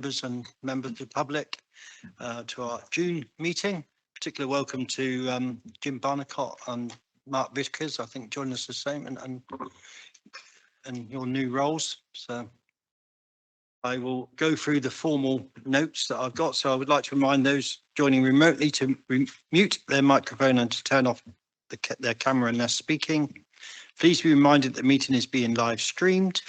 Members and members of the public to our June meeting. Particular welcome to Jim Barnicott and Mark Vickers, I think, joining us the same and your new roles. So I will go through the formal notes that I've got. So I would like to remind those joining remotely to mute their microphone and to turn off their camera unless speaking. Please be reminded that the meeting is being live streamed.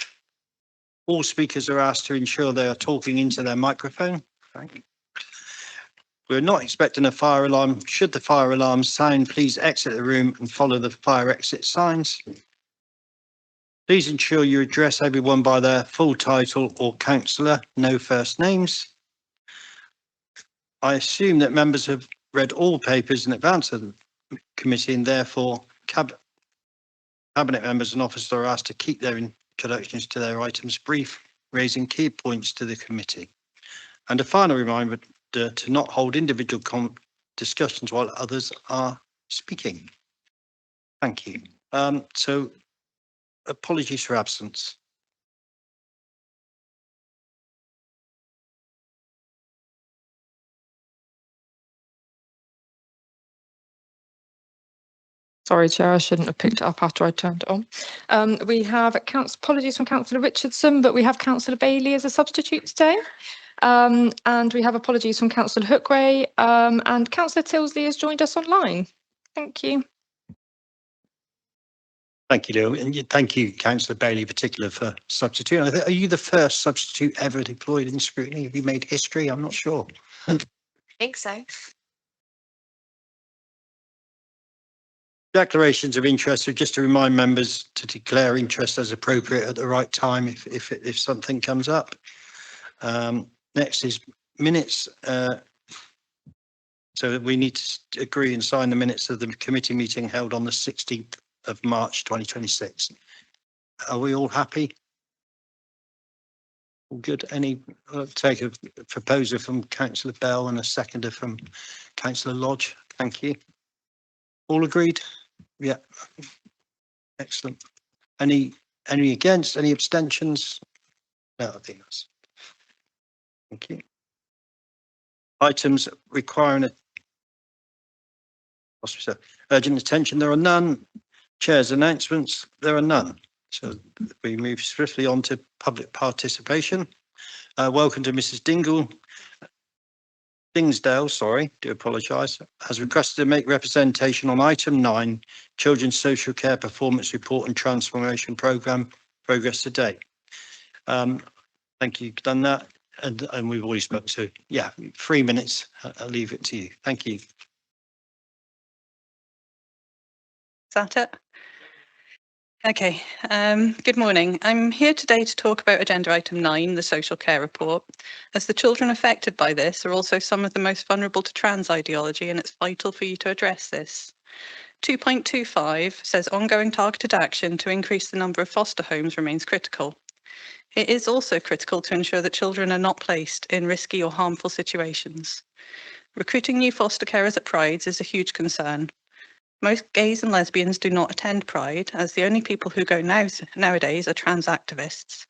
All speakers are asked to ensure they are talking into their microphone. We're not expecting a fire alarm. Should the fire alarm sound, please exit the room and follow the fire exit signs. Please ensure you address everyone by their full title or councillor, no first names. I assume that members have read all papers in advance of the committee and therefore cabinet members and officers are asked to keep their introductions to their items brief, raising key points to the committee. And a final reminder to not hold individual discussions while others are speaking. Thank you. So apologies for absence. Sorry, Chair, I shouldn't have picked it up after I turned it on. We have apologies from Councillor Richardson, but we have Councillor Bailey as a substitute today. And we have apologies from Councillor Hookway, and Councillor Tilsley has joined us online. Thank you. Thank you, Lou, and thank you, Councillor Bailey, in particular, for substituting. Are you the first substitute ever deployed in Scrutiny? Have you made history? I'm not sure. I think so. Declarations of interest are just to remind members to declare interest as appropriate at the right time if something comes up. Next is minutes. So we need to agree and sign the minutes of the committee meeting held on the 16th of March 2026. Are we all happy? All good. I'll take a proposer from Councillor Bell and a seconder from Councillor Lodge. Thank you. All agreed? Yeah. Excellent. Any against? Any abstentions? No, I think that's. Thank you. Items requiring urgent attention. There are none. Chair's announcements. There are none. So we move swiftly on to public participation. Welcome to Mrs. Dingsdale, do apologise, has requested to make representation on item 9, Children's Social Care Performance Report and Transformation Programme, progress to date. Thank you, you've done that, and we've already spoken to, 3 minutes, I'll leave it to you. Thank you. Is that it? Okay, good morning. I'm here today to talk about agenda item 9, the social care report, as the children affected by this are also some of the most vulnerable to trans ideology, and it's vital for you to address this. 2.25 says ongoing targeted action to increase the number of foster homes remains critical. It is also critical to ensure that children are not placed in risky or harmful situations. Recruiting new foster carers at Prides is a huge concern. Most gays and lesbians do not attend Pride, as the only people who go nowadays are trans activists,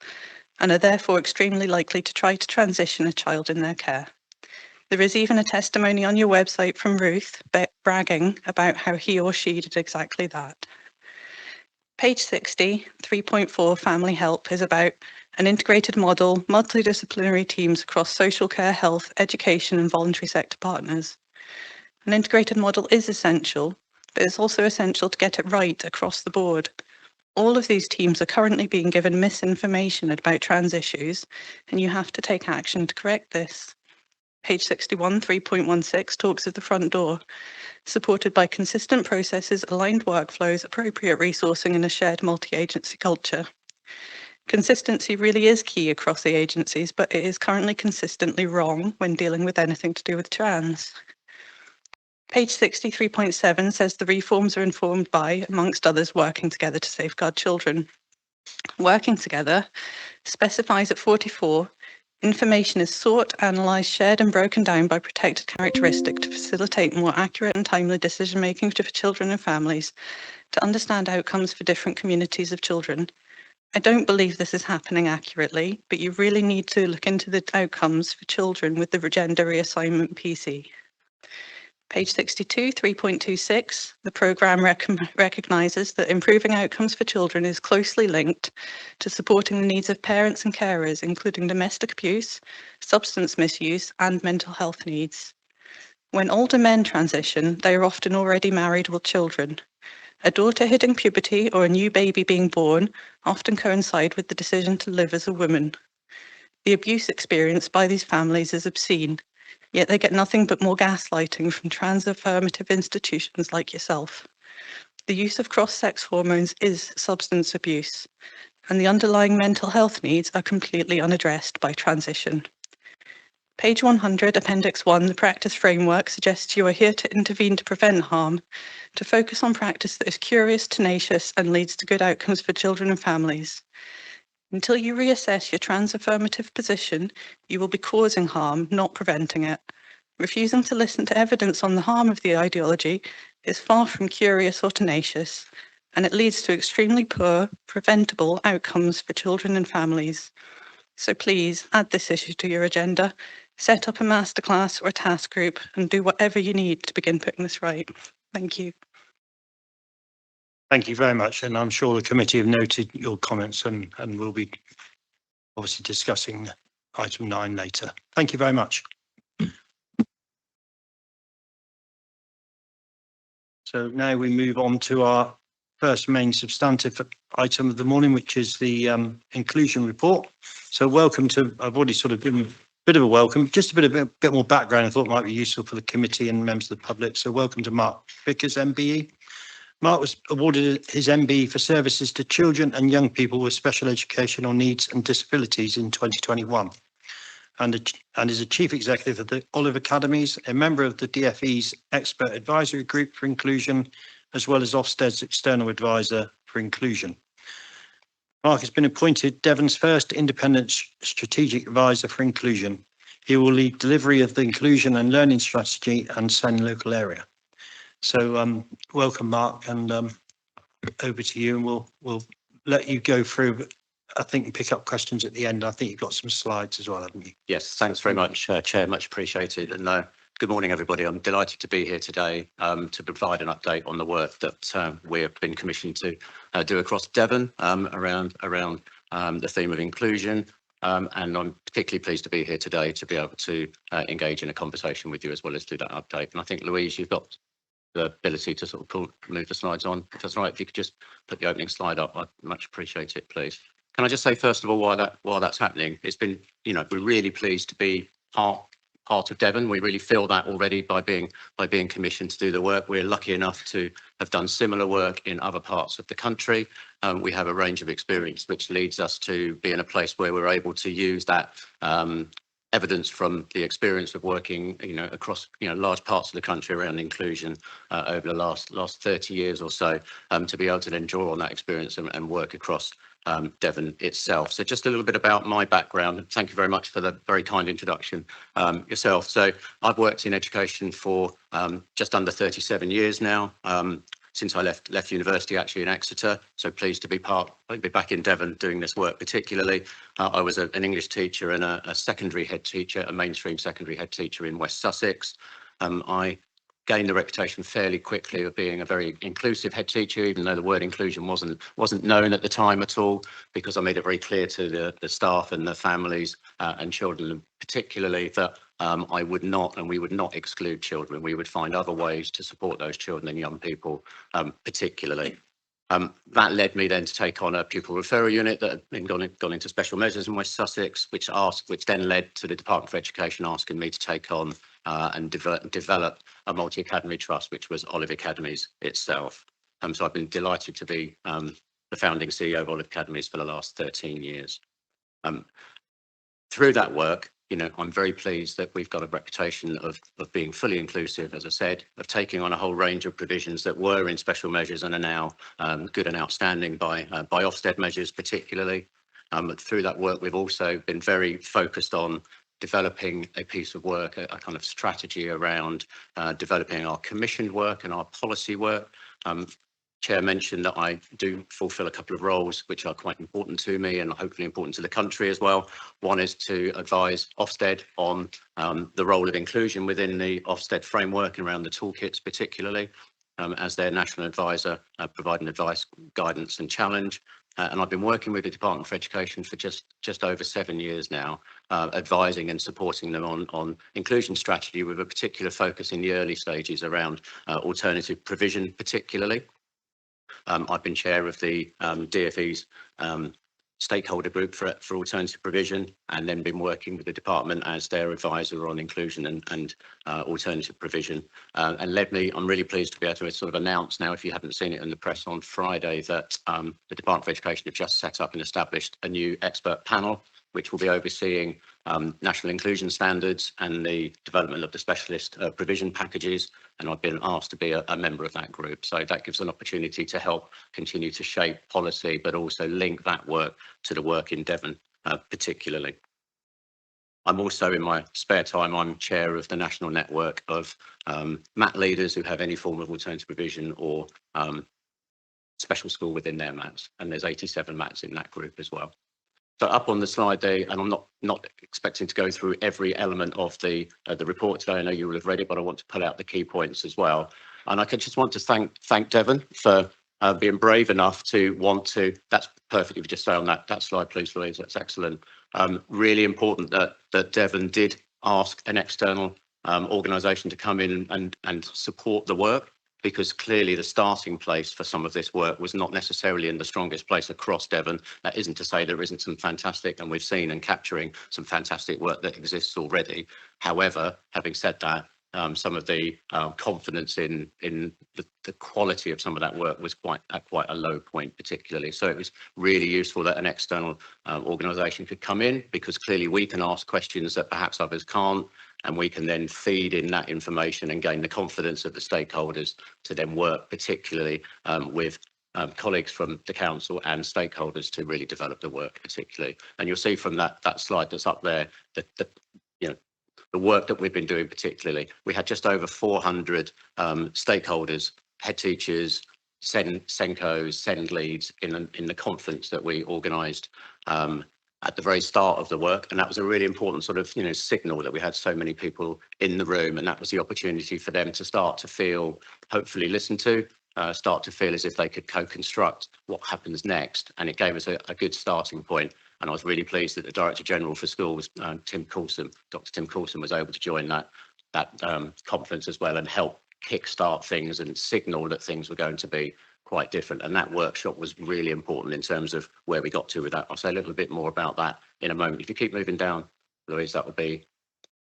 and are therefore extremely likely to try to transition a child in their care. There is even a testimony on your website from Ruth bragging about how he or she did exactly that. Page 60, 3.4 Family Help is about an integrated model, multidisciplinary teams across social care, health, education and voluntary sector partners. An integrated model is essential, but it's also essential to get it right across the board. All of these teams are currently being given misinformation about trans issues, and you have to take action to correct this. Page 61, 3.16 talks of the front door, supported by consistent processes, aligned workflows, appropriate resourcing, and a shared multi-agency culture. Consistency really is key across the agencies, but it is currently consistently wrong when dealing with anything to do with trans. Page 63.7 says the reforms are informed by, amongst others, working together to safeguard children. Working together specifies at 44, information is sought, analysed, shared and broken down by protected characteristic to facilitate more accurate and timely decision making for children and families, to understand outcomes for different communities of children, I don't believe this is happening accurately, but you really need to look into the outcomes for children with the gender reassignment PC. Page 62, 3.26, the programme recognises that improving outcomes for children is closely linked to supporting the needs of parents and carers, including domestic abuse, substance misuse and mental health needs. When older men transition, they are often already married with children. A daughter hitting puberty or a new baby being born often coincide with the decision to live as a woman. The abuse experienced by these families is obscene, yet they get nothing but more gaslighting from trans-affirmative institutions like yourself. The use of cross-sex hormones is substance abuse, and the underlying mental health needs are completely unaddressed by transition. Page 100, Appendix 1, the practice framework suggests you are here to intervene to prevent harm, to focus on practice that is curious, tenacious, and leads to good outcomes for children and families. Until you reassess your trans-affirmative position, you will be causing harm, not preventing it. Refusing to listen to evidence on the harm of the ideology is far from curious or tenacious, and it leads to extremely poor, preventable outcomes for children and families. So please add this issue to your agenda, set up a masterclass or a task group, and do whatever you need to begin putting this right. Thank you. Thank you very much, and I'm sure the committee have noted your comments and will be obviously discussing item 9 later. Thank you very much. So now we move on to our first main substantive item of the morning, which is the inclusion report. So welcome to, I've already sort of given a bit of a welcome, just a bit more background I thought might be useful for the committee and members of the public. So welcome to Mark Vickers, MBE. Mark was awarded his MBE for services to children and young people with special educational needs and disabilities in 2021, and is a chief executive of the Olive Academies, a member of the DfE's Expert Advisory Group for Inclusion, as well as Ofsted's External Advisor for Inclusion. Mark has been appointed Devon's first independent strategic advisor for inclusion. He will lead delivery of the inclusion and learning strategy and SEN local area. So welcome, Mark, and over to you, and we'll let you go through. I think you pick up questions at the end. I think you've got some slides as well, haven't you? Yes, thanks very much, Chair, much appreciated. And good morning, everybody. I'm delighted to be here today to provide an update on the work that we've been commissioned to do across Devon around the theme of inclusion. And I'm particularly pleased to be here today to be able to engage in a conversation with you as well as do that update. And I think, Louise, you've got the ability to sort of move the slides on. If that's right, if you could just put the opening slide up, I'd much appreciate it, please. Can I just say, first of all, while that's happening, it's been, we're really pleased to be part of Devon. We really feel that already by being commissioned to do the work. We're lucky enough to have done similar work in other parts of the country. We have a range of experience which leads us to be in a place where we're able to use that evidence from the experience of working, across, large parts of the country around inclusion over the last 30 years or so, to be able to then draw on that experience and work across Devon itself. So just a little bit about my background. Thank you very much for the very kind introduction yourself. So I've worked in education for just under 37 years now. Since I left university, actually in Exeter, so pleased to be back in Devon doing this work. Particularly, I was an English teacher and a secondary head teacher, a mainstream secondary head teacher in West Sussex. I gained the reputation fairly quickly of being a very inclusive head teacher, even though the word inclusion wasn't known at the time at all, because I made it very clear to the staff and the families and children, particularly, that I would not, and we would not exclude children. We would find other ways to support those children and young people, particularly. That led me then to take on a pupil referral unit that had been gone into special measures in West Sussex, which then led to the Department for Education asking me to take on and develop a multi-academy trust, which was Olive Academies itself. So I've been delighted to be the founding CEO of Olive Academies for the last 13 years. Through that work, I'm very pleased that we've got a reputation of being fully inclusive, as I said, of taking on a whole range of provisions that were in special measures and are now good and outstanding by Ofsted measures, particularly. Through that work, we've also been very focused on developing a piece of work, a kind of strategy around developing our commissioned work and our policy work. Chair mentioned that I do fulfil a couple of roles which are quite important to me and hopefully important to the country as well. One is to advise Ofsted on the role of inclusion within the Ofsted framework and around the toolkits particularly, as their national advisor, providing advice, guidance and challenge. And I've been working with the Department for Education for just over 7 years now, advising and supporting them on inclusion strategy with a particular focus in the early stages around alternative provision particularly. I've been chair of the DfE's stakeholder group for alternative provision, and then been working with the department as their advisor on inclusion and alternative provision. And I'm really pleased to be able to sort of announce now, if you haven't seen it in the press on Friday, that the Department for Education have just set up and established a new expert panel, which will be overseeing national inclusion standards and the development of the specialist provision packages. And I've been asked to be a member of that group. So that gives an opportunity to help continue to shape policy, but also link that work to the work in Devon particularly. I'm also, in my spare time, I'm chair of the national network of MAT leaders who have any form of alternative provision or special school within their MATs. And there's 87 MATs in that group as well. So up on the slide there, and I'm not expecting to go through every element of the report today. I know you will have read it, but I want to pull out the key points as well. And I just want to thank Devon for being brave enough to want to. That's perfect. If you just stay on that slide, please, Louise. That's excellent. Really important that Devon did ask an external organisation to come in and support the work, because clearly the starting place for some of this work was not necessarily in the strongest place across Devon. That isn't to say there isn't some fantastic, and we've seen and capturing some fantastic work that exists already. However, having said that, some of the confidence in the quality of some of that work was at quite a low point particularly. So it was really useful that an external organisation could come in, because clearly we can ask questions that perhaps others can't, and we can then feed in that information and gain the confidence of the stakeholders to then work particularly with colleagues from the council and stakeholders to really develop the work particularly. And you'll see from that slide that's up there that the work that we've been doing particularly. We had just over 400 stakeholders, head teachers, SENCOs, SEND leads in the conference that we organised at the very start of the work. And that was a really important sort of, signal that we had so many people in the room, and that was the opportunity for them to start to feel, hopefully listened to, start to feel as if they could co-construct what happens next. And it gave us a good starting point. And I was really pleased that the Director General for Schools, Dr. Tim Coulson, was able to join that conference as well and help kickstart things and signal that things were going to be quite different. And that workshop was really important in terms of where we got to with that. I'll say a little bit more about that in a moment. If you keep moving down, Louise, that would be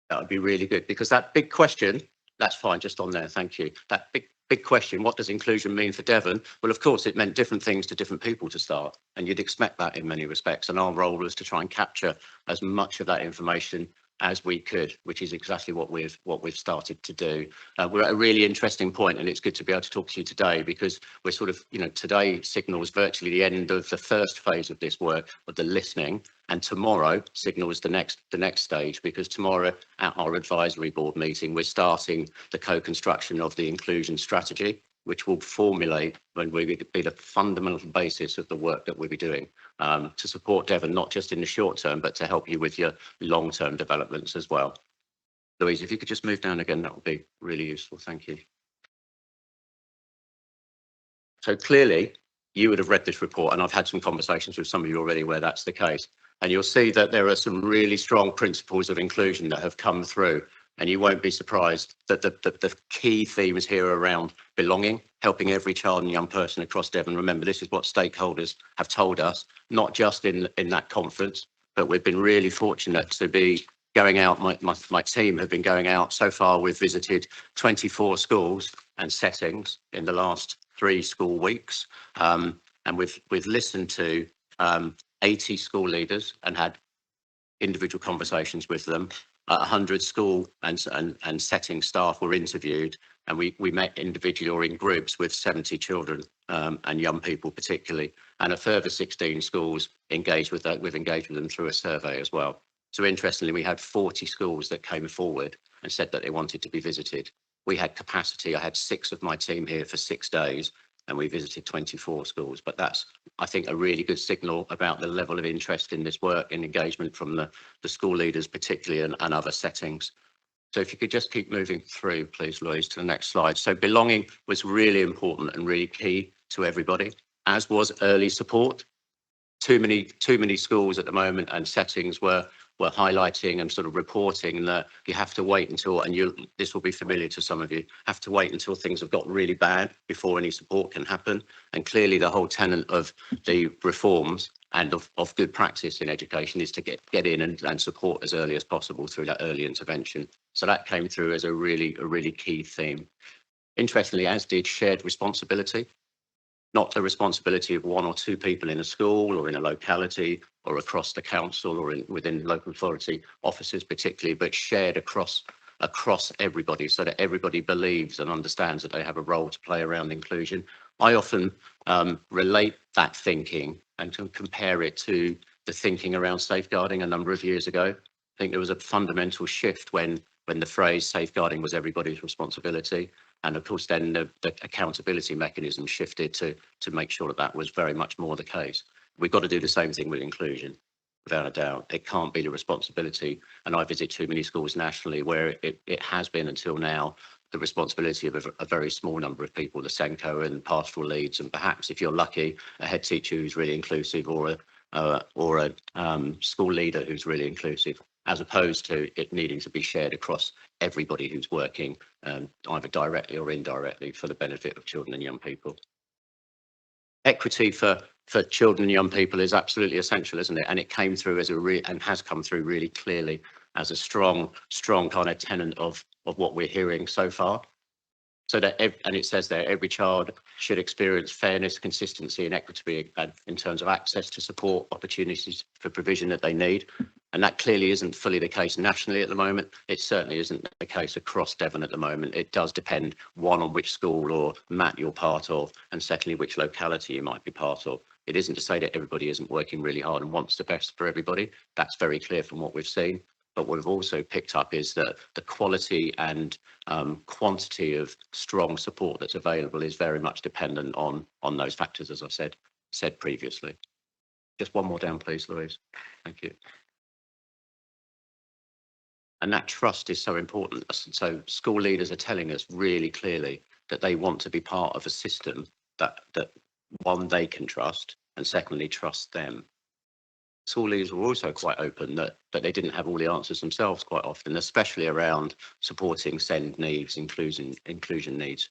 really good, because that big question, that's fine, just on there, thank you. That big question, what does inclusion mean for Devon? Well, of course, it meant different things to different people to start, and you'd expect that in many respects. And our role was to try and capture as much of that information as we could, which is exactly what we've started to do. We're at a really interesting point, and it's good to be able to talk to you today, because we're sort of, today signals virtually the end of the first phase of this work, of the listening, and tomorrow signals the next stage, because tomorrow at our advisory board meeting, we're starting the co-construction of the inclusion strategy, which will formulate and will be the fundamental basis of the work that we'll be doing to support Devon, not just in the short term, but to help you with your long-term developments as well. Louise, if you could just move down again, that would be really useful. Thank you. So clearly, you would have read this report, and I've had some conversations with some of you already where that's the case. And you'll see that there are some really strong principles of inclusion that have come through. And you won't be surprised that the key themes here are around belonging, helping every child and young person across Devon. Remember, this is what stakeholders have told us, not just in that conference, but we've been really fortunate to be going out. My team have been going out. So far, we've visited 24 schools and settings in the last 3 school weeks. And we've listened to 80 school leaders and had individual conversations with them. 100 school and setting staff were interviewed, and we met individually or in groups with 70 children and young people particularly, and a further 16 schools engaged with that. We've engaged with them through a survey as well. So interestingly, we had 40 schools that came forward and said that they wanted to be visited. We had capacity. I had 6 of my team here for 6 days, and we visited 24 schools. But that's, I think, a really good signal about the level of interest in this work and engagement from the school leaders, particularly, and other settings. So if you could just keep moving through, please, Louise, to the next slide. So belonging was really important and really key to everybody, as was early support. Too many schools at the moment and settings were highlighting and sort of reporting that you have to wait until, and this will be familiar to some of you, have to wait until things have got really bad before any support can happen. And clearly the whole tenet of the reforms and of good practice in education is to get in and support as early as possible through that early intervention. So that came through as a really key theme. Interestingly, as did shared responsibility. Not the responsibility of one or two people in a school or in a locality or across the council or within local authority offices particularly, but shared across everybody, so that everybody believes and understands that they have a role to play around inclusion. I often relate that thinking and to compare it to the thinking around safeguarding a number of years ago. I think there was a fundamental shift when the phrase safeguarding was everybody's responsibility. And of course, then the accountability mechanism shifted to make sure that that was very much more the case. We've got to do the same thing with inclusion, without a doubt. It can't be the responsibility, and I visit too many schools nationally where it has been until now the responsibility of a very small number of people, the SENCO and pastoral leads, and perhaps if you're lucky, a head teacher who's really inclusive or a school leader who's really inclusive, as opposed to it needing to be shared across everybody who's working either directly or indirectly for the benefit of children and young people. Equity for children and young people is absolutely essential, isn't it? And it came through as and has come through really clearly as a strong kind of tenet of what we're hearing so far. So that, and it says there, every child should experience fairness, consistency and equity in terms of access to support, opportunities for provision that they need. And that clearly isn't fully the case nationally at the moment. It certainly isn't the case across Devon at the moment. It does depend, one, on which school or MAT you're part of, and secondly, which locality you might be part of. It isn't to say that everybody isn't working really hard and wants the best for everybody. That's very clear from what we've seen. But what we've also picked up is that the quality and quantity of strong support that's available is very much dependent on those factors, as I said previously. Just one more down, please, Louise. Thank you. And that trust is so important. So school leaders are telling us really clearly that they want to be part of a system that one, they can trust, and secondly, trust them. School leaders were also quite open that they didn't have all the answers themselves quite often, especially around supporting SEND needs, inclusion needs.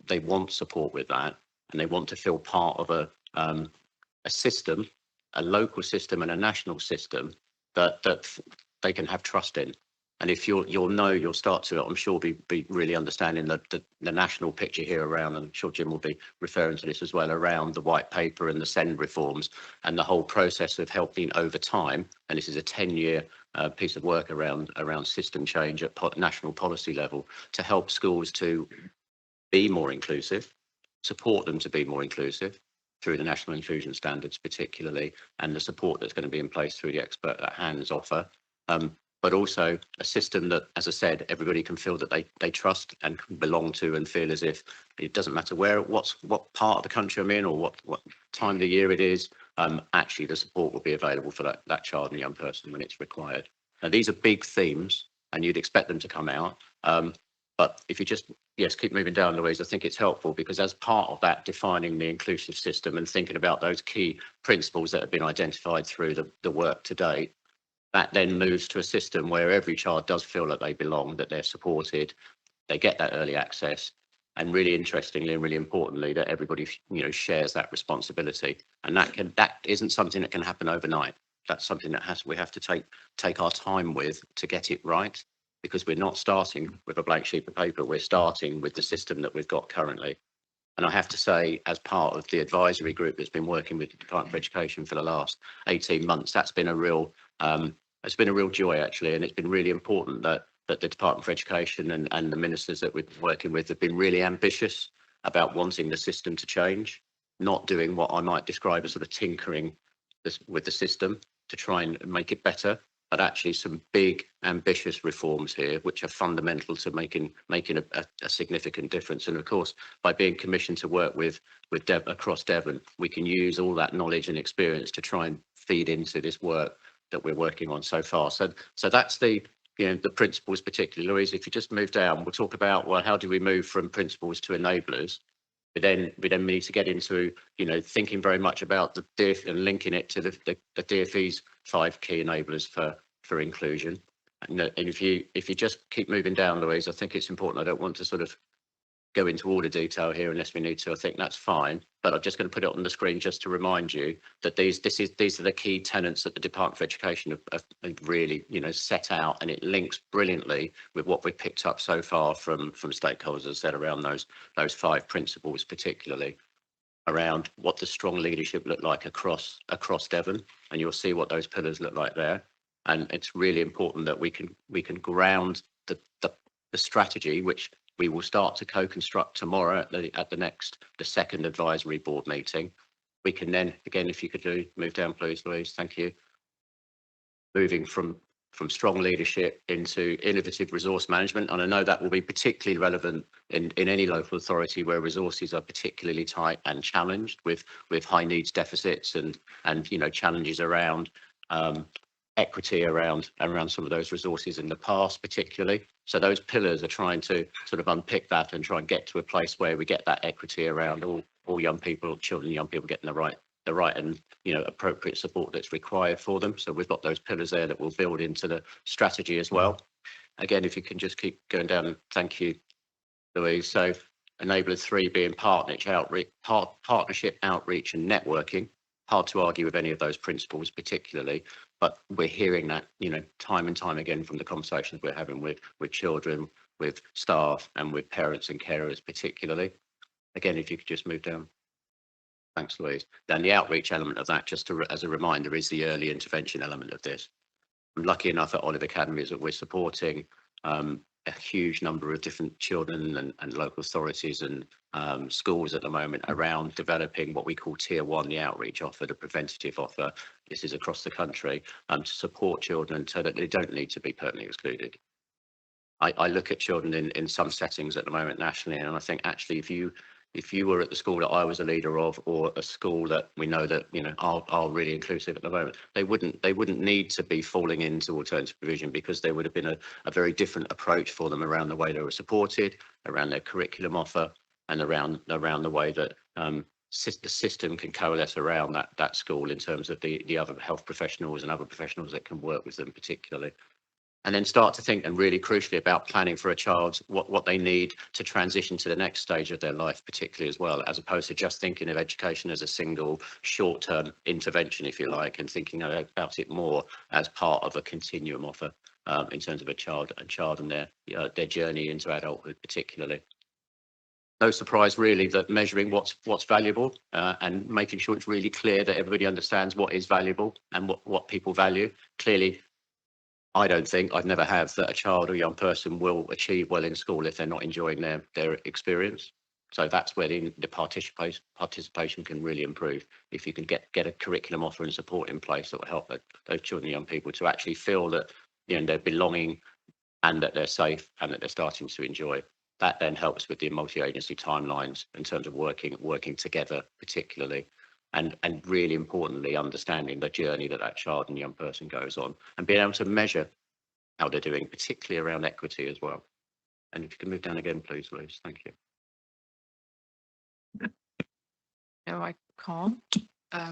They want support with that, and they want to feel part of a system, a local system and a national system that they can have trust in. And if you'll start to, I'm sure, be really understanding the national picture here around, and I'm sure Jim will be referring to this as well, around the white paper and the SEND reforms and the whole process of helping over time. And this is a 10-year piece of work around system change at national policy level to help schools to be more inclusive, support them to be more inclusive through the national inclusion standards particularly, and the support that's going to be in place through the expert at hands offer. But also a system that, as I said, everybody can feel that they trust and can belong to, and feel as if it doesn't matter what part of the country I'm in or what time of the year it is, actually the support will be available for that child and young person when it's required. Now, these are big themes and you'd expect them to come out. But if you just, keep moving down, Louise, I think it's helpful because as part of that defining the inclusive system and thinking about those key principles that have been identified through the work to date, that then moves to a system where every child does feel that they belong, that they're supported, they get that early access, and really interestingly and really importantly, that everybody shares that responsibility. And that isn't something that can happen overnight. That's something that we have to take our time with to get it right, because we're not starting with a blank sheet of paper. We're starting with the system that we've got currently. And I have to say, as part of the advisory group that's been working with the Department for Education for the last 18 months, that's been a real joy, actually. And it's been really important that the Department for Education and the ministers that we're working with have been really ambitious about wanting the system to change, not doing what I might describe as sort of tinkering with the system to try and make it better, but actually some big ambitious reforms here, which are fundamental to making a significant difference. And of course, by being commissioned to work with across Devon, we can use all that knowledge and experience to try and feed into this work that we're working on so far. So that's the principles, particularly. Louise, if you just move down, we'll talk about, well, how do we move from principles to enablers? We then need to get into, thinking very much about the DIF and linking it to the DFE's 5 key enablers for inclusion. And if you just keep moving down, Louise, I think it's important. I don't want to sort of go into all the detail here unless we need to. I think that's fine, but I'm just going to put it on the screen just to remind you that these are the key tenets that the Department for Education have really, set out, and it links brilliantly with what we've picked up so far from stakeholders, as said, around those 5 principles, particularly around what the strong leadership look like across Devon, and you'll see what those pillars look like there. And it's really important that we can ground the strategy, which we will start to co-construct tomorrow at the second advisory board meeting. We can then, again, if you could move down, please, Louise, thank you. Moving from strong leadership into innovative resource management. And I know that will be particularly relevant in any local authority where resources are particularly tight and challenged with high needs deficits and challenges around equity around some of those resources in the past, particularly. So those pillars are trying to sort of unpick that and try and get to a place where we get that equity around all young people, children, young people getting the right and appropriate support that's required for them. So we've got those pillars there that will build into the strategy as well. Again, if you can just keep going down, thank you, Louise. So enabler 3 being partnership, outreach and networking. Hard to argue with any of those principles particularly, but we're hearing that time and time again from the conversations we're having with children, with staff and with parents and carers particularly. Again, if you could just move down. Thanks, Louise. Then the outreach element of that, just as a reminder, is the early intervention element of this. I'm lucky enough at Olive Academies that we're supporting a huge number of different children and local authorities and schools at the moment around developing what we call Tier 1, the outreach offer, the preventative offer. This is across the country to support children so that they don't need to be permanently excluded. I look at children in some settings at the moment nationally, and I think actually if you were at the school that I was a leader of, or a school that we know that are really inclusive at the moment, they wouldn't need to be falling into alternative provision, because there would have been a very different approach for them around the way they were supported, around their curriculum offer, and around the way that the system can coalesce around that school in terms of the other health professionals and other professionals that can work with them particularly. And then start to think, and really crucially, about planning for a child, what they need to transition to the next stage of their life, particularly as well, as opposed to just thinking of education as a single short-term intervention, if you like, and thinking about it more as part of a continuum offer in terms of a child and their journey into adulthood, particularly. No surprise, really, that measuring what's valuable and making sure it's really clear that everybody understands what is valuable and what people value. Clearly, I've never have that a child or young person will achieve well in school if they're not enjoying their experience. So that's where the participation can really improve. If you can get a curriculum offer and support in place that will help those children and young people to actually feel that they're belonging and that they're safe and that they're starting to enjoy. That then helps with the multi-agency timelines in terms of working together particularly. And really importantly, understanding the journey that child and young person goes on and being able to measure how they're doing, particularly around equity as well. And if you can move down again, please, Louise. Thank you. No, I can't.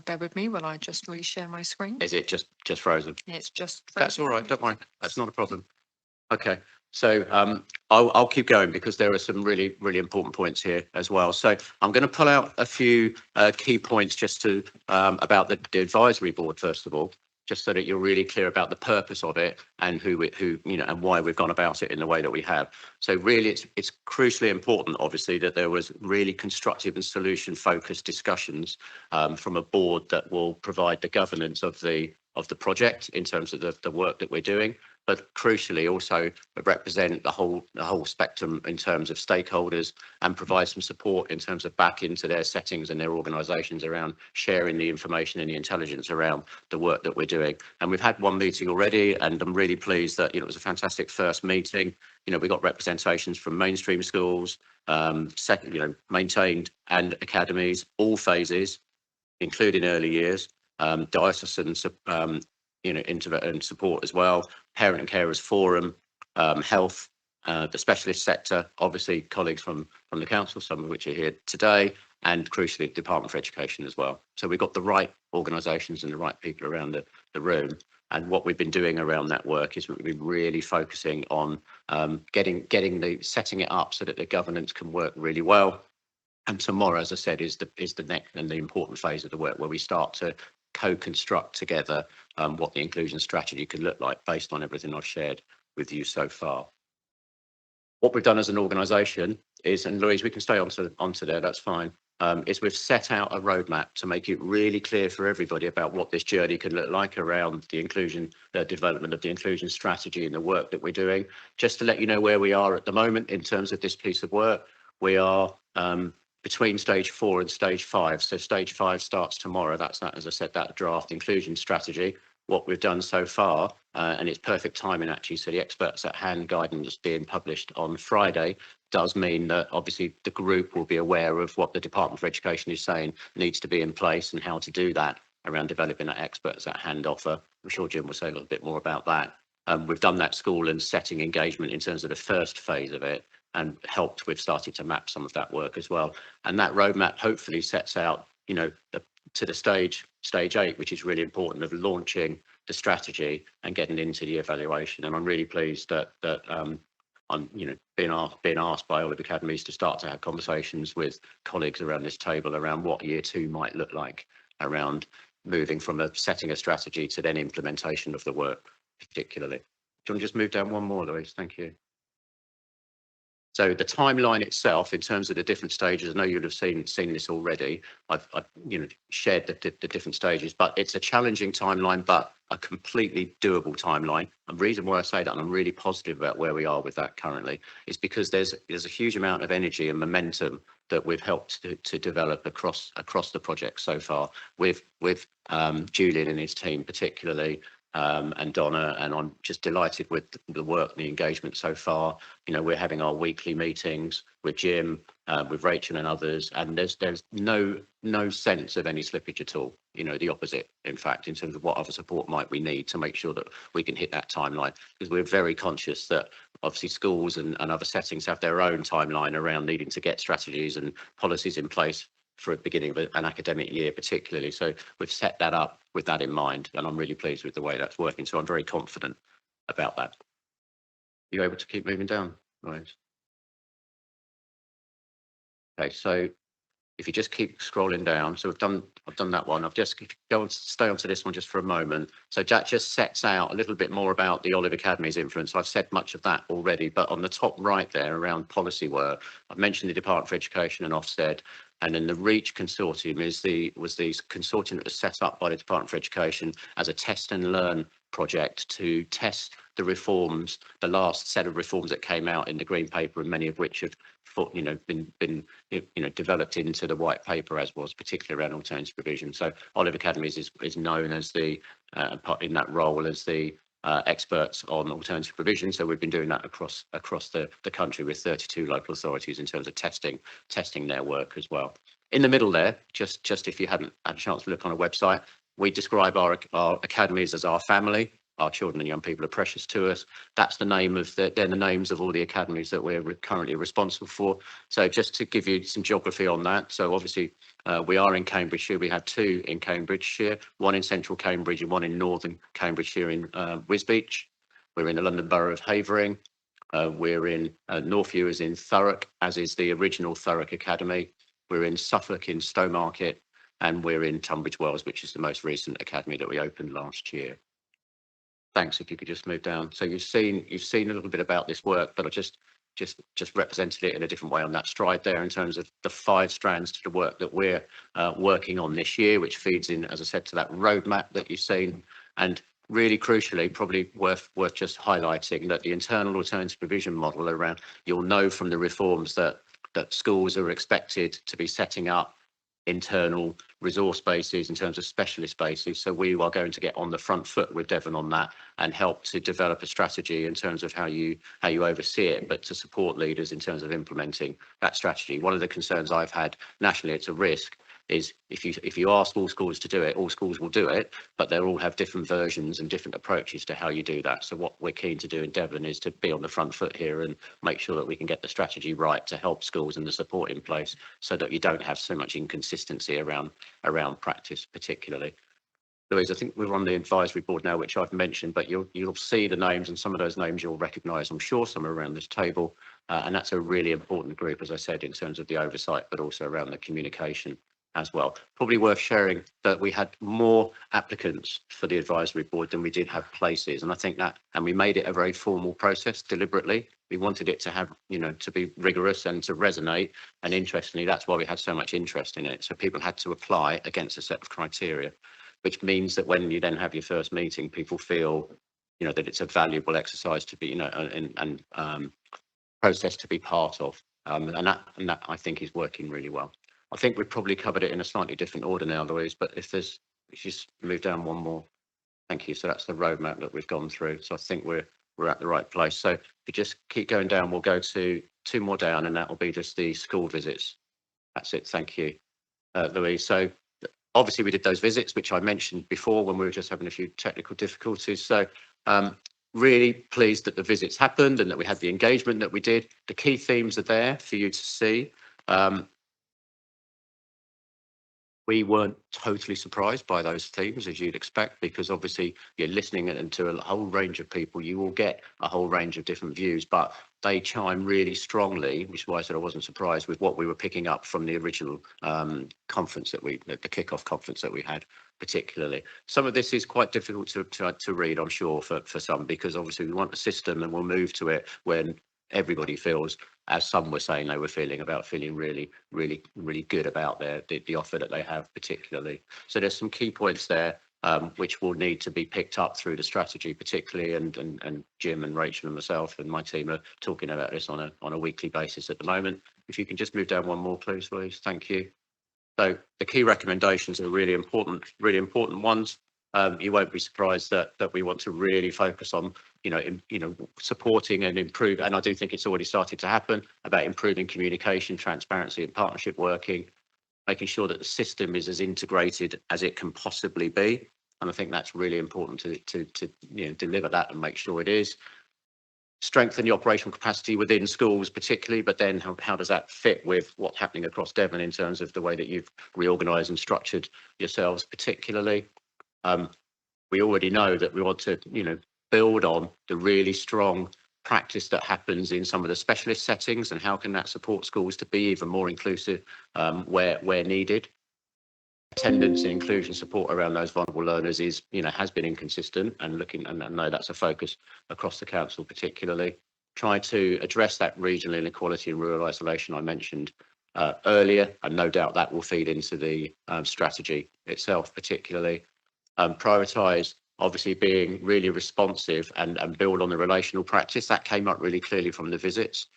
Bear with me while I just reshare my screen. Is it just frozen? It's just That's frozen. all right. Don't worry. That's not a problem. Okay. So I'll keep going because there are some really, really important points here as well. So I'm going to pull out a few key points just to about the advisory board, first of all, just so that you're really clear about the purpose of it and who and why we've gone about it in the way that we have. So really, it's crucially important, obviously, that there was really constructive and solution focused discussions from a board that will provide the governance of the project in terms of the work that we're doing, but crucially also represent the whole spectrum in terms of stakeholders and provide some support in terms of back into their settings and their organisations around sharing the information and the intelligence around the work that we're doing. And we've had one meeting already, and I'm really pleased that, it was a fantastic first meeting. We got representations from mainstream schools, maintained and academies, all phases, including early years, diocesan and support as well, parent and carers forum, health, the specialist sector, obviously colleagues from the council, some of which are here today, and crucially the Department for Education as well. So we've got the right organisations and the right people around the room. And what we've been doing around that work is we've been really focusing on setting it up so that the governance can work really well. And tomorrow, as I said, is the next and the important phase of the work where we start to co-construct together what the inclusion strategy could look like based on everything I've shared with you so far. What we've done as an organisation is, and Louise, we can stay onto there, that's fine, is we've set out a roadmap to make it really clear for everybody about what this journey can look like around the inclusion, the development of the inclusion strategy and the work that we're doing. Just to let you know where we are at the moment in terms of this piece of work, we are between stage 4 and stage 5. So stage 5 starts tomorrow. That's that, as I said, that draft inclusion strategy. What we've done so far, and it's perfect timing actually, so the experts at hand guidance being published on Friday does mean that obviously the group will be aware of what the Department for Education is saying needs to be in place and how to do that around developing that experts at hand offer. I'm sure Jim will say a little bit more about that. We've done that school and setting engagement in terms of the first phase of it, and helped with starting to map some of that work as well. And that roadmap hopefully sets out, to the stage 8, which is really important, of launching the strategy and getting into the evaluation. And I'm really pleased that I'm being asked by Olive Academies to start to have conversations with colleagues around this table around what year 2 might look like, around moving from setting a strategy to then implementation of the work particularly. Do you want to just move down one more, Louise? Thank you. So the timeline itself, in terms of the different stages, I know you'd have seen this already. I've shared the different stages, but it's a challenging timeline, but a completely doable timeline. And the reason why I say that, and I'm really positive about where we are with that currently, is because there's a huge amount of energy and momentum that we've helped to develop across the project so far with Julian and his team particularly. And Donna, and I'm just delighted with the work and the engagement so far. We're having our weekly meetings with Jim, with Rachel and others, and there's no sense of any slippage at all. The opposite, in fact, in terms of what other support might we need to make sure that we can hit that timeline, because we're very conscious that obviously schools and other settings have their own timeline around needing to get strategies and policies in place for the beginning of an academic year particularly. So we've set that up with that in mind, and I'm really pleased with the way that's working. So I'm very confident about that. Are you able to keep moving down? Right. Okay, so if you just keep scrolling down, so I've done that one. I've just stay onto this one just for a moment. So Jack just sets out a little bit more about the Olive Academy's influence. I've said much of that already, but on the top right there around policy work, I've mentioned the Department for Education and Ofsted. And then the REACH consortium was the consortium that was set up by the Department for Education as a test and learn project to test the reforms, the last set of reforms that came out in the Green Paper, and many of which have been developed into the White Paper, as was particularly around alternative provision. So Olive Academies is known as the in that role as the experts on alternative provision. So we've been doing that across the country with 32 local authorities in terms of testing their work as well. In the middle there, just if you hadn't had a chance to look on a website, we describe our academies as our family. Our children and young people are precious to us. That's the name of they're the names of all the academies that we're currently responsible for. So just to give you some geography on that. So obviously we are in Cambridgeshire. We have 2 in Cambridgeshire, 1 in central Cambridge and 1 in northern Cambridgeshire in Wisbech. We're in the London Borough of Havering. We're in Northview is in Thurrock, as is the original Thurrock Academy. We're in Suffolk in Stowmarket, and we're in Tunbridge Wells, which is the most recent academy that we opened last year. Thanks. If you could just move down. So you've seen a little bit about this work, but I just represented it in a different way on that slide there in terms of the 5 strands to the work that we're working on this year, which feeds in, as I said, to that roadmap that you've seen. And really crucially, probably worth just highlighting that the internal alternative provision model around, you'll know from the reforms that schools are expected to be setting up internal resource bases in terms of specialist bases. So we are going to get on the front foot with Devon on that and help to develop a strategy in terms of how you oversee it, but to support leaders in terms of implementing that strategy. One of the concerns I've had nationally, it's a risk, is if you ask all schools to do it, all schools will do it, but they'll all have different versions and different approaches to how you do that. So what we're keen to do in Devon is to be on the front foot here and make sure that we can get the strategy right to help schools and the support in place so that you don't have so much inconsistency around practice particularly. Louise, I think we're on the advisory board now, which I've mentioned, but you'll see the names, and some of those names you'll recognise, I'm sure, some are around this table, and that's a really important group, as I said, in terms of the oversight, but also around the communication as well. Probably worth sharing that we had more applicants for the advisory board than we did have places, and I think that, and we made it a very formal process deliberately. We wanted it to have, to be rigorous and to resonate, and interestingly, that's why we had so much interest in it. So people had to apply against a set of criteria, which means that when you then have your first meeting, people feel, that it's a valuable exercise to be, and process to be part of, and that I think is working really well. I think we've probably covered it in a slightly different order now, Louise, but if you just move down one more. Thank you. So that's the roadmap that we've gone through. So I think we're at the right place. So if you just keep going down, we'll go to 2 more down, and that will be just the school visits. That's it. Thank you, Louise. So obviously we did those visits, which I mentioned before when we were just having a few technical difficulties. So really pleased that the visits happened and that we had the engagement that we did. The key themes are there for you to see. We weren't totally surprised by those themes, as you'd expect, because obviously you're listening to a whole range of people. You will get a whole range of different views, but they chime really strongly, which is why I said I wasn't surprised with what we were picking up from the original conference the kickoff conference that we had, particularly. Some of this is quite difficult to read, I'm sure, for some, because obviously we want a system and we'll move to it when everybody feels, as some were saying they were feeling really, really, really good about the offer that they have particularly. So there's some key points there which will need to be picked up through the strategy particularly, and Jim and Rachel and myself and my team are talking about this on a weekly basis at the moment. If you can just move down one more, please, Louise. Thank you. So the key recommendations are really important ones. You won't be surprised that we want to really focus on, supporting and improve. And I do think it's already started to happen about improving communication, transparency and partnership working, making sure that the system is as integrated as it can possibly be. And I think that's really important to deliver that and make sure it is. Strengthen the operational capacity within schools particularly, but then how does that fit with what's happening across Devon in terms of the way that you've reorganised and structured yourselves particularly. We already know that we want to, build on the really strong practice that happens in some of the specialist settings, and how can that support schools to be even more inclusive where needed. Attendance and inclusion support around those vulnerable learners is, has been inconsistent, and I know that's a focus across the council particularly. Try to address that regional inequality and rural isolation I mentioned earlier, and no doubt that will feed into the strategy itself particularly. Prioritise obviously being really responsive and build on the relational practice. That came up really clearly from the visits.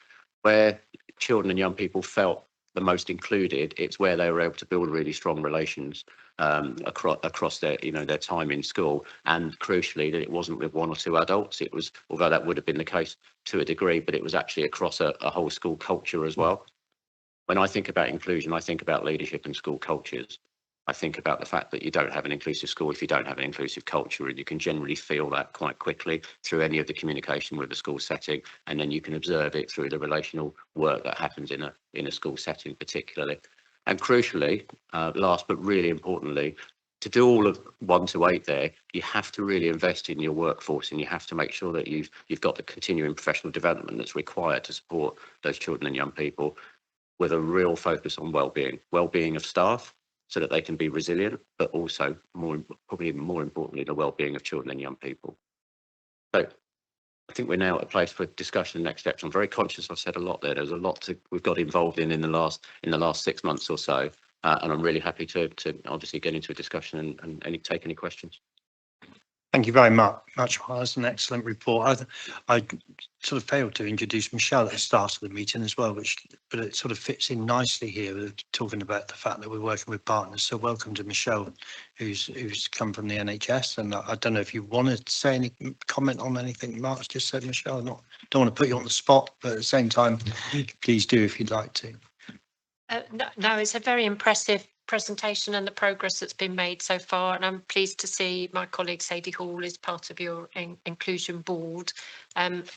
Where children and young people felt the most included, it's where they were able to build really strong relations across their their time in school, and crucially that it wasn't with 1 or 2 adults. It was, although that would have been the case to a degree, but it was actually across a whole school culture as well. When I think about inclusion, I think about leadership and school cultures. I think about the fact that you don't have an inclusive school if you don't have an inclusive culture, and you can generally feel that quite quickly through any of the communication with the school setting, and then you can observe it through the relational work that happens in a school setting particularly. And crucially, last but really importantly, to do all of 1 to 8 there, you have to really invest in your workforce, and you have to make sure that you've got the continuing professional development that's required to support those children and young people, with a real focus on well-being of staff, so that they can be resilient, but also probably more importantly, the well-being of children and young people. So I think we're now at a place for discussion and next steps. I'm very conscious I've said a lot there. There's a lot we've got involved in the last 6 months or so, and I'm really happy to obviously get into a discussion and take any questions. Thank you very much. That's an excellent report. I sort of failed to introduce Michelle at the start of the meeting as well, but it sort of fits in nicely here with talking about the fact that we're working with partners. So welcome to Michelle, who's come from the NHS. And I don't know if you want to say any comment on anything Mark's just said, Michelle. Don't want to put you on the spot, but at the same time, please do if you'd like to. No, it's a very impressive presentation and the progress that's been made so far. And I'm pleased to see my colleague Sadie Hall is part of your inclusion board.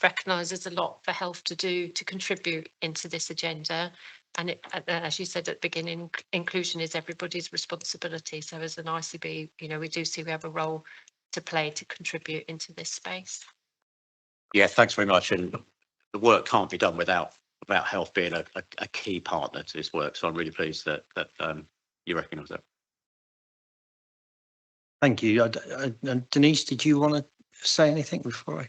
Recognises a lot for health to do to contribute into this agenda. And as you said at the beginning, inclusion is everybody's responsibility. So as an ICB, we do see we have a role to play to contribute into this space. Yeah, thanks very much. And the work can't be done without health being a key partner to this work. So I'm really pleased that you recognise that. Thank you. Denise, did you want to say anything before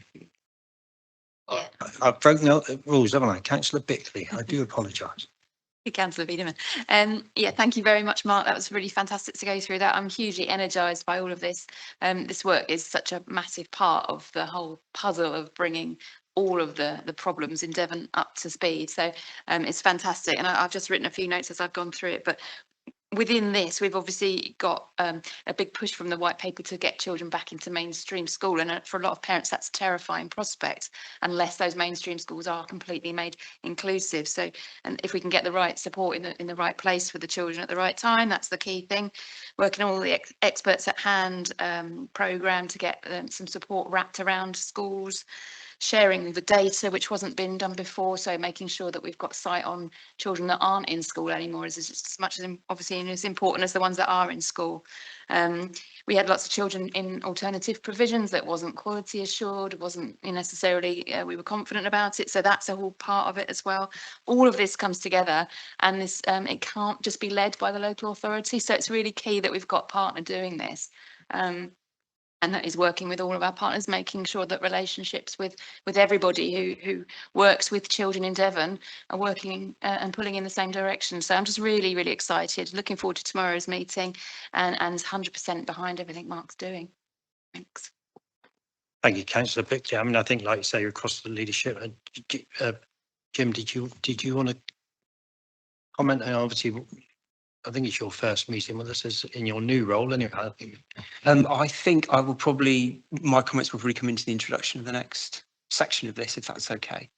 I've broken out the rules, haven't I? Councillor Bickley, I do apologise. Councillor Wiedemann. Yeah, thank you very much, Mark. That was really fantastic to go through that. I'm hugely energised by all of this. This work is such a massive part of the whole puzzle of bringing all of the problems in Devon up to speed. So it's fantastic. And I've just written a few notes as I've gone through it, but within this, we've obviously got a big push from the white paper to get children back into mainstream school. And for a lot of parents, that's a terrifying prospect unless those mainstream schools are completely made inclusive. So, and if we can get the right support in the right place for the children at the right time, that's the key thing. Working all the experts at hand programme to get some support wrapped around schools. Sharing the data, which wasn't been done before, so making sure that we've got sight on children that aren't in school anymore is just as much as obviously as important as the ones that are in school. We had lots of children in alternative provisions that wasn't quality assured, wasn't necessarily, we were confident about it, so that's a whole part of it as well. All of this comes together, and this it can't just be led by the local authority, so it's really key that we've got a partner doing this. And that is working with all of our partners, making sure that relationships with everybody who works with children in Devon are working and pulling in the same direction. So I'm just really, really excited, looking forward to tomorrow's meeting and 100% behind everything Mark's doing. Thanks. Thank you, Councillor Bickley. I mean, I think, like you say, across the leadership, Jim, did you want to comment? And obviously, I think it's your first meeting with us as in your new role anyway. I think I will probably, my comments will probably come into the introduction of the next section of this, if that's okay.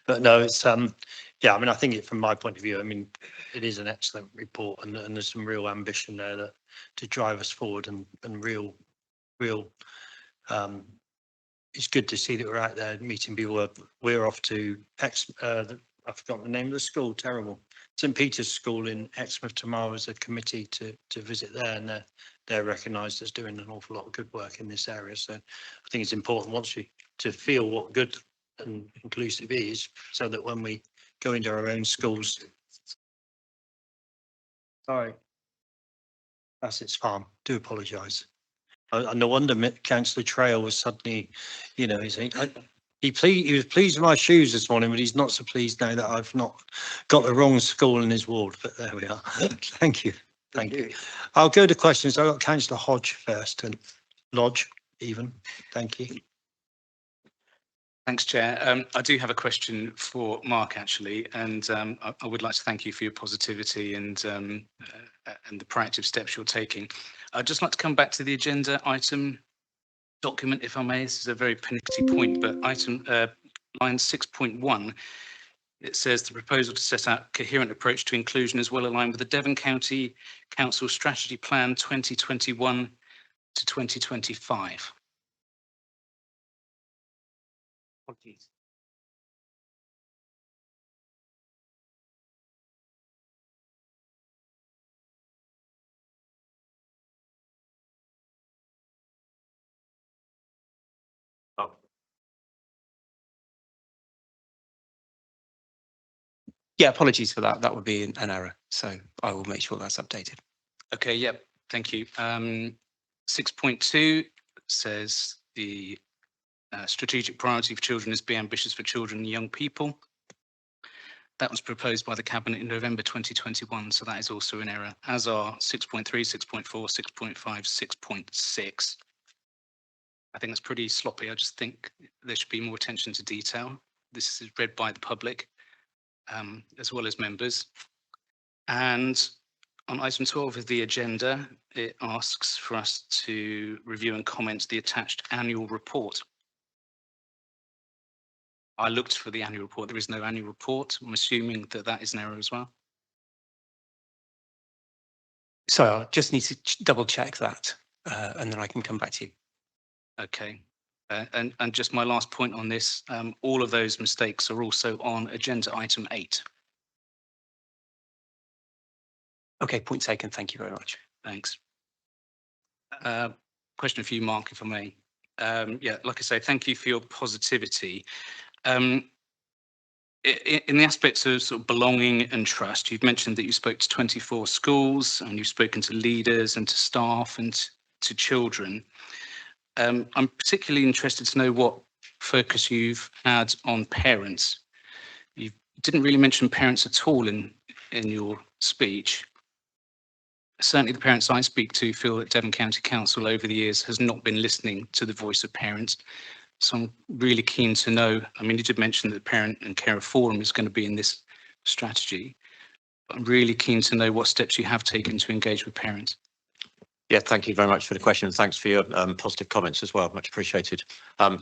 But no, it's yeah, I mean, I think from my point of view, I mean, it is an excellent report and there's some real ambition there to drive us forward and real it's good to see that we're out there meeting people. We're off to I forgot the name of the school, terrible. St Peter's School in Exmouth tomorrow as a committee to visit there, and they're recognised as doing an awful lot of good work in this area. So I think it's important once we to feel what good and inclusive is, so that when we go into our own schools. Sorry, that's its farm. Do apologise. No wonder Councillor Trail was suddenly, you know, he was pleased with my shoes this morning, but he's not so pleased now that I've not got the wrong school in his ward. But there we are. Thank you. Thank you. I'll go to questions. I've got Councillor Hodge first and Lodge even. Thank you. Thanks, Chair. I do have a question for Mark, actually, and I would like to thank you for your positivity and the proactive steps you're taking. I'd just like to come back to the agenda item document, if I may. This is a very pernicious point, but item line 6.1, it says the proposal to set out a coherent approach to inclusion is well aligned with the Devon County Council Strategy Plan 2021 to 2025. Apologies. Oh. Yeah, apologies for that. That would be an error. So I will make sure that's updated. Okay, yep, thank you. 6.2 says the strategic priority for children is be ambitious for children and young people. That was proposed by the Cabinet in November 2021, so that is also an error, as are 6.3, 6.4, 6.5, 6.6. I think that's pretty sloppy. I just think there should be more attention to detail. This is read by the public as well as members. And on item 12 of the agenda, it asks for us to review and comment the attached annual report. I looked for the annual report. There is no annual report. I'm assuming that that is an error as well. So I just need to double check that and then I can come back to you. Okay. And just my last point on this, all of those mistakes are also on agenda item 8. Okay, point taken. Thank you very much. Thanks. Question for you, Mark, if I may. Yeah, like I say, thank you for your positivity. In the aspects of sort of belonging and trust, you've mentioned that you spoke to 24 schools and you've spoken to leaders and to staff and to children. I'm particularly interested to know what focus you've had on parents. You didn't really mention parents at all in your speech. Certainly the parents I speak to feel that Devon County Council over the years has not been listening to the voice of parents. So I'm really keen to know, I mean, you did mention that the Parent and Carer Forum is going to be in this strategy. But I'm really keen to know what steps you have taken to engage with parents. Yeah, thank you very much for the question. Thanks for your positive comments as well. Much appreciated.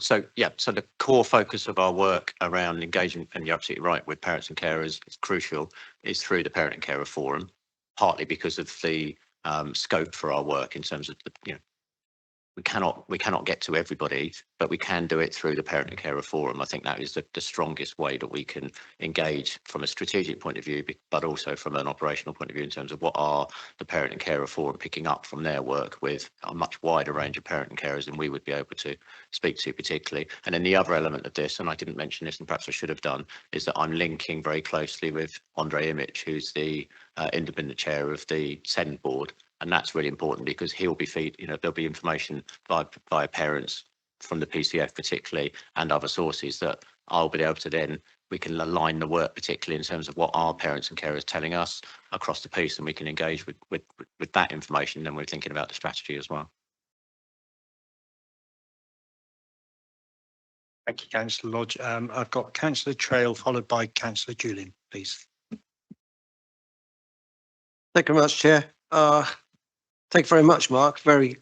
So the core focus of our work around engagement, and you're absolutely right, with parents and carers is crucial, is through the Parent and Carer Forum, partly because of the scope for our work in terms of the, we cannot get to everybody, but we can do it through the Parent and Carer Forum. I think that is the strongest way that we can engage from a strategic point of view, but also from an operational point of view in terms of what are the Parent and Carer Forum picking up from their work with a much wider range of parent and carers than we would be able to speak to particularly. And then the other element of this, and I didn't mention this and perhaps I should have done, is that I'm linking very closely with Andre Imich, who's the independent chair of the SEND board. And that's really important because he'll be there'll be information via parents from the PCF particularly and other sources that I'll be able to then, we can align the work particularly in terms of what our parents and carers telling us across the piece, and we can engage with that information. Then we're thinking about the strategy as well. Thank you, Councillor Lodge. I've got Councillor Trail followed by Councillor Julian, please. Thank you very much, Chair. Thank you very much, Mark. Very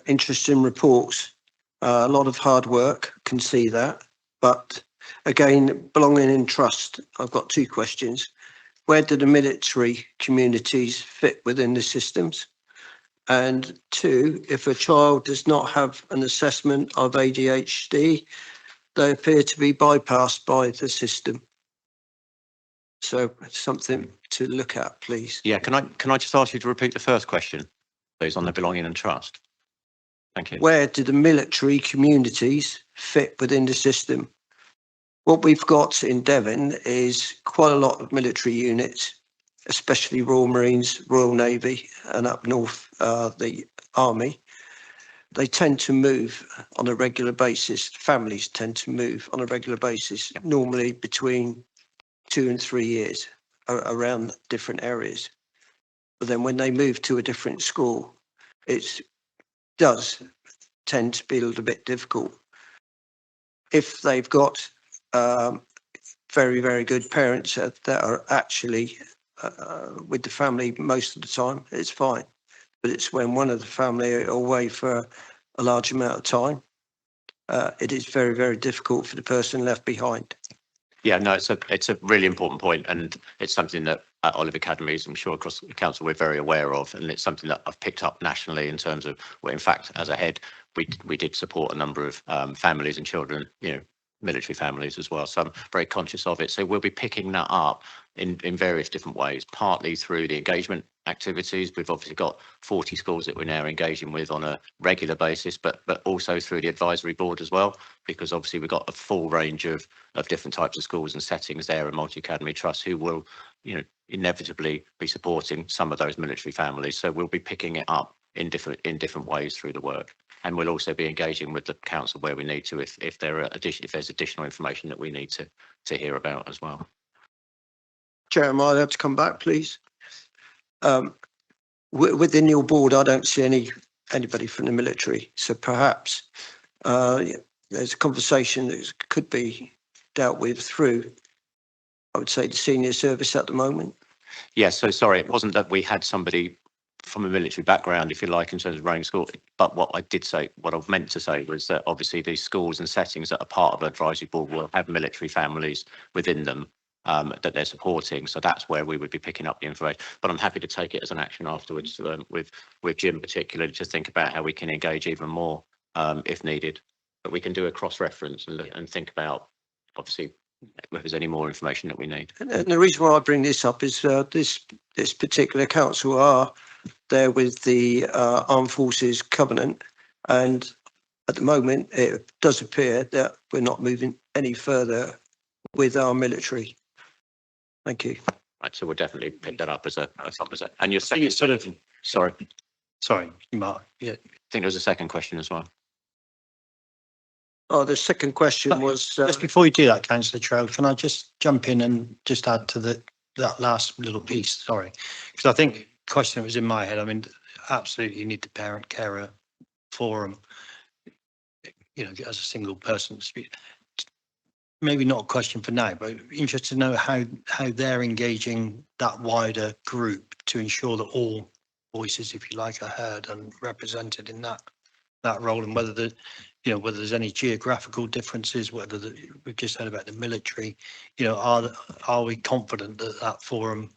interesting reports. A lot of hard work, can see that. But again, belonging and trust. I've got two questions. Where do the military communities fit within the systems? And two, if a child does not have an assessment of ADHD, they appear to be bypassed by the system. So something to look at, please. Yeah, can I just ask you to repeat the first question, please, on the belonging and trust? Thank you. Where do the military communities fit within the system? What we've got in Devon is quite a lot of military units, especially Royal Marines, Royal Navy, and up north, the Army. They tend to move on a regular basis. Families tend to move on a regular basis, normally between 2 and 3 years around different areas. But then when they move to a different school, it does tend to be a little bit difficult. If they've got very good parents that are actually with the family most of the time, it's fine. But it's when one of the family are away for a large amount of time, it is very difficult for the person left behind. Yeah, no, it's a really important point, and it's something that at Olive Academies, I'm sure across the council, we're very aware of, and it's something that I've picked up nationally in terms of, well, in fact, as a head, we did support a number of families and children, military families as well. So I'm very conscious of it. So we'll be picking that up in various different ways, partly through the engagement activities. We've obviously got 40 schools that we're now engaging with on a regular basis, but also through the advisory board as well, because obviously we've got a full range of different types of schools and settings there, and multi-academy trusts who will, inevitably be supporting some of those military families. So we'll be picking it up in different ways through the work. And we'll also be engaging with the council where we need to, if there's additional information that we need to hear about as well. Chair, am I allowed to come back, please? Within your board, I don't see anybody from the military, so perhaps there's a conversation that could be dealt with through, I would say, the senior service at the moment. Yes, so sorry, it wasn't that we had somebody from a military background, if you like, in terms of running school. But what I've meant to say was that obviously these schools and settings that are part of the advisory board will have military families within them that they're supporting. So that's where we would be picking up the information. But I'm happy to take it as an action afterwards with Jim particularly to think about how we can engage even more if needed. But we can do a cross-reference and think about, obviously, if there's any more information that we need. And the reason why I bring this up is this particular council are there with the Armed Forces Covenant, and at the moment it does appear that we're not moving any further with our military. Thank you. Right, so we'll definitely pick that up as a and your second sort of sorry, Mark. Yeah. I think there was a second question as well. Oh, the second question was just before you do that, Councillor Trowell, can I just jump in and just add to that last little piece? Sorry, because I think the question that was in my head. I mean, absolutely, you need the parent carer forum. You know, as a single person, maybe not a question for now, but interested to know how they're engaging that wider group to ensure that all voices, if you like, are heard and represented in that role, and whether whether there's any geographical differences, whether we've just heard about the military, are we confident that that forum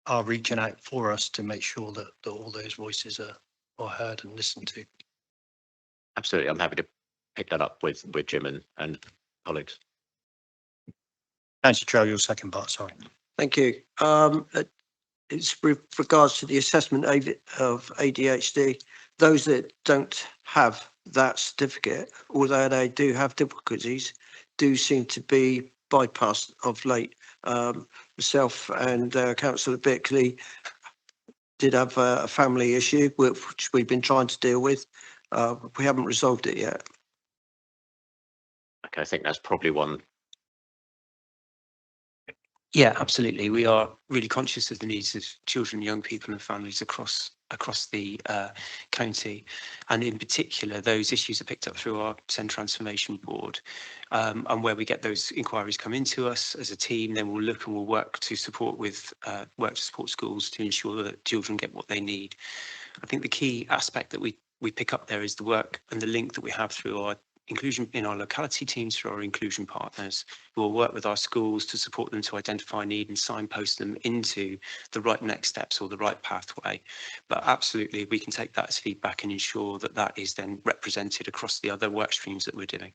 are reaching out for us to make sure that all those voices are heard and listened to? Absolutely, I'm happy to pick that up with Jim and colleagues. Councillor Trowell, your second part, sorry. Thank you. It's with regards to the assessment of ADHD, those that don't have that certificate, although they do have difficulties, do seem to be bypassed of late. Myself and Councillor Bickley did have a family issue which we've been trying to deal with. We haven't resolved it yet. Okay, I think that's probably one. Yeah, absolutely. We are really conscious of the needs of children, young people and families across the county. And in particular, those issues are picked up through our SEND Transformation Board. And where we get those inquiries come into us as a team, then we'll look and we'll work to support schools to ensure that children get what they need. I think the key aspect that we pick up there is the work and the link that we have through our inclusion in our locality teams, through our inclusion partners, who will work with our schools to support them to identify need and signpost them into the right next steps or the right pathway. But absolutely, we can take that as feedback and ensure that that is then represented across the other work streams that we're doing.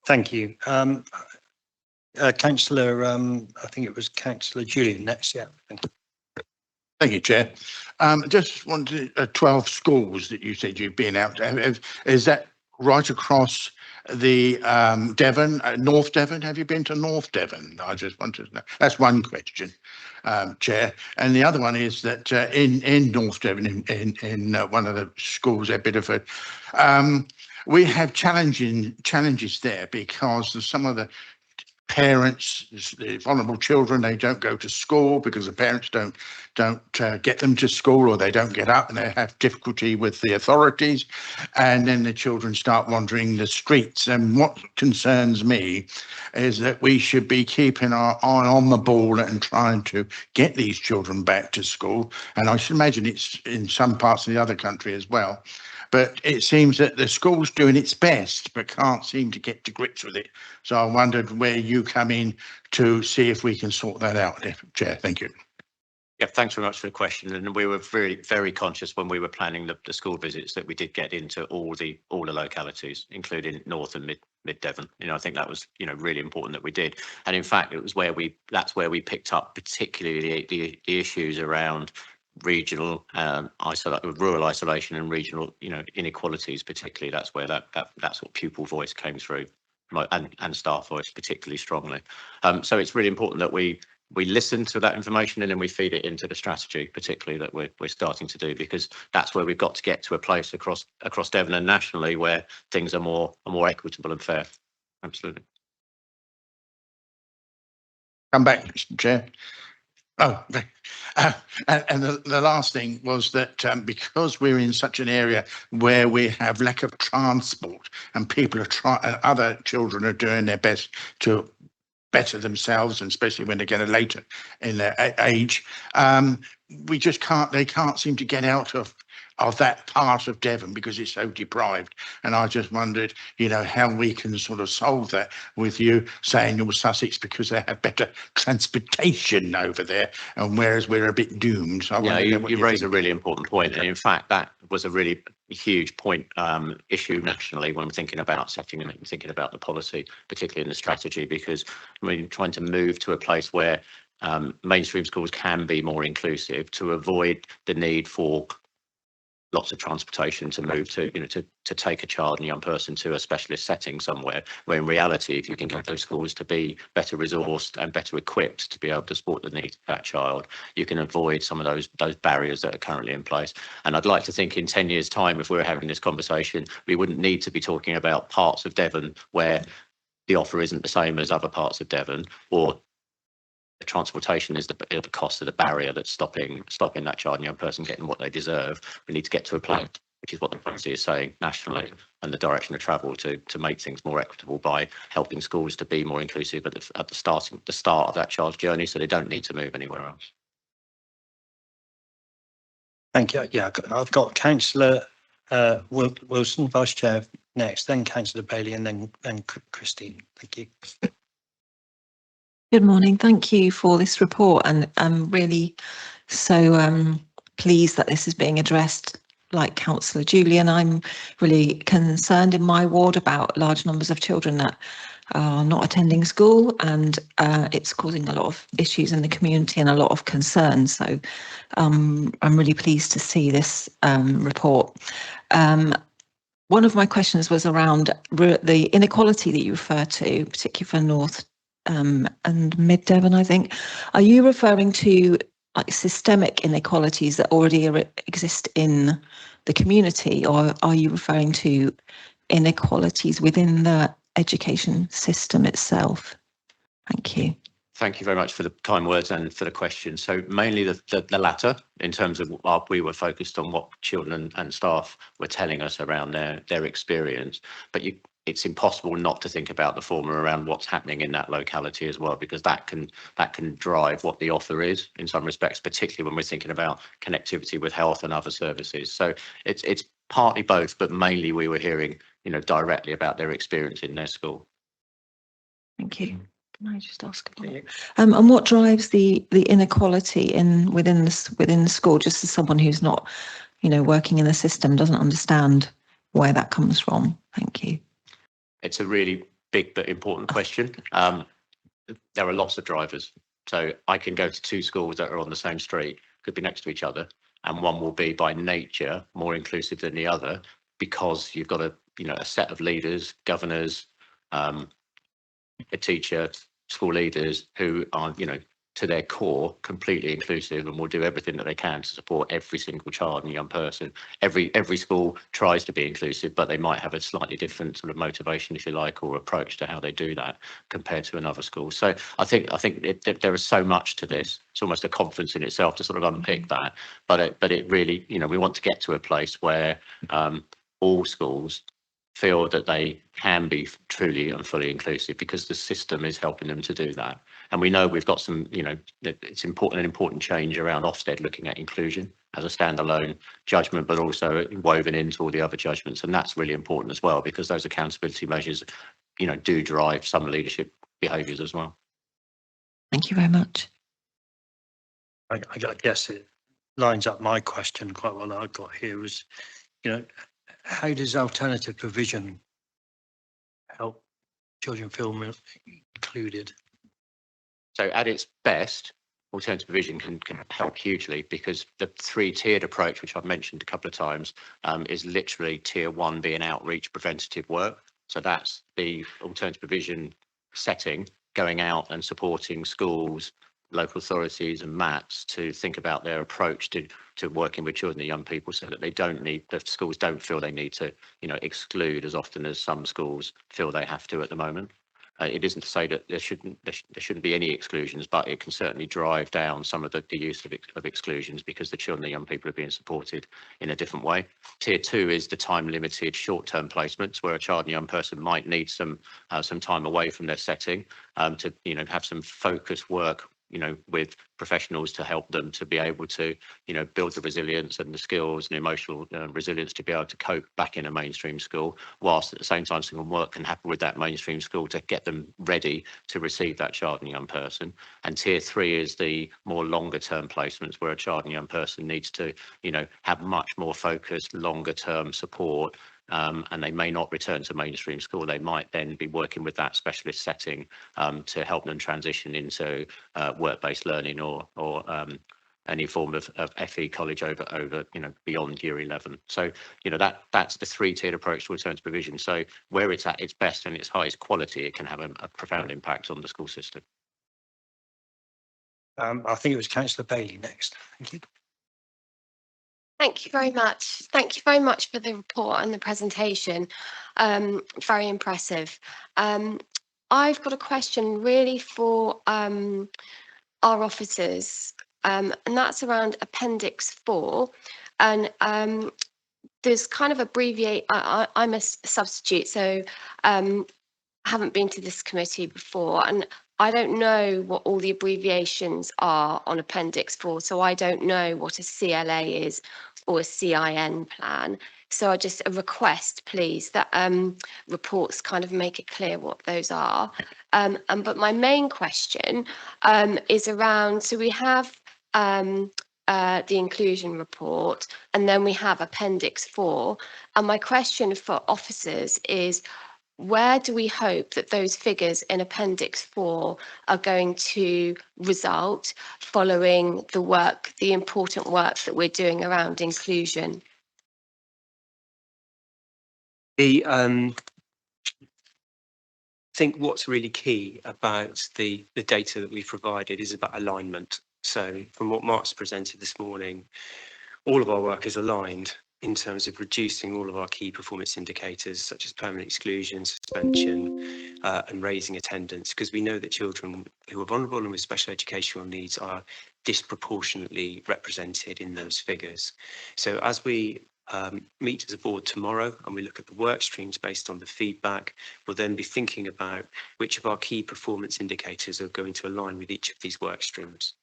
Thank you. Councillor, I think it was Councillor Julian next. Yeah. Thank you. Thank you, Chair. Just wanted 12 schools that you said you've been out to. Is that right across the Devon, North Devon? Have you been to North Devon? I just wanted to know. That's one question, Chair. And the other one is that in North Devon, in one of the schools at Bideford, we have challenges there because of some of the parents, the vulnerable children, they don't go to school because the parents don't get them to school, or they don't get up and they have difficulty with the authorities, and then the children start wandering the streets. And what concerns me is that we should be keeping our eye on the ball and trying to get these children back to school. And I should imagine it's in some parts of the other country as well. But it seems that the school's doing its best, but can't seem to get to grips with it. So I wondered where you come in to see if we can sort that out, Chair. Thank you. Yeah, thanks very much for the question. And we were very conscious when we were planning the school visits that we did get into all the localities, including North and Mid Devon. I think that was really important that we did. And in fact, it was that's where we picked up particularly the issues around regional rural isolation and regional inequalities. Particularly, that's where that's what pupil voice came through, and staff voice particularly strongly. So it's really important that we listen to that information and then we feed it into the strategy, particularly that we're starting to do, because that's where we've got to get to a place across Devon and nationally where things are more equitable and fair. Absolutely. come back, Mr. Chair. Oh, and the last thing was that because we're in such an area where we have lack of transport and people are trying, other children are doing their best to better themselves, and especially when they get later in their age, we just can't. They can't seem to get out of that part of Devon because it's so deprived. And I just wondered, you know, how we can sort of solve that with you saying North Sussex because they have better transportation over there, and whereas we're a bit doomed. So I Yeah, wonder what you raise a think. really important point, and in fact, that was a really huge point issue nationally when we're thinking about setting and thinking about the policy, particularly in the strategy, because we're trying to move to a place where mainstream schools can be more inclusive to avoid the need for lots of transportation to move to, you know, to take a child and young person to a specialist setting somewhere, where in reality, if you can get those schools to be better resourced and better equipped to be able to support the needs of that child, you can avoid some of those barriers that are currently in place. And I'd like to think in 10 years' time, if we're having this conversation, we wouldn't need to be talking about parts of Devon where the offer isn't the same as other parts of Devon, or the transportation is the cost of the barrier that's stopping that child and young person getting what they deserve. We need to get to a place, which is what the policy is saying nationally, and the direction of travel to make things more equitable by helping schools to be more inclusive at the start of that child's journey, so they don't need to move anywhere else. Thank you. Yeah, I've got Councillor Wilson, Vice Chair next, then Councillor Bailey, and then Christine. Thank you. Good morning. Thank you for this report, and I'm really so pleased that this is being addressed. Like Councillor Julian, I'm really concerned in my ward about large numbers of children that are not attending school, and it's causing a lot of issues in the community and a lot of concerns. So I'm really pleased to see this report. One of my questions was around the inequality that you refer to, particularly for North and Mid Devon, I think. Are you referring to like systemic inequalities that already exist in the community, or are you referring to inequalities within the education system itself? Thank you. Thank you very much for the kind words and for the question. So mainly the latter, in terms of we were focused on what children and staff were telling us around their experience, but it's impossible not to think about the former around what's happening in that locality as well, because that can drive what the offer is in some respects, particularly when we're thinking about connectivity with health and other services. So it's partly both, but mainly we were hearing, you know, directly about their experience in their school. Thank you. Can I just ask about and what drives the inequality within the school? Just as someone who's not, you know, working in the system, doesn't understand where that comes from. Thank you. It's a really big but important question. There are lots of drivers. So I can go to two schools that are on the same street, could be next to each other, and one will be by nature more inclusive than the other because you've got a set of leaders, governors, a teacher, school leaders who are, you know, to their core completely inclusive and will do everything that they can to support every single child and young person. Every school tries to be inclusive, but they might have a slightly different sort of motivation, if you like, or approach to how they do that compared to another school. So I think there is so much to this. It's almost a conference in itself to sort of unpick that. But it really, you know, we want to get to a place where all schools feel that they can be truly and fully inclusive because the system is helping them to do that. And we know we've got some, you know, it's an important change around Ofsted looking at inclusion as a standalone judgment, but also woven into all the other judgments. And that's really important as well, because those accountability measures, you know, do drive some leadership behaviours as well. Thank you very much. I guess it lines up my question quite well. I've got here was, you know, how does alternative provision help children feel included? So at its best, alternative provision can help hugely, because the three-tiered approach, which I've mentioned a couple of times, is literally tier one being outreach preventative work. So that's the alternative provision setting, going out and supporting schools, local authorities and MATs to think about their approach to working with children and young people, so that the schools don't feel they need to, you know, exclude as often as some schools feel they have to at the moment. It isn't to say that there shouldn't be any exclusions, but it can certainly drive down some of the use of exclusions because the children and young people are being supported in a different way. Tier 2 is the time-limited short-term placements where a child and young person might need some time away from their setting to have some focused work with professionals to help them to be able to, build the resilience and the skills and emotional resilience to be able to cope back in a mainstream school, whilst at the same time some work can happen with that mainstream school to get them ready to receive that child and young person. And tier 3 is the more longer term placements where a child and young person needs to, have much more focused, longer term support. And they may not return to mainstream school. They might then be working with that specialist setting to help them transition into work-based learning or any form of FE college over beyond year 11. So that's the 3-tiered approach to alternative provision. So where it's at its best and its highest quality, it can have a profound impact on the school system. I think it was Councillor Bailey next. Thank you. Thank you very much. Thank you very much for the report and the presentation. Very impressive. I've got a question really for our officers, and that's around Appendix 4. And there's kind of I'm a substitute, so haven't been to this committee before, and I don't know what all the abbreviations are on Appendix 4, so I don't know what a CLA is or a CIN plan. So just a request, please, that reports kind of make it clear what those are. But my main question is around, so we have the inclusion report, and then we have Appendix 4. And my question for officers is, where do we hope that those figures in Appendix 4 are going to result following the important work that we're doing around inclusion? I think what's really key about the data that we've provided is about alignment. So from what Mark's presented this morning, all of our work is aligned in terms of reducing all of our key performance indicators, such as permanent exclusion, suspension, and raising attendance, because we know that children who are vulnerable and with special educational needs are disproportionately represented in those figures. So as we meet as a board tomorrow and we look at the work streams based on the feedback, we'll then be thinking about which of our key performance indicators are going to align with each of these work streams.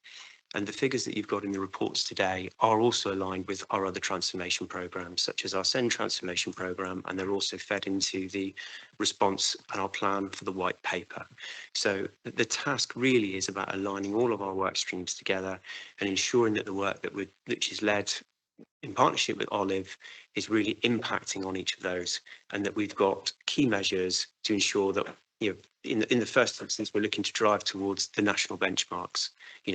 And the figures that you've got in the reports today are also aligned with our other transformation programmes, such as our SEND transformation programme, and they're also fed into the response and our plan for the white paper. So the task really is about aligning all of our work streams together and ensuring that the work which is led in partnership with Olive is really impacting on each of those, and that we've got key measures to ensure that in the first instance, we're looking to drive towards the national benchmarks,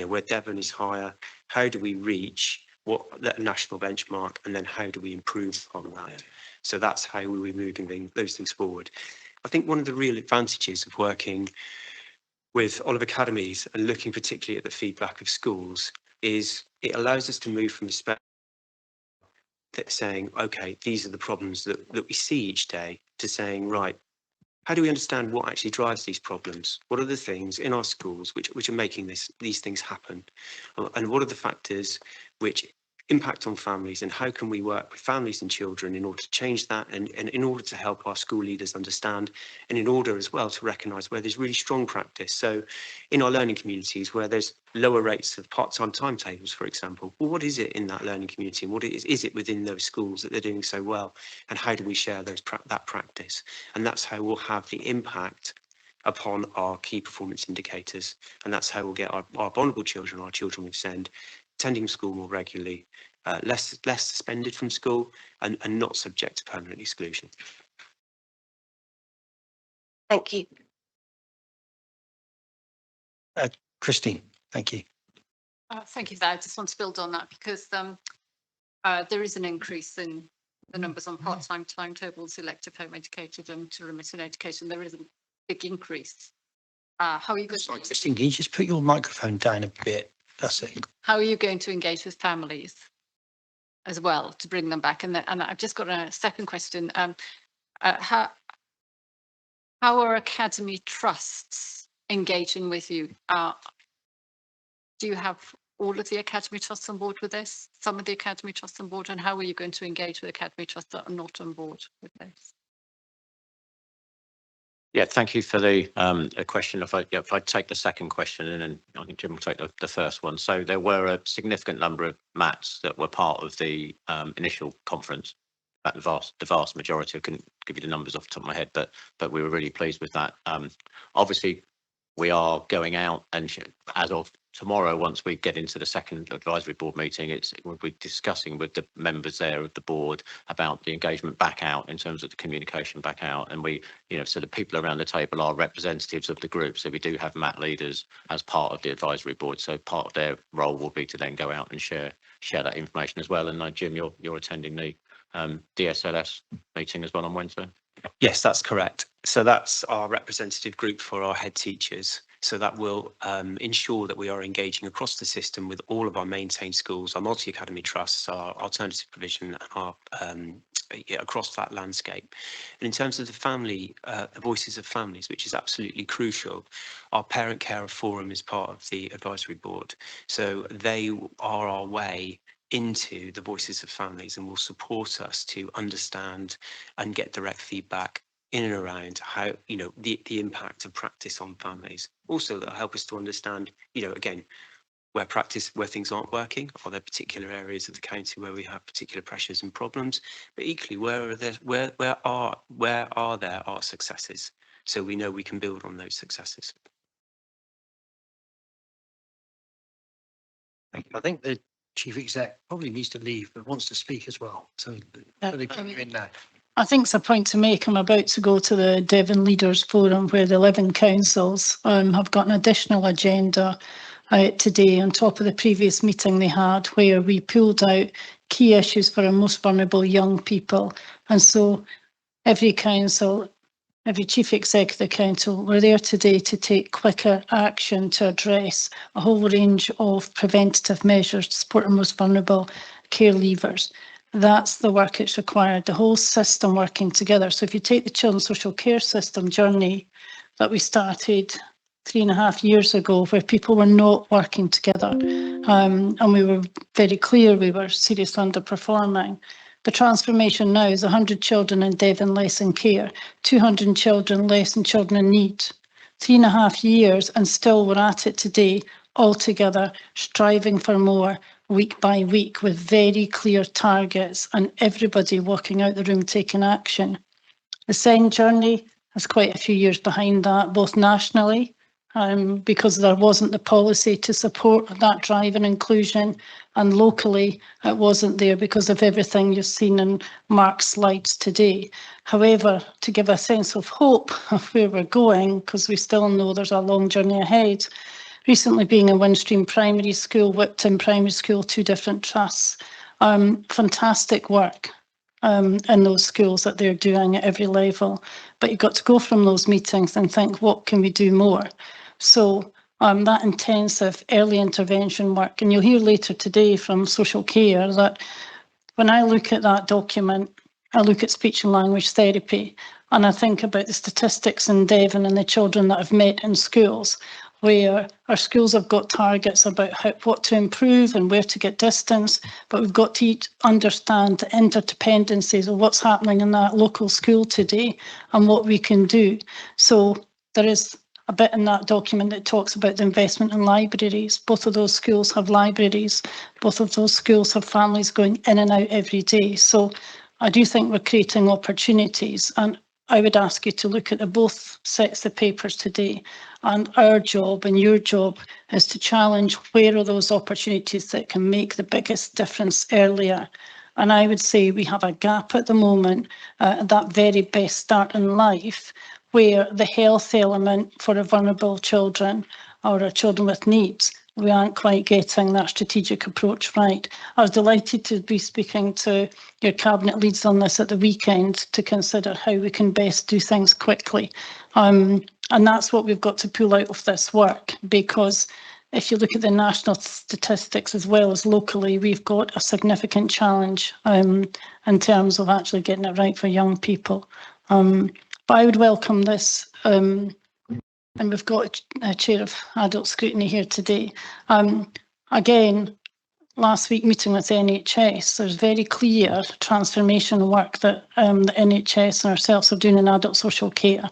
where Devon is higher. How do we reach that national benchmark, and then how do we improve on that? Yeah. So that's how we're moving those things forward. I think one of the real advantages of working with Olive Academies and looking particularly at the feedback of schools is it allows us to move from a saying, okay, these are the problems that we see each day, to saying, right, how do we understand what actually drives these problems? What are the things in our schools which are making these things happen? And what are the factors which impact on families, and how can we work with families and children in order to change that, and in order to help our school leaders understand, and in order as well to recognise where there's really strong practice. So in our learning communities where there's lower rates of part-time timetables, for example, well, what is it in that learning community, and what is it within those schools that they're doing so well, and how do we share that practice? And that's how we'll have the impact upon our key performance indicators, and that's how we'll get our vulnerable children, our children with SEND, attending school more regularly, less suspended from school, and not subject to permanent exclusion. Thank you. Christine, thank you. Thank you for that. I just want to build on that because there is an increase in the numbers on part-time timetables, elective home educated and to remitting education. There is a big increase. How are you going to... Sorry, Christine, can you just put your microphone down a bit? That's it. How are you going to engage with families as well to bring them back? And I've just got a second question. how are academy trusts engaging with you? Do you have all of the academy trusts on board with this? Some of the academy trusts on board, and how are you going to engage with academy trusts that are not on board with this? Yeah, thank you for the question. If I take the second question, and then I think Jim will take the first one. So there were a significant number of MATs that were part of the initial conference. The vast majority. I couldn't give you the numbers off the top of my head, but we were really pleased with that. Obviously, we are going out, and as of tomorrow, once we get into the second advisory board meeting, we'll be discussing with the members there of the board about the engagement back out in terms of the communication back out. And we, so the people around the table are representatives of the group. So we do have MAT leaders as part of the advisory board. So part of their role will be to then go out and share that information as well. And Jim, you're attending the DSLS meeting as well on Wednesday. Yes, that's correct. So that's our representative group for our head teachers. So that will ensure that we are engaging across the system with all of our maintained schools, our multi-academy trusts, our alternative provision, our across that landscape. And in terms of the family, the voices of families, which is absolutely crucial, our parent carer forum is part of the advisory board. So they are our way into the voices of families and will support us to understand and get direct feedback in and around how, the impact of practice on families. Also, that'll help us to understand, again, where things aren't working. Are there particular areas of the county where we have particular pressures and problems? But equally, where are there our successes? So we know we can build on those successes. I think the chief exec probably needs to leave, but wants to speak as well. So they put you in now. I think it's a point to make. I'm about to go to the Devon Leaders Forum where the 11 councils have got an additional agenda today on top of the previous meeting they had, where we pulled out key issues for our most vulnerable young people. And so every council, every chief executive council, we're there today to take quicker action to address a whole range of preventative measures to support our most vulnerable care leavers. That's the work that's required, the whole system working together. So if you take the children's social care system journey that we started 3.5 years ago, where people were not working together, and we were very clear we were seriously underperforming. The transformation now is 100 children in Devon less in care, 200 children less in children in need. 3.5 years, and still we're at it today, all together, striving for more, week by week, with very clear targets and everybody walking out the room taking action. The SEND journey is quite a few years behind that, both nationally, because there wasn't the policy to support that drive and inclusion, and locally it wasn't there because of everything you've seen in Mark's slides today. However, to give a sense of hope of where we're going, because we still know there's a long journey ahead, recently being in Windstream Primary School, Whipton Primary School, 2 different trusts, fantastic work in those schools that they're doing at every level. But you've got to go from those meetings and think, what can we do more? So that intensive early intervention work, and you'll hear later today from social care that when I look at that document, I look at speech and language therapy, and I think about the statistics in Devon and the children that I've met in schools, where our schools have got targets about what to improve and where to get distance, but we've got to understand the interdependencies of what's happening in that local school today and what we can do. So there is a bit in that document that talks about the investment in libraries. Both of those schools have libraries. Both of those schools have families going in and out every day. So I do think we're creating opportunities, and I would ask you to look at the both sets of papers today, and our job and your job is to challenge where are those opportunities that can make the biggest difference earlier. And I would say we have a gap at the moment at that very best start in life, where the health element for our vulnerable children or our children with needs, we aren't quite getting that strategic approach right. I was delighted to be speaking to your cabinet leads on this at the weekend to consider how we can best do things quickly. And that's what we've got to pull out of this work, because if you look at the national statistics as well as locally, we've got a significant challenge in terms of actually getting it right for young people. But I would welcome this, and we've got a chair of adult scrutiny here today. Again, last week meeting with the NHS, there's very clear transformation work that the NHS and ourselves are doing in adult social care.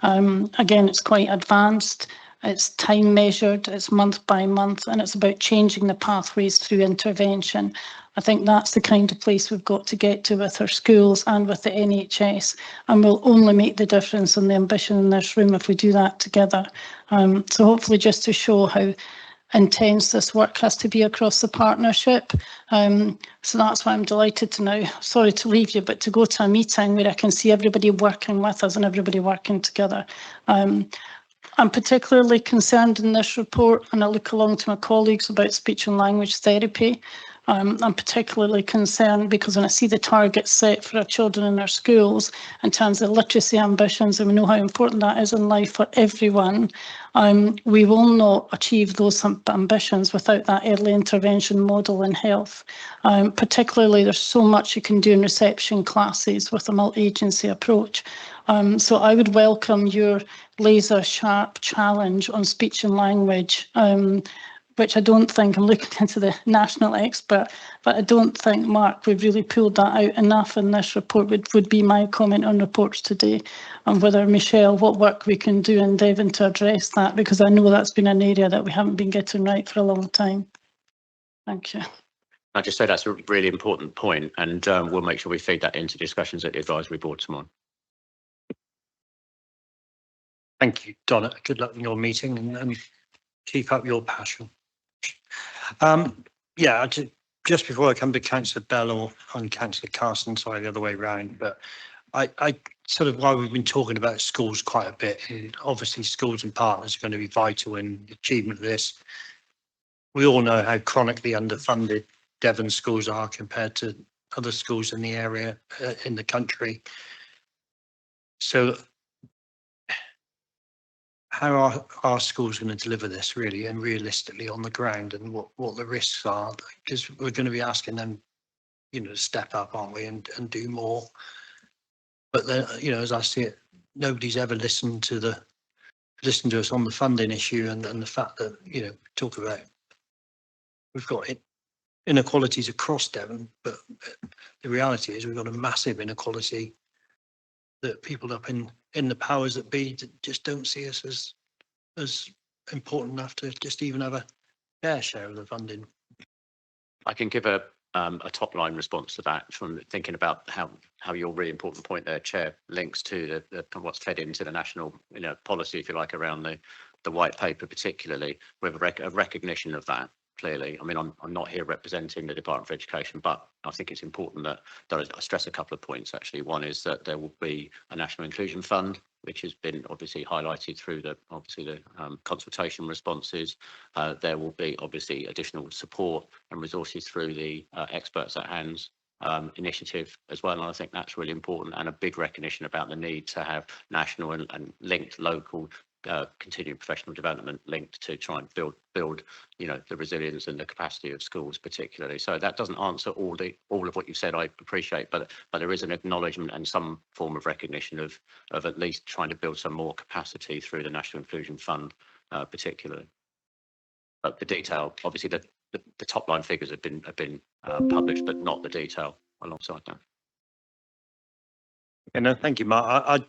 Again, it's quite advanced, it's time measured, it's month by month, and it's about changing the pathways through intervention. I think that's the kind of place we've got to get to with our schools and with the NHS, and we'll only make the difference in the ambition in this room if we do that together. So hopefully just to show how intense this work has to be across the partnership. So that's why I'm delighted to now, sorry to leave you, but to go to a meeting where I can see everybody working with us and everybody working together. I'm particularly concerned in this report, and I look along to my colleagues, about speech and language therapy. I'm particularly concerned because when I see the targets set for our children in our schools in terms of literacy ambitions, and we know how important that is in life for everyone, we will not achieve those ambitions without that early intervention model in health. Particularly, there's so much you can do in reception classes with a multi-agency approach. So I would welcome your laser sharp challenge on speech and language, which I don't think, I'm looking into the national expert, but I don't think, Mark, we've really pulled that out enough in this report, would be my comment on reports today, and whether, Michelle, what work we can do in Devon to address that, because I know that's been an area that we haven't been getting right for a long time. Thank you. I just say that's a really important point, and we'll make sure we feed that into discussions at the advisory board tomorrow. Thank you, Donna. Good luck in your meeting, and keep up your passion. Yeah, just before I come to Councillor Bell or on Councillor Carson, sorry, the other way round, but I sort of, while we've been talking about schools quite a bit, and obviously schools and partners are going to be vital in the achievement of this. We all know how chronically underfunded Devon schools are compared to other schools in the area, in the country. So how are our schools going to deliver this really and realistically on the ground, and what the risks are? Because we're going to be asking them, you know, to step up, aren't we, and do more. But then, you know, as I see it, nobody's ever listened to us on the funding issue, and the fact that, you know, talk about we've got inequalities across Devon, but the reality is we've got a massive inequality that people up in the powers that be just don't see us as important enough to just even have a fair share of the funding. I can give a top line response to that from thinking about how your really important point there, Chair, links to the what's fed into the national, you know, policy, if you like, around the white paper, particularly with a recognition of that. Clearly, I mean, I'm not here representing the Department for Education, but I think it's important that I stress a couple of points. Actually, one is that there will be a National Inclusion Fund, which has been obviously highlighted through the consultation responses. There will be obviously additional support and resources through the Experts at Hands initiative as well, and I think that's really important, and a big recognition about the need to have national and linked local continuing professional development linked to try and build, you know, the resilience and the capacity of schools particularly. So that doesn't answer all of what you said, I appreciate, but there is an acknowledgement and some form of recognition of at least trying to build some more capacity through the National Inclusion Fund particularly. But the detail, obviously the top line figures have been published, but not the detail alongside that. And thank you, Mark.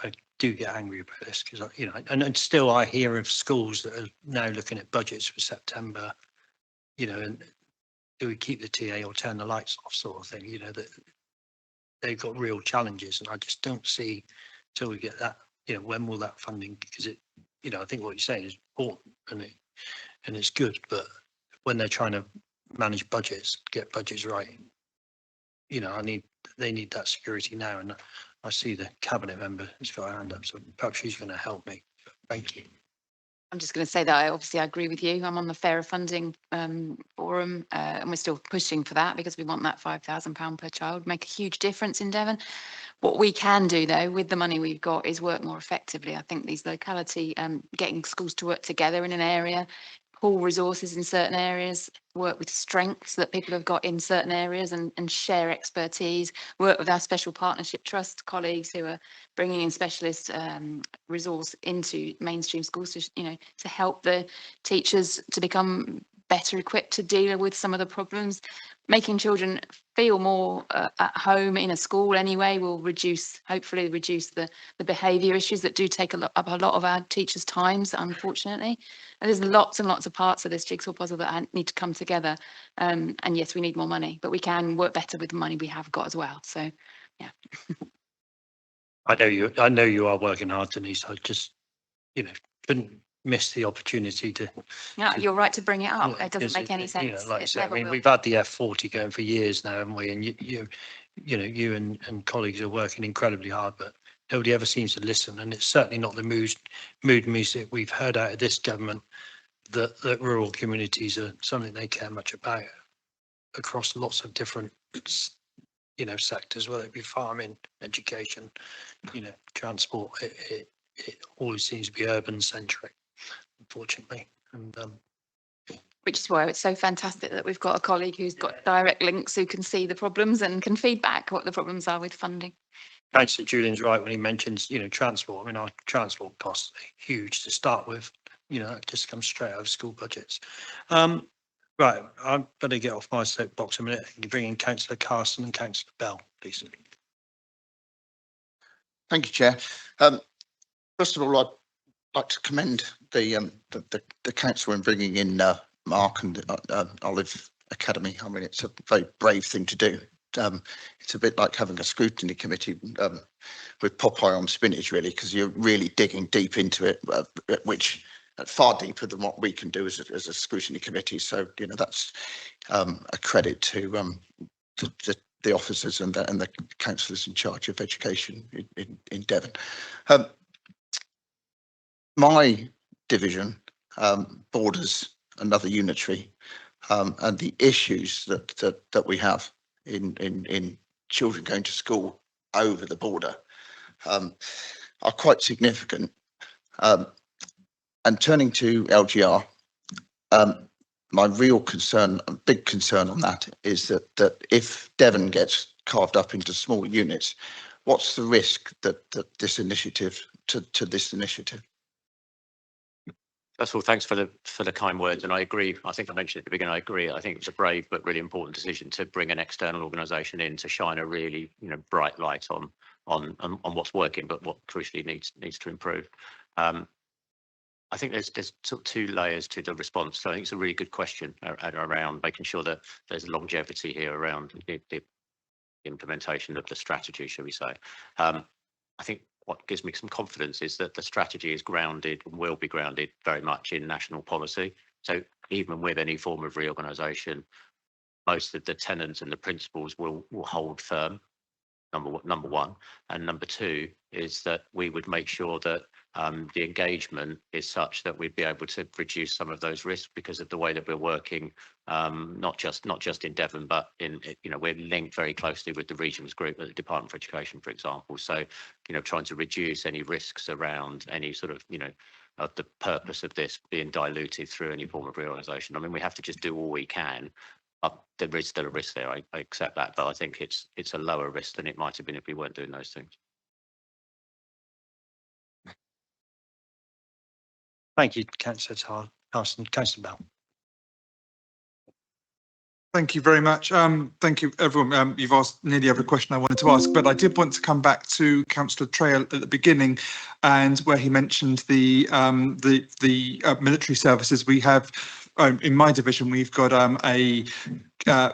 I do get angry about this because, you know, and still I hear of schools that are now looking at budgets for September, you know, and do we keep the TA or turn the lights off sort of thing, you know, that they've got real challenges, and I just don't see till we get that, you know, when will that funding, because it, you know, I think what you're saying is important and it's good, but when they're trying to manage budgets, get budgets right, you know, they need that security now, and I see the cabinet member has got her hand up, so perhaps she's going to help me. Thank you. I'm just going to say that I agree with you. I'm on the Fairer Funding forum, and we're still pushing for that because we want that £5,000 per child, make a huge difference in Devon. What we can do though with the money we've got is work more effectively. I think these locality, getting schools to work together in an area, pool resources in certain areas, work with strengths that people have got in certain areas and share expertise, work with our special partnership trust colleagues who are bringing in specialist resource into mainstream schools to, to help the teachers to become better equipped to deal with some of the problems. Making children feel more at home in a school anyway will hopefully reduce the behaviour issues that do take up a lot of our teachers' times, unfortunately. And there's lots and lots of parts of this jigsaw puzzle that need to come together. And yes, we need more money, but we can work better with the money we have got as well. So, yeah. I know you are working hard, Denise. I just, couldn't miss the opportunity to. Yeah, you're right to bring it up. It doesn't because make any sense. Like I It said, I never mean, will. we've had the F40 going for years now, haven't we? And you and colleagues are working incredibly hard, but nobody ever seems to listen. And it's certainly not the mood music we've heard out of this government that rural communities are something they care much about across lots of different, sectors, whether it be farming, education, transport. It always seems to be urban centric, unfortunately. And which is why it's so fantastic that we've got a colleague who's got direct links who can see the problems and can feedback what the problems are with funding. Councillor Julian's right when he mentions, transport. I mean, our transport costs are huge to start with. That just comes straight out of school budgets. Right, I better get off my soapbox a minute and bring in Councillor Carson and Councillor Bell, please. Thank you, Chair. First of all, I'd like to commend the council in bringing in Mark and Olive Academy. I mean, it's a very brave thing to do. It's a bit like having a scrutiny committee with Popeye on spinach, really, because you're really digging deep into it, which far deeper than what we can do as a scrutiny committee. So, that's a credit to the officers and the councillors in charge of education in Devon. My division borders another unitary, and the issues that we have in children going to school over the border are quite significant. And turning to LGR, my real concern, a big concern on that, is that if Devon gets carved up into small units, what's the risk that this initiative to this initiative? First of all, thanks for the kind words, and I agree. I think I mentioned at the beginning. I agree. I think it was a brave but really important decision to bring an external organisation in to shine a really bright light on what's working, but what crucially needs to improve. I think there's sort of two layers to the response. So I think it's a really good question around making sure that there's longevity here around the implementation of the strategy, shall we say. I think what gives me some confidence is that the strategy is grounded and will be grounded very much in national policy. So even with any form of reorganisation, most of the tenants and the principals will hold firm. Number one, and number two is that we would make sure that the engagement is such that we'd be able to reduce some of those risks because of the way that we're working, not just in Devon, but we're linked very closely with the regions group at the Department for Education, for example. So, trying to reduce any risks around any sort of, of the purpose of this being diluted through any form of reorganisation. I mean, we have to just do all we can. There is still a risk there. I accept that, but I think it's a lower risk than it might have been if we weren't doing those things. Thank you, Councillor Carson. Councillor Bell. Thank you very much. Thank you, everyone. You've asked nearly every question I wanted to ask, but I did want to come back to Councillor Trail at the beginning, and where he mentioned the military services. We have in my division, we've got a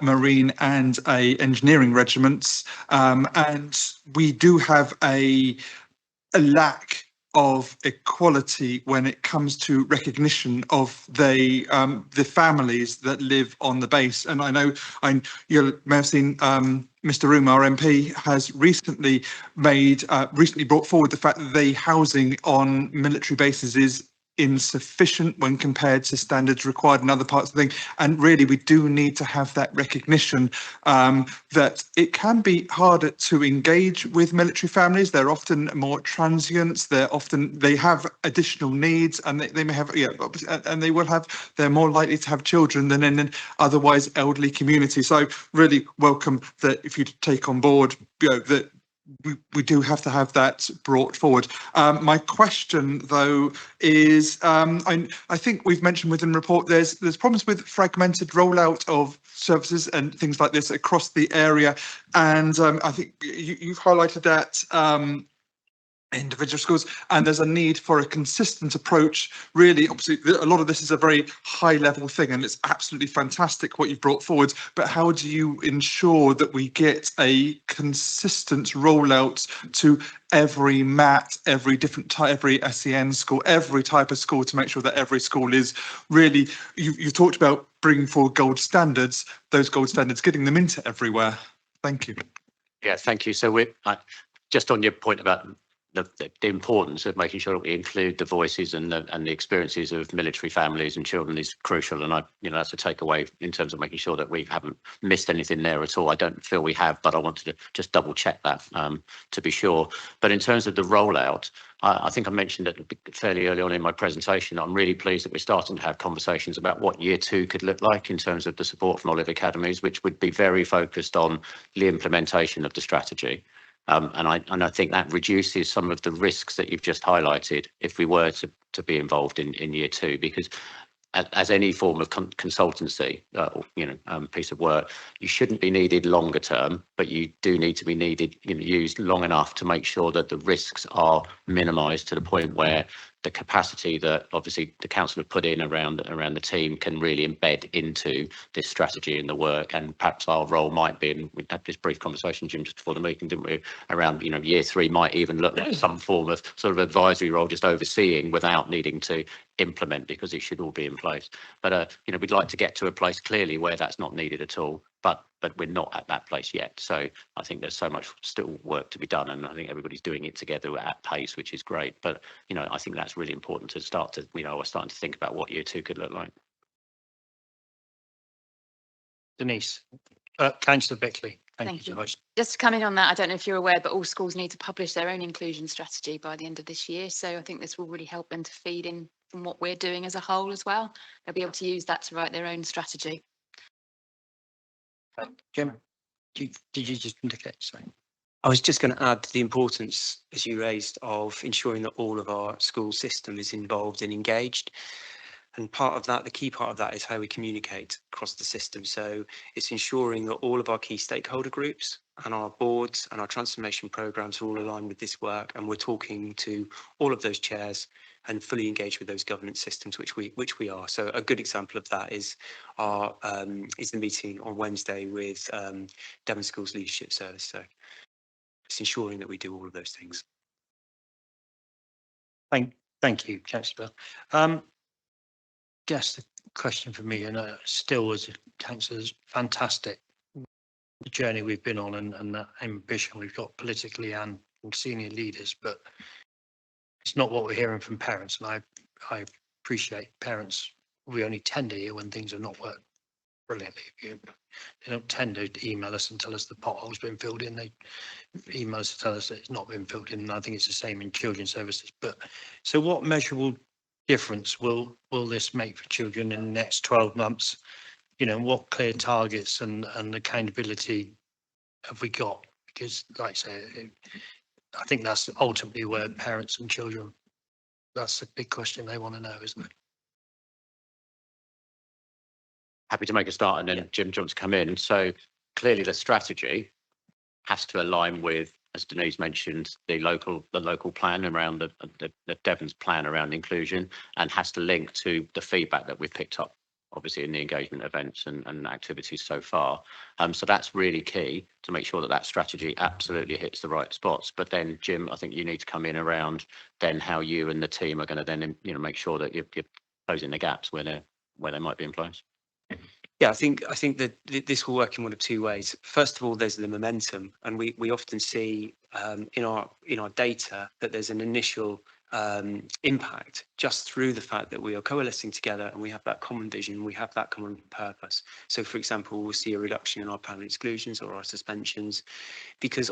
marine and a engineering regiments, and we do have a lack of equality when it comes to recognition of the families that live on the base. And I know you may have seen Mr. Room, our MP, has recently brought forward the fact that the housing on military bases is insufficient when compared to standards required in other parts of the thing. And really, we do need to have that recognition that it can be harder to engage with military families. They're often more transient. They have additional needs, and they may have, and they're more likely to have children than in an otherwise elderly community. So really welcome that if you take on board, that we do have to have that brought forward. My question, though, is I think we've mentioned within the report there's problems with fragmented rollout of services and things like this across the area, and I think you've highlighted that. Individual schools, and there's a need for a consistent approach. Really, obviously, a lot of this is a very high level thing, and it's absolutely fantastic what you've brought forward. But how do you ensure that we get a consistent rollout to every MAT, every different type, every SEN school, every type of school, to make sure that every school is really, you talked about bringing forward gold standards, those gold standards, getting them into everywhere. Thank you. Yeah, thank you. So we're just on your point about the importance of making sure that we include the voices and the experiences of military families and children is crucial, and that's a takeaway in terms of making sure that we haven't missed anything there at all. I don't feel we have, but I wanted to just double check that to be sure. But in terms of the rollout, I think I mentioned it fairly early on in my presentation. I'm really pleased that we're starting to have conversations about what year 2 could look like in terms of the support from Olive Academies, which would be very focused on the implementation of the strategy. And I think that reduces some of the risks that you've just highlighted if we were to be involved in year 2, because as any form of consultancy, piece of work, you shouldn't be needed longer term, but you do need to be needed, used long enough to make sure that the risks are minimised to the point where the capacity that obviously the council have put in around the team can really embed into this strategy and the work. And perhaps our role might be, and we had this brief conversation, Jim, just before the meeting, didn't we, around, year 3 might even look like some form of sort of advisory role, just overseeing without needing to implement, because it should all be in place. But we'd like to get to a place clearly where that's not needed at all, but we're not at that place yet. So I think there's so much still work to be done, and I think everybody's doing it together at pace, which is great. But I think that's really important to start to, we're starting to think about what year 2 could look like. Denise, Councillor Bickley. Thank you. Just to come in on that, I don't know if you're aware, but all schools need to publish their own inclusion strategy by the end of this year. So I think this will really help them to feed in from what we're doing as a whole as well. They'll be able to use that to write their own strategy. Jim, did you just indicate? Sorry. I was just going to add to the importance, as you raised, of ensuring that all of our school system is involved and engaged. And part of that, the key part of that, is how we communicate across the system. So it's ensuring that all of our key stakeholder groups and our boards and our transformation programs are all aligned with this work, and we're talking to all of those chairs and fully engaged with those governance systems, which we are. So a good example of that is the meeting on Wednesday with Devon Schools Leadership Service. So it's ensuring that we do all of those things. Thank you, Councillor. Guess the question for me, and still as a councillor, is fantastic the journey we've been on and that ambition we've got politically and from senior leaders, but it's not what we're hearing from parents. And I appreciate parents. We only tend to hear when things have not worked brilliantly. They don't tend to email us and tell us the pothole's been filled in. They email us to tell us that it's not been filled in. And I think it's the same in children's services. But so what measurable difference will this make for children in the next 12 months? What clear targets and accountability have we got? Because like I say, I think that's ultimately where parents and children, that's a big question they want to know, isn't it? Happy to make a start, and then Jim wants to come in. So clearly the strategy has to align with, as Denise mentioned, the local plan around the Devon's plan around inclusion, and has to link to the feedback that we've picked up, obviously, in the engagement events and activities so far. So that's really key to make sure that strategy absolutely hits the right spots. But then, Jim, I think you need to come in around then how you and the team are going to then make sure that you're closing the gaps where they might be in place. Yeah, I think that this will work in one of two ways. First of all, there's the momentum, and we often see in our data that there's an initial impact just through the fact that we are coalescing together and we have that common vision, we have that common purpose. So, for example, we'll see a reduction in our permanent exclusions or our suspensions because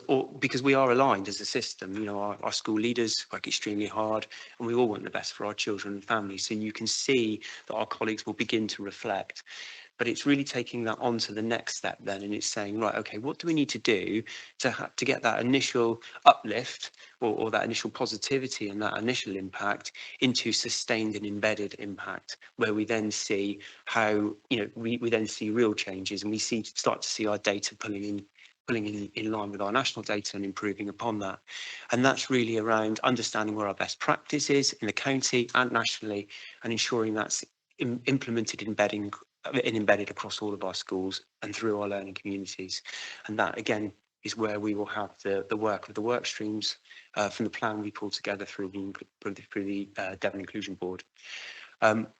we are aligned as a system. You know, our school leaders work extremely hard and we all want the best for our children and families. So you can see that our colleagues will begin to reflect. But it's really taking that on to the next step then, and it's saying, right, okay, what do we need to do to get that initial uplift or that initial positivity and that initial impact into sustained and embedded impact, where we then see how, you know, we then see real changes and we start to see our data pulling in line with our national data and improving upon that. And that's really around understanding where our best practice is in the county and nationally, and ensuring that's implemented, embedded across all of our schools and through our learning communities. And that again is where we will have the work of the work streams from the plan we pulled together through the Devon Inclusion Board.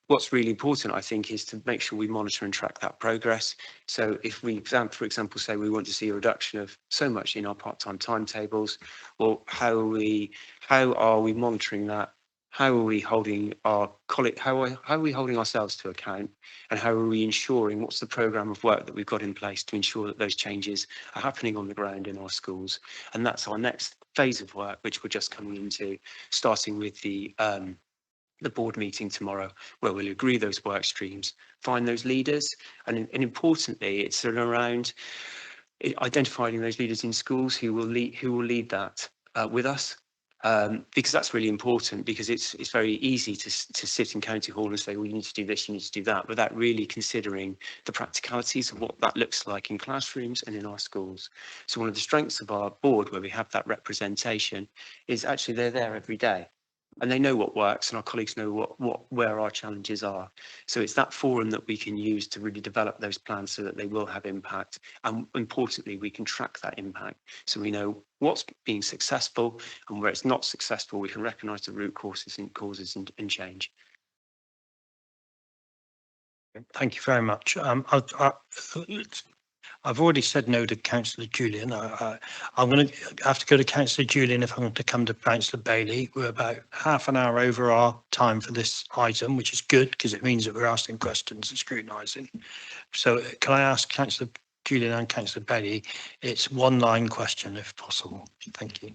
What's really important, I think, is to make sure we monitor and track that progress. So if we, for example, say we want to see a reduction of so much in our part-time timetables, well, how are we monitoring that? How are we holding our how are we holding ourselves to account, and how are we ensuring, what's the programme of work that we've got in place to ensure that those changes are happening on the ground in our schools? And that's our next phase of work, which we're just coming into, starting with the board meeting tomorrow, where we'll agree those work streams, find those leaders, and importantly, it's around identifying those leaders in schools who will lead that with us. Because that's really important, because it's very easy to sit in County Hall and say, well, you need to do this, you need to do that, without really considering the practicalities of what that looks like in classrooms and in our schools. So one of the strengths of our board, where we have that representation, is actually they're there every day. And they know what works, and our colleagues know where our challenges are. So it's that forum that we can use to really develop those plans so that they will have impact. And importantly, we can track that impact. So we know what's being successful, and where it's not successful, we can recognise the root causes and change. Thank you very much. I've already said no to Councillor Julian. I'm going to have to go to Councillor Julian if I'm going to come to Councillor Bailey. We're about half an hour over our time for this item, which is good because it means that we're asking questions and scrutinising. So can I ask Councillor Julian and Councillor Bailey, it's one line question if possible. Thank you.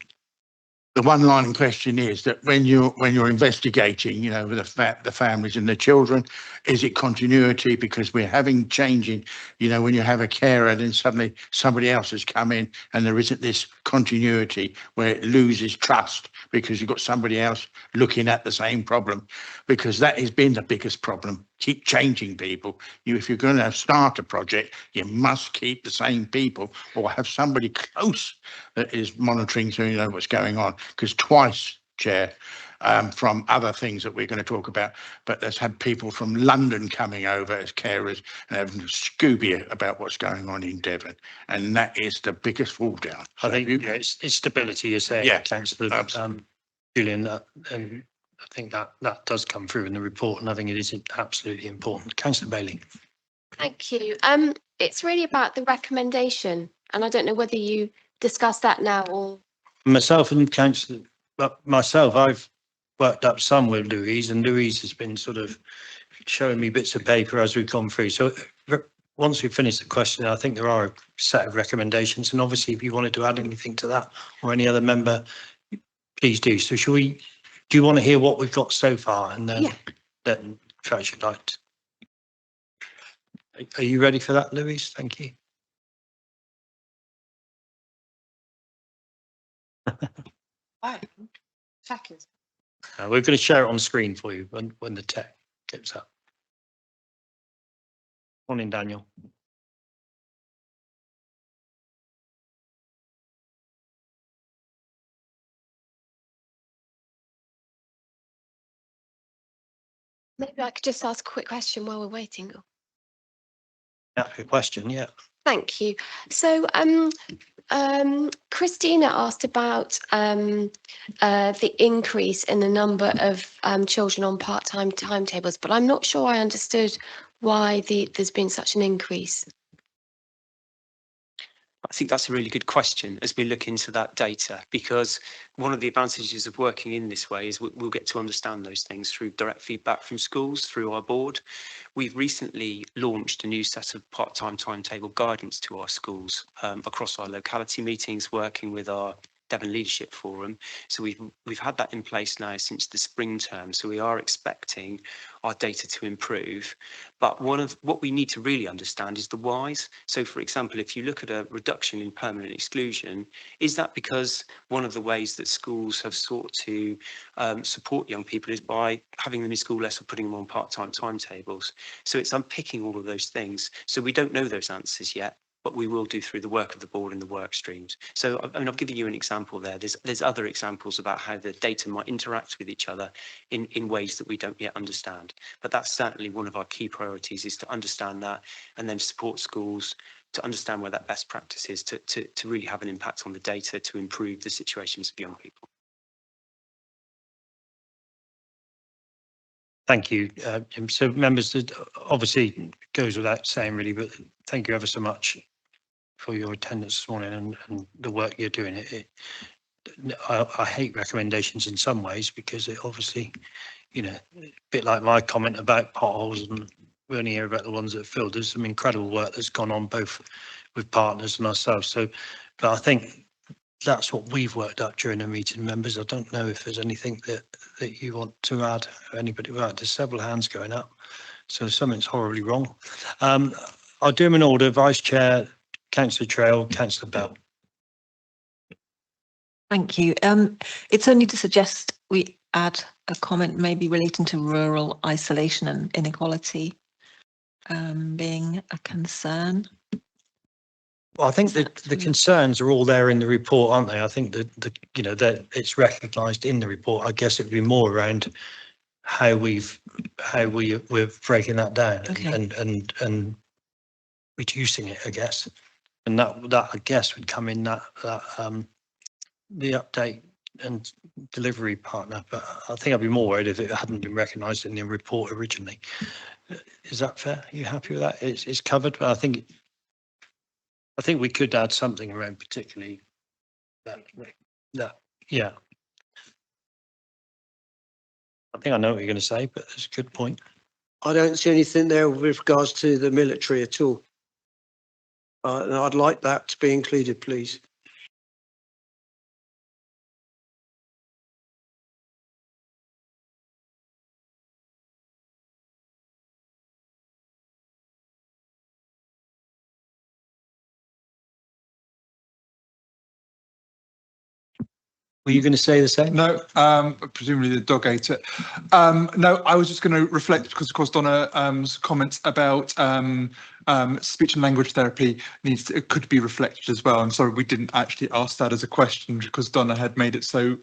The one line question is that when you're investigating, you know, the families and the children, is it continuity? Because we're having changing, you know, when you have a carer, then suddenly somebody else has come in and there isn't this continuity where it loses trust because you've got somebody else looking at the same problem, because that has been the biggest problem. Keep changing people. If you're going to start a project, you must keep the same people or have somebody close that is monitoring so you know what's going on. Because twice, Chair, from other things that we're going to talk about, but there's had people from London coming over as carers and having to Scooby about what's going on in Devon, and that is the biggest fall down. I think it's stability, you're saying, yeah, Councillor Julian, I think that does come through in the report, and I think it is absolutely important. Councillor Bailey. Thank you. It's really about the recommendation, and I don't know whether you discussed that now or. Myself and Councillor, I've worked up some with Louise, and Louise has been sort of showing me bits of paper as we've gone through. So once we finish the question, I think there are a set of recommendations, and obviously if you wanted to add anything to that or any other member, please do. So do you want to hear what we've got so far, and then perhaps you'd like to. Are you ready for that, Louise? Thank you. Right. Seconds. We're going to share it on screen for you when the tech gets up. Morning, Daniel. Maybe I could just ask a quick question while we're waiting. Yeah, a question, yeah. Thank you. So Christina asked about the increase in the number of children on part-time timetables, but I'm not sure I understood why there's been such an increase. I think that's a really good question as we look into that data, because one of the advantages of working in this way is we'll get to understand those things through direct feedback from schools, through our board. We've recently launched a new set of part-time timetable guidance to our schools across our locality meetings, working with our Devon Leadership Forum. So we've had that in place now since the spring term. So we are expecting our data to improve. But one of what we need to really understand is the whys. So for example, if you look at a reduction in permanent exclusion, is that because one of the ways that schools have sought to support young people is by having them in school less or putting them on part-time timetables? So it's unpicking all of those things. So we don't know those answers yet, but we will do through the work of the board and the work streams. So I mean, I've given you an example there. There's other examples about how the data might interact with each other in ways that we don't yet understand. But that's certainly one of our key priorities, is to understand that and then support schools to understand where that best practice is to really have an impact on the data to improve the situations of young people. Thank you, Jim. So members, it obviously goes without saying really, but thank you ever so much for your attendance this morning and the work you're doing. I hate recommendations in some ways because it obviously, you know, a bit like my comment about potholes, and we only hear about the ones that are filled. There's some incredible work that's gone on both with partners and ourselves. So, but I think that's what we've worked out during the meeting, members. I don't know if there's anything that you want to add. Anybody? Right, there's several hands going up, so something's horribly wrong. I'll do them in order. Vice Chair, Councillor Trail, Councillor Bell. Thank you. It's only to suggest we add a comment maybe relating to rural isolation and inequality being a concern. Well, I think that the concerns are all there in the report, aren't they? I think that you know that it's recognised in the report. I guess it would be more around how we're breaking that down and reducing it, I guess. And that I guess would come in that the update and delivery partner. But I think I'd be more worried if it hadn't been recognised in the report originally. Is that fair? Are you happy with that? It's covered, but I think we could add something around particularly that, yeah. I think I know what you're going to say, but it's a good point. I don't see anything there with regards to the military at all. And I'd like that to be included, please. Were you going to say the same? No, presumably the dog ate it. No, I was just going to reflect because, of course, Donna's comments about speech and language therapy could be reflected as well. I'm sorry we didn't actually ask that as a question because Donna had made it so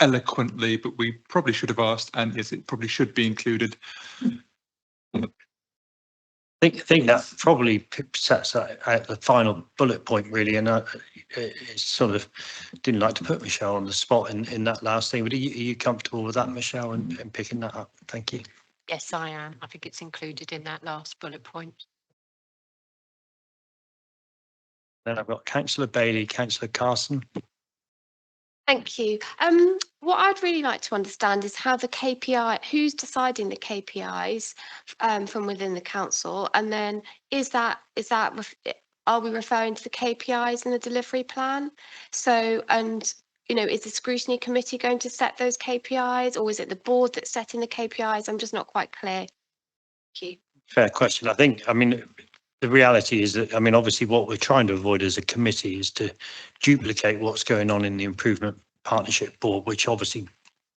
eloquently, but we probably should have asked, and yes, it probably should be included. I think that probably sets out the final bullet point really, and it's sort of didn't like to put Michelle on the spot in that last thing, but are you comfortable with that, Michelle, and picking that up? Thank you. Yes, I am. I think it's included in that last bullet point. Then I've got Councillor Bailey, Councillor Carson. Thank you. What I'd really like to understand is how the KPI, who's deciding the KPIs from within the council, and then are we referring to the KPIs in the delivery plan? So, and you know, is the scrutiny committee going to set those KPIs, or is it the board that's setting the KPIs? I'm just not quite clear. Thank you. Fair question. I mean, the reality is that, I mean, obviously what we're trying to avoid as a committee is to duplicate what's going on in the Improvement Partnership Board, which obviously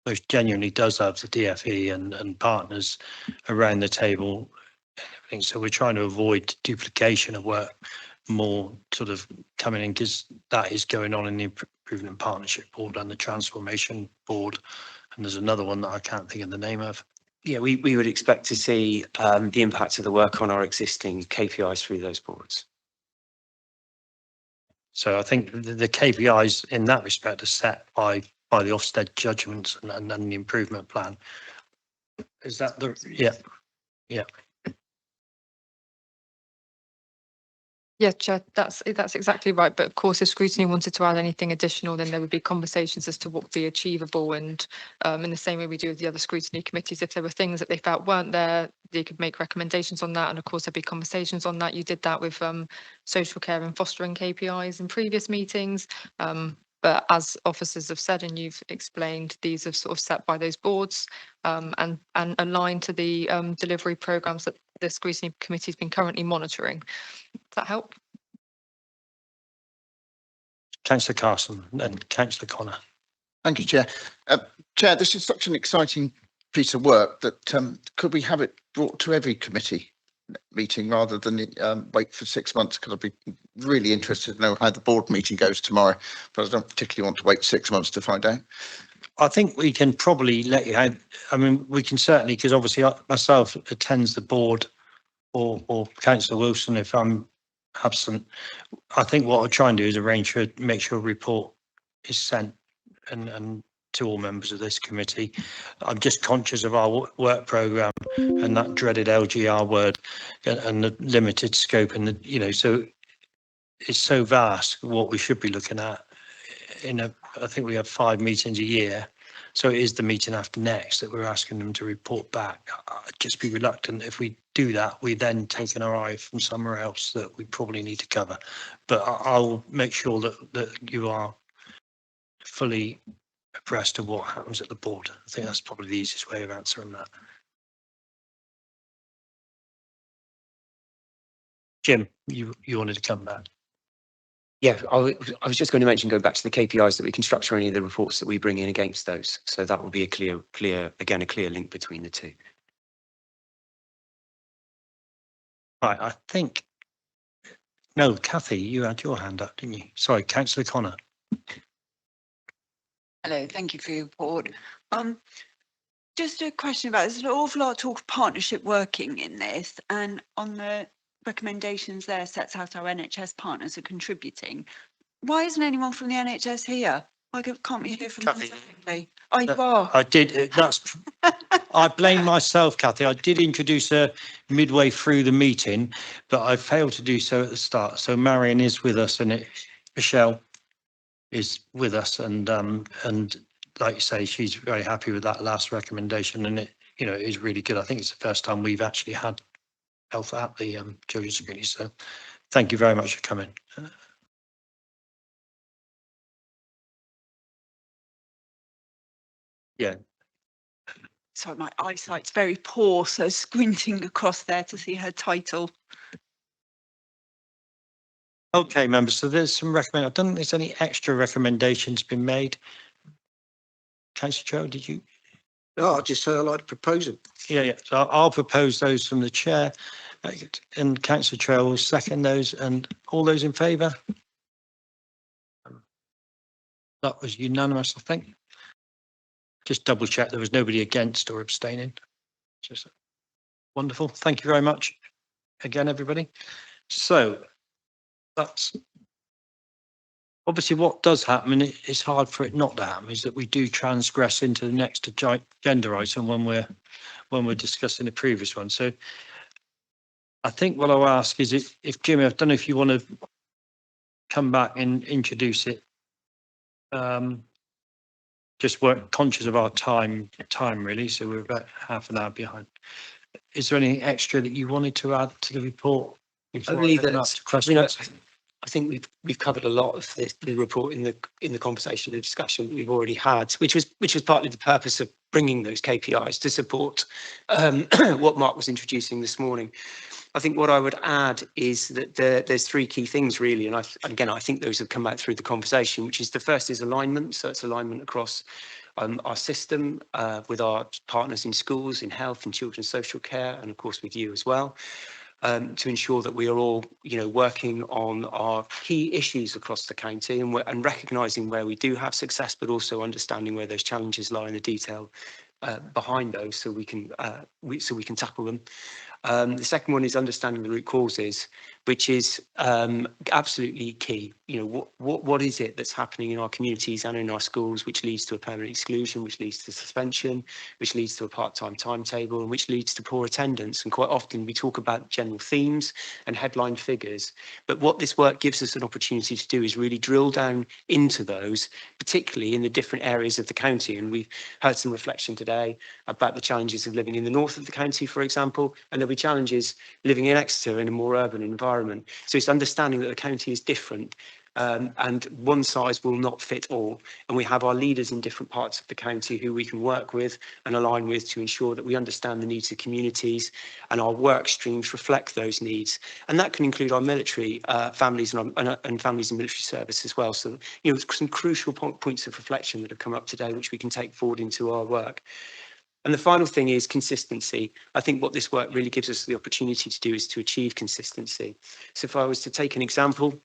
most genuinely does have the DFE and partners around the table and everything. So we're trying to avoid duplication of work more sort of coming in, because that is going on in the Improvement Partnership Board and the Transformation Board. And there's another one that I can't think of the name of. Yeah, we would expect to see the impact of the work on our existing KPIs through those boards. So I think the KPIs in that respect are set by the Ofsted judgments and then the improvement plan. Is that the, yeah. Yeah, Chair, that's exactly right. But of course, if Scrutiny wanted to add anything additional, then there would be conversations as to what would be achievable. And in the same way we do with the other Scrutiny committees, if there were things that they felt weren't there, they could make recommendations on that. And of course, there'd be conversations on that. You did that with social care and fostering KPIs in previous meetings. But as officers have said, and you've explained, these are sort of set by those boards and aligned to the delivery programmes that the Scrutiny Committee has been currently monitoring. Does that help? Councillor Carson and Councillor Connor. Thank you, Chair. Chair, this is such an exciting piece of work that could we have it brought to every committee meeting rather than wait for 6 months? Because I'd be really interested to know how the board meeting goes tomorrow, but I don't particularly want to wait 6 months to find out. I think we can probably let you have, I mean, we can certainly, because obviously myself attends the board or Councillor Wilson if I'm absent. I think what I'll try and do is arrange for, make sure a report is sent and to all members of this committee. I'm just conscious of our work programme and that dreaded LGR word and the limited scope and the, you know, so it's so vast what we should be looking at. I think we have 5 meetings a year. So it is the meeting after next that we're asking them to report back. I'd just be reluctant if we do that, we then take an eye from somewhere else that we probably need to cover. But I'll make sure that you are fully abreast of what happens at the board. I think that's probably the easiest way of answering that. Jim, you wanted to come back. Yeah, I was just going to mention, going back to the KPIs, that we can structure any of the reports that we bring in against those. So that will be a clear link between the two. Right, I think, no, Kathy, you had your hand up, didn't you? Sorry, Councillor Connor. Hello, thank you for your report. Just a question about, there's an awful lot of talk of partnership working in this, and on the recommendations there sets out our NHS partners are contributing. Why isn't anyone from the NHS here? Why can't we hear from them separately? Oh, you are. I did, that's, I blame myself, Kathy. I did introduce her midway through the meeting, but I failed to do so at the start. So Marion is with us and Michelle is with us and like you say, she's very happy with that last recommendation and it, you know, it is really good. I think it's the first time we've actually had health at the children's community. So thank you very much for coming. Yeah. Sorry, my eyesight's very poor, so squinting across there to see her title. Okay, members, so there's some I don't think there's any extra recommendations been made. Councillor Joe, did you? No, I just said I'd like to propose it. Yeah, so I'll propose those from the chair and Councillor Trail will second those and all those in favour? That was unanimous, I think. Just double check there was nobody against or abstaining. Just wonderful. Thank you very much again, everybody. So that's obviously what does happen, and it's hard for it not to happen, is that we do transgress into the next agenda item when we're discussing the previous one. So I think what I'll ask is if Jimmy, I don't know if you want to come back and introduce it. Just work conscious of our time really, so we're about half an hour behind. Is there anything extra that you wanted to add to the report? I think we've covered a lot of the report in the conversation, the discussion that we've already had, which was partly the purpose of bringing those KPIs to support what Mark was introducing this morning. I think what I would add is that there's 3 key things really, and I think those have come out through the conversation, which is the first is alignment. So it's alignment across our system with our partners in schools, in health and children's social care, and of course with you as well. To ensure that we are all, working on our key issues across the county and recognising where we do have success, but also understanding where those challenges lie in the detail behind those, so we can tackle them. The second one is understanding the root causes, which is absolutely key. You know, what is it that's happening in our communities and in our schools, which leads to a permanent exclusion, which leads to suspension, which leads to a part-time timetable, and which leads to poor attendance. And quite often we talk about general themes and headline figures, but what this work gives us an opportunity to do is really drill down into those, particularly in the different areas of the county. And we've heard some reflection today about the challenges of living in the north of the county, for example, and there'll be challenges living in Exeter in a more urban environment. So it's understanding that the county is different, and one size will not fit all. And we have our leaders in different parts of the county who we can work with and align with to ensure that we understand the needs of communities and our work streams reflect those needs. And that can include our military families and families in military service as well. So, you know, some crucial points of reflection that have come up today, which we can take forward into our work. And the final thing is consistency. I think what this work really gives us the opportunity to do is to achieve consistency. So if I was to take an example,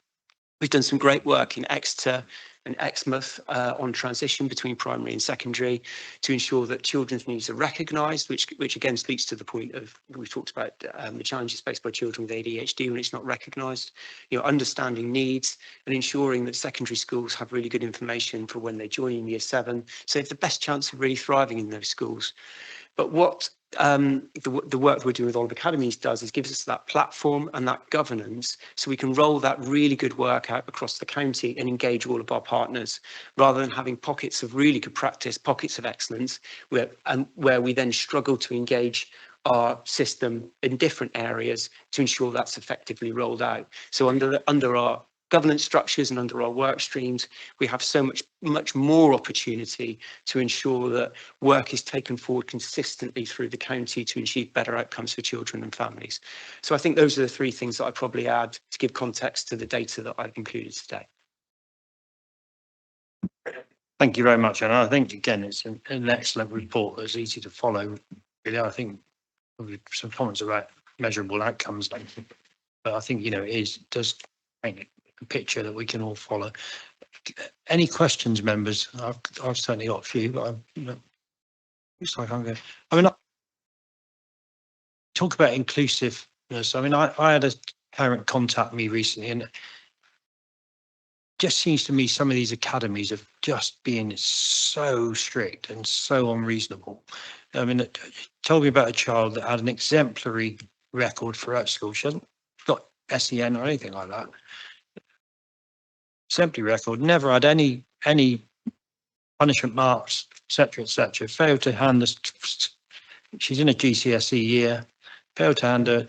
we've done some great work in Exeter and Exmouth on transition between primary and secondary to ensure that children's needs are recognised, which again speaks to the point of, we've talked about the challenges faced by children with ADHD when it's not recognised, you know, understanding needs and ensuring that secondary schools have really good information for when they join in year 7, so they have the best chance of really thriving in those schools. But what the work we're doing with Olive Academies does is gives us that platform and that governance so we can roll that really good work out across the county and engage all of our partners, rather than having pockets of really good practice, pockets of excellence, where we then struggle to engage our system in different areas to ensure that's effectively rolled out. So under our governance structures and under our work streams, we have so much more opportunity to ensure that work is taken forward consistently through the county to achieve better outcomes for children and families. So I think those are the 3 things that I probably add to give context to the data that I've included today. Thank you very much. And I think, again, it's an excellent report that's easy to follow. Really, I think some comments about measurable outcomes, but I think, you know, does paint a picture that we can all follow. Any questions, members? I've certainly got a few, but looks like I'm going. I mean, talk about inclusiveness. I mean, I had a parent contact me recently, and it just seems to me some of these academies have just been so strict and so unreasonable. I mean, it told me about a child that had an exemplary record throughout school. She hasn't got SEN or anything like that. Exemplary record, never had any punishment marks, etc. Failed to hand this. She's in a GCSE year. Failed to hand a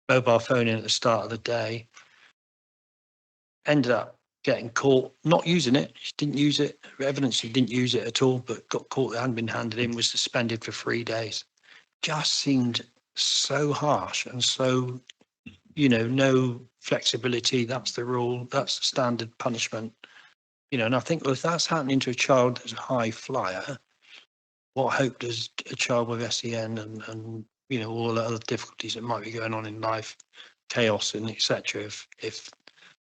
mobile phone in at the start of the day. Ended up getting caught not using it. She didn't use it. Evidence she didn't use it at all, but got caught. It hadn't been handed in. Was suspended for 3 days. Just seemed so harsh and so, you know, no flexibility. That's the rule. That's the standard punishment. You know, and I think, well, if that's happening to a child that's a high flyer, what hope does a child with SEN and you know, all the other difficulties that might be going on in life, chaos and etc. If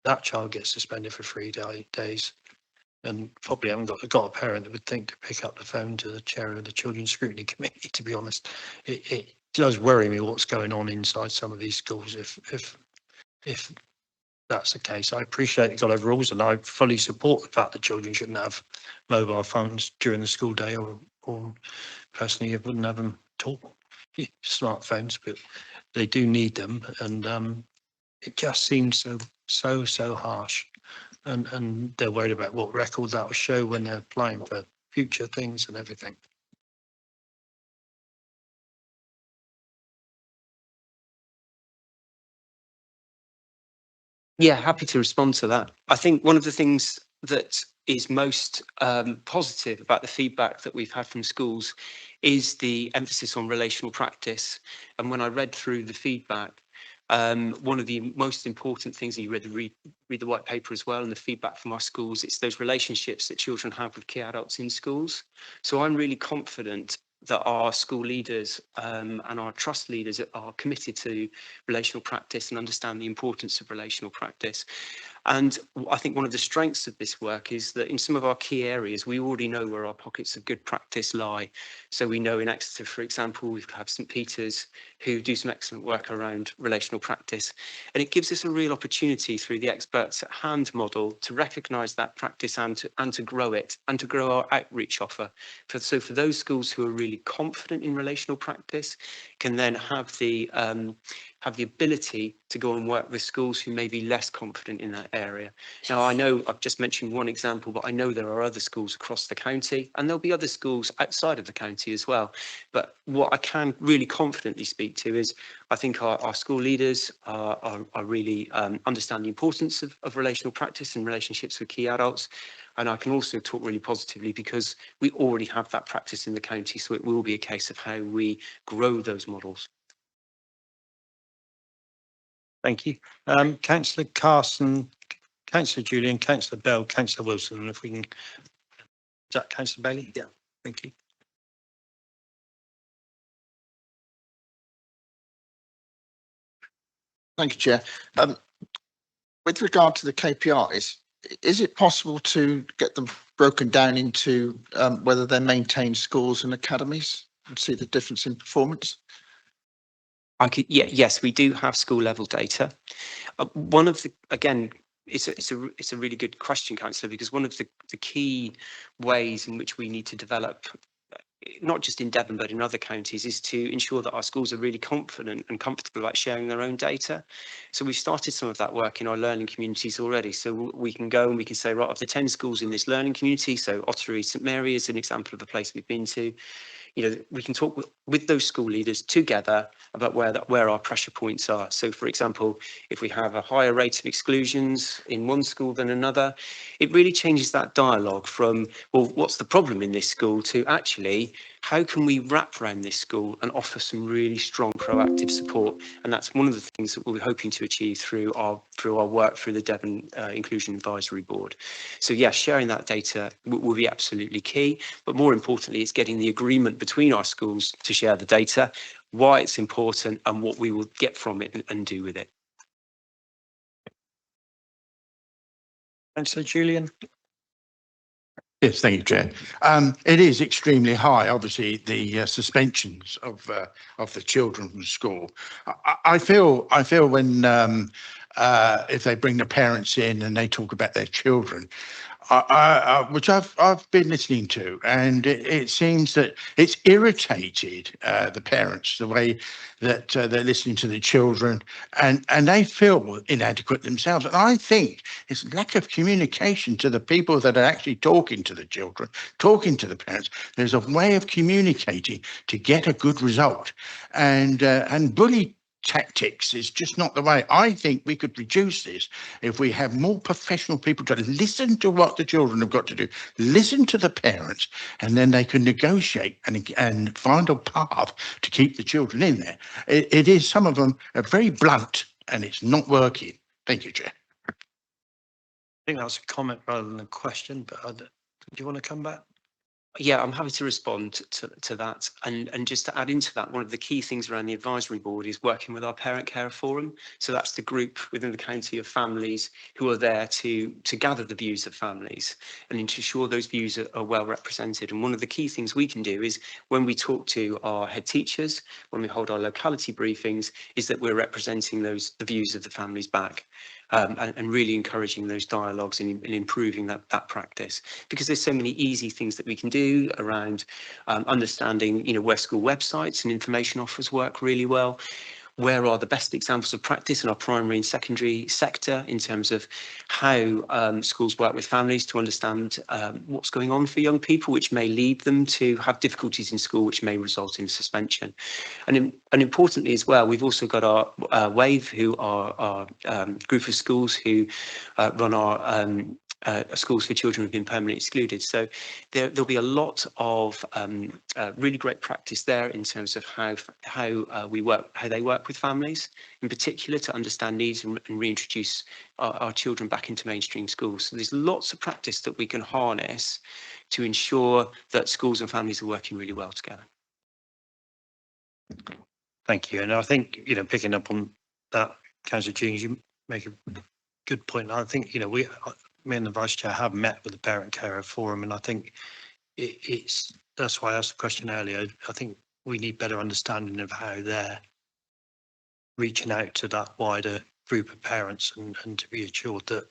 that child gets suspended for 3 days, and probably haven't got a parent that would think to pick up the phone to the chair of the Children's Scrutiny Committee. To be honest, it does worry me what's going on inside some of these schools if that's the case. I appreciate it's got over rules, and I fully support the fact that children shouldn't have mobile phones during the school day, or personally I wouldn't have them at all. Smartphones, but they do need them, and it just seems so harsh, and they're worried about what records that will show when they're applying for future things and everything. Yeah, happy to respond to that. I think one of the things that is most positive about the feedback that we've had from schools is the emphasis on relational practice. And when I read through the feedback, one of the most important things, and you read the white paper as well, and the feedback from our schools, it's those relationships that children have with key adults in schools. So I'm really confident that our school leaders and our trust leaders are committed to relational practice and understand the importance of relational practice. And I think one of the strengths of this work is that in some of our key areas, we already know where our pockets of good practice lie. So we know in Exeter, for example, we have St Peter's who do some excellent work around relational practice. And it gives us a real opportunity through the experts at hand model to recognise that practice and to grow it and to grow our outreach offer. So for those schools who are really confident in relational practice, can then have the ability to go and work with schools who may be less confident in that area. Now, I know I've just mentioned one example, but I know there are other schools across the county, and there'll be other schools outside of the county as well. But what I can really confidently speak to is I think our school leaders are really understand the importance of relational practice and relationships with key adults. And I can also talk really positively because we already have that practice in the county, so it will be a case of how we grow those models. Thank you. Councillor Carson, Councillor Julian, Councillor Bell, Councillor Wilson, and if we can, is that Councillor Bailey? Yeah, thank you. Thank you, Chair. With regard to the KPIs, is it possible to get them broken down into whether they're maintained schools and academies and see the difference in performance? Yes, we do have school level data. One of the, again, it's a really good question, Councillor, because one of the key ways in which we need to develop, not just in Devon, but in other counties, is to ensure that our schools are really confident and comfortable about sharing their own data. So we've started some of that work in our learning communities already. So we can go and we can say, right, of the 10 schools in this learning community, so Ottery St Mary is an example of a place we've been to, you know, we can talk with those school leaders together about where our pressure points are. So, for example, if we have a higher rate of exclusions in one school than another, it really changes that dialogue from, well, what's the problem in this school, to actually, how can we wrap around this school and offer some really strong proactive support? And that's one of the things that we're hoping to achieve through our work through the Devon Inclusion Advisory Board. So yes, sharing that data will be absolutely key, but more importantly, it's getting the agreement between our schools to share the data, why it's important and what we will get from it and do with it. Councillor Julian. Yes, thank you, Chair. It is extremely high, obviously, the suspensions of the children from school. I feel when if they bring the parents in and they talk about their children, which I've been listening to, and it seems that it's irritated the parents, the way that they're listening to the children, and they feel inadequate themselves. And I think it's lack of communication to the people that are actually talking to the children, talking to the parents. There's a way of communicating to get a good result, and bully tactics is just not the way. I think we could reduce this if we have more professional people to listen to what the children have got to do, listen to the parents, and then they can negotiate and find a path to keep the children in there. It is, some of them are very blunt and it's not working. Thank you, Chair. I think that's a comment rather than a question, but do you want to come back? Yeah, I'm happy to respond to that. And just to add into that, one of the key things around the advisory board is working with our parent care forum. So that's the group within the county of families who are there to gather the views of families and ensure those views are well represented. And one of the key things we can do is when we talk to our head teachers, when we hold our locality briefings, is that we're representing the views of the families back. And really encouraging those dialogues and improving that practice, because there's so many easy things that we can do around understanding, you know, where school websites and information offers work really well. Where are the best examples of practice in our primary and secondary sector in terms of how schools work with families to understand what's going on for young people, which may lead them to have difficulties in school, which may result in suspension. And importantly as well, we've also got our WAVE, who are our group of schools who run our schools for children who've been permanently excluded. So there'll be a lot of really great practice there in terms of how they work with families, in particular to understand needs and reintroduce our children back into mainstream schools. So there's lots of practice that we can harness to ensure that schools and families are working really well together. Thank you. And I think, you know, picking up on that, Councillor Jeans, you make a good point. I think, me and the vice chair have met with the parent carer forum, and I think that's why I asked the question earlier. I think we need better understanding of how they're reaching out to that wider group of parents and to be assured that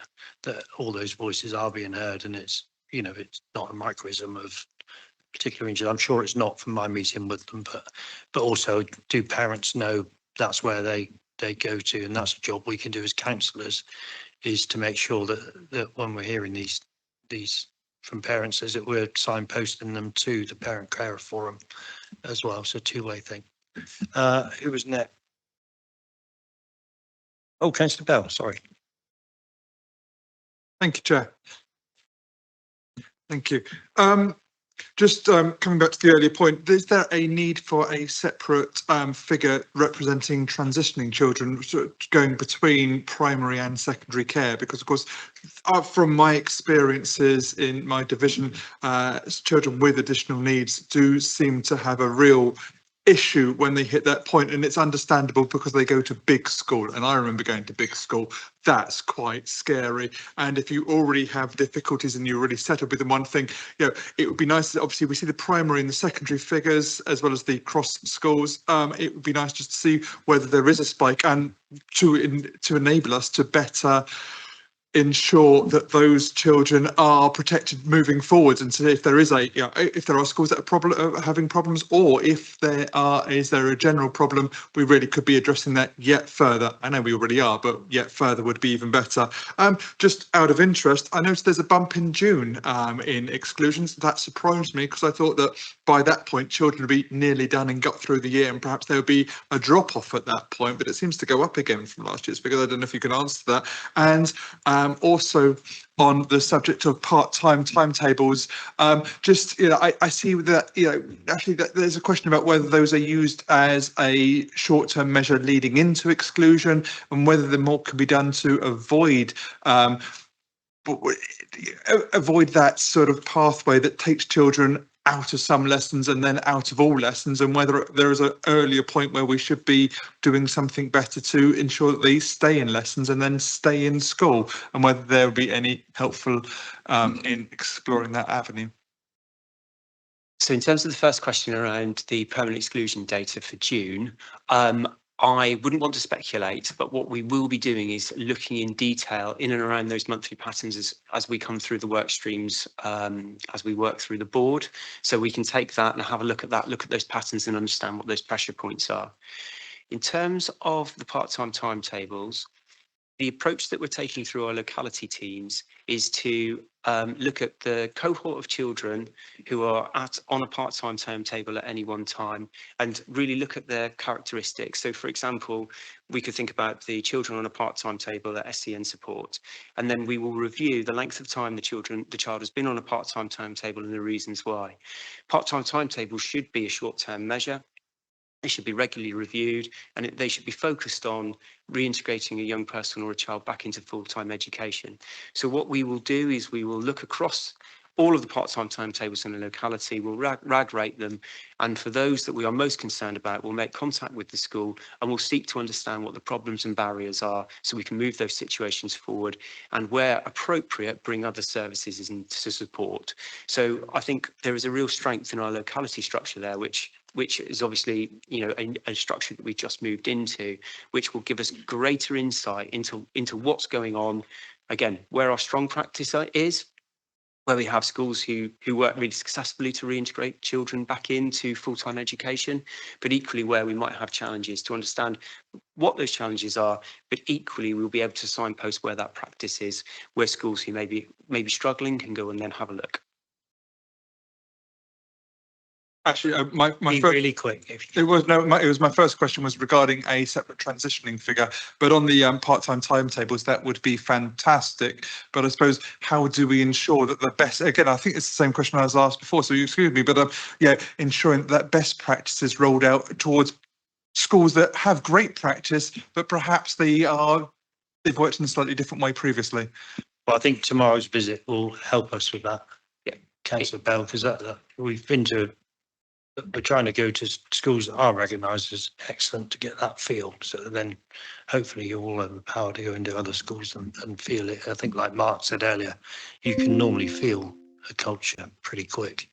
all those voices are being heard, and it's not a microism of particular injury. I'm sure it's not from my meeting with them, but also, do parents know that's where they go to, and that's a job we can do as councillors, is to make sure that when we're hearing these from parents, is that we're signposting them to the parent carer forum as well. So two-way thing. Who was next? Oh, Councillor Bell, sorry. Thank you, Chair. Thank you. Just coming back to the earlier point, is there a need for a separate figure representing transitioning children going between primary and secondary care? Because, of course, from my experiences in my division, children with additional needs do seem to have a real issue when they hit that point, and it's understandable because they go to big school, and I remember going to big school. That's quite scary, and if you already have difficulties and you're already settled with one thing, it would be nice that obviously we see the primary and the secondary figures as well as the cross schools. It would be nice just to see whether there is a spike, and to enable us to better ensure that those children are protected moving forwards, and so if there is if there are schools that are having problems, or if is there a general problem, we really could be addressing that yet further. I know we already are, but yet further would be even better. Just out of interest, I noticed there's a bump in June in exclusions. That surprised me, because I thought that by that point children would be nearly done and got through the year, and perhaps there would be a drop off at that point, but it seems to go up again from last year's figure. I don't know if you can answer that. And also on the subject of part-time timetables, I see that actually that there's a question about whether those are used as a short-term measure leading into exclusion, and whether the more can be done to avoid that sort of pathway that takes children out of some lessons and then out of all lessons, and whether there is an earlier point where we should be doing something better to ensure that they stay in lessons and then stay in school, and whether there would be any helpful in exploring that avenue. So in terms of the first question around the permanent exclusion data for June, I wouldn't want to speculate, but what we will be doing is looking in detail in and around those monthly patterns as we come through the work streams, as we work through the board. So we can take that and have a look at that, look at those patterns and understand what those pressure points are. In terms of the part-time timetables, the approach that we're taking through our locality teams is to look at the cohort of children who are on a part-time timetable at any one time, and really look at their characteristics. So, for example, we could think about the children on a part-time table at SEN support, and then we will review the length of time the child has been on a part-time timetable and the reasons why. Part-time timetables should be a short-term measure. They should be regularly reviewed, and they should be focused on reintegrating a young person or a child back into full-time education. So what we will do is we will look across all of the part-time timetables in the locality, we'll rag rate them, and for those that we are most concerned about, we'll make contact with the school and we'll seek to understand what the problems and barriers are so we can move those situations forward, and where appropriate, bring other services in to support. So I think there is a real strength in our locality structure there, which is obviously a structure that we've just moved into, which will give us greater insight into what's going on, again, where our strong practice is, where we have schools who work really successfully to reintegrate children back into full-time education, but equally where we might have challenges, to understand what those challenges are, but equally we'll be able to signpost where that practice is, where schools who may be struggling can go and then have a look. Actually, my first, really quick. It was my first question was regarding a separate transitioning figure, but on the part-time timetables, that would be fantastic. But I suppose, how do we ensure that the best? Again, I think it's the same question I was asked before, so you excuse me. But ensuring that best practice is rolled out towards schools that have great practice, but perhaps they've worked in a slightly different way previously. Well, I think tomorrow's visit will help us with that. Yeah, Councillor Bell, because we've been to we're trying to go to schools that are recognised as excellent to get that feel. So then hopefully you all have the power to go into other schools and feel it. I think like Mark said earlier, you can normally feel a culture pretty quick.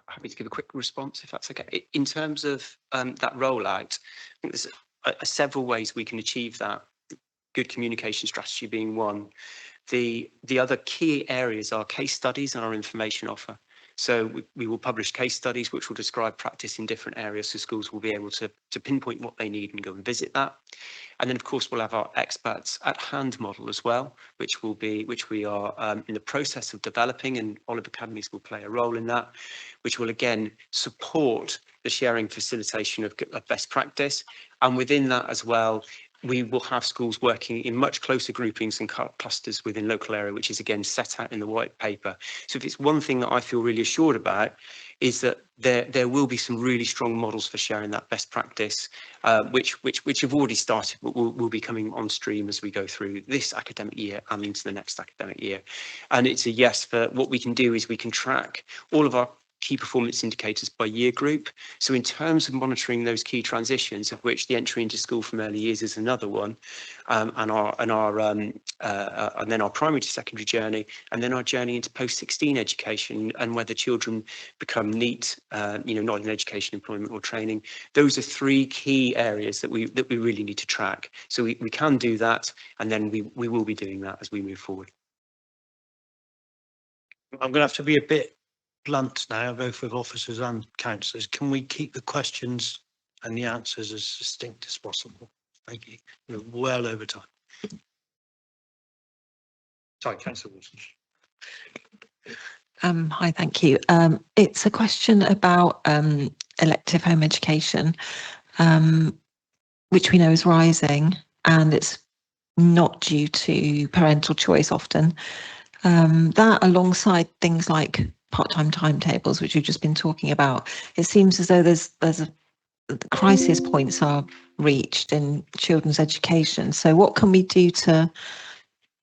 Happy to give a quick response if that's okay. In terms of that rollout, I think there's several ways we can achieve that. Good communication strategy being one. The other key areas are case studies and our information offer. So we will publish case studies which will describe practice in different areas, so schools will be able to pinpoint what they need and go and visit that. And then of course we'll have our experts at hand model as well, which we are in the process of developing, and Olive Academies will play a role in that, which will again support the sharing facilitation of best practice. And within that as well, we will have schools working in much closer groupings and clusters within local area, which is again set out in the white paper. So if it's one thing that I feel really assured about, is that there will be some really strong models for sharing that best practice, which have already started, but will be coming on stream as we go through this academic year and into the next academic year. And it's a yes for what we can do is we can track all of our key performance indicators by year group. So in terms of monitoring those key transitions, of which the entry into school from early years is another one, and then our primary to secondary journey, and then our journey into post-16 education, and whether children become NEET, not in education, employment or training. Those are three key areas that we really need to track. So we can do that, and then we will be doing that as we move forward. I'm going to have to be a bit blunt now, both with officers and councillors. Can we keep the questions and the answers as distinct as possible? Thank you. We're well over time. Sorry, Councillor Wilson. Hi, thank you. It's a question about elective home education, which we know is rising, and it's not due to parental choice often. That alongside things like part-time timetables, which we've just been talking about, it seems as though there's crisis points are reached in children's education. So what can we do to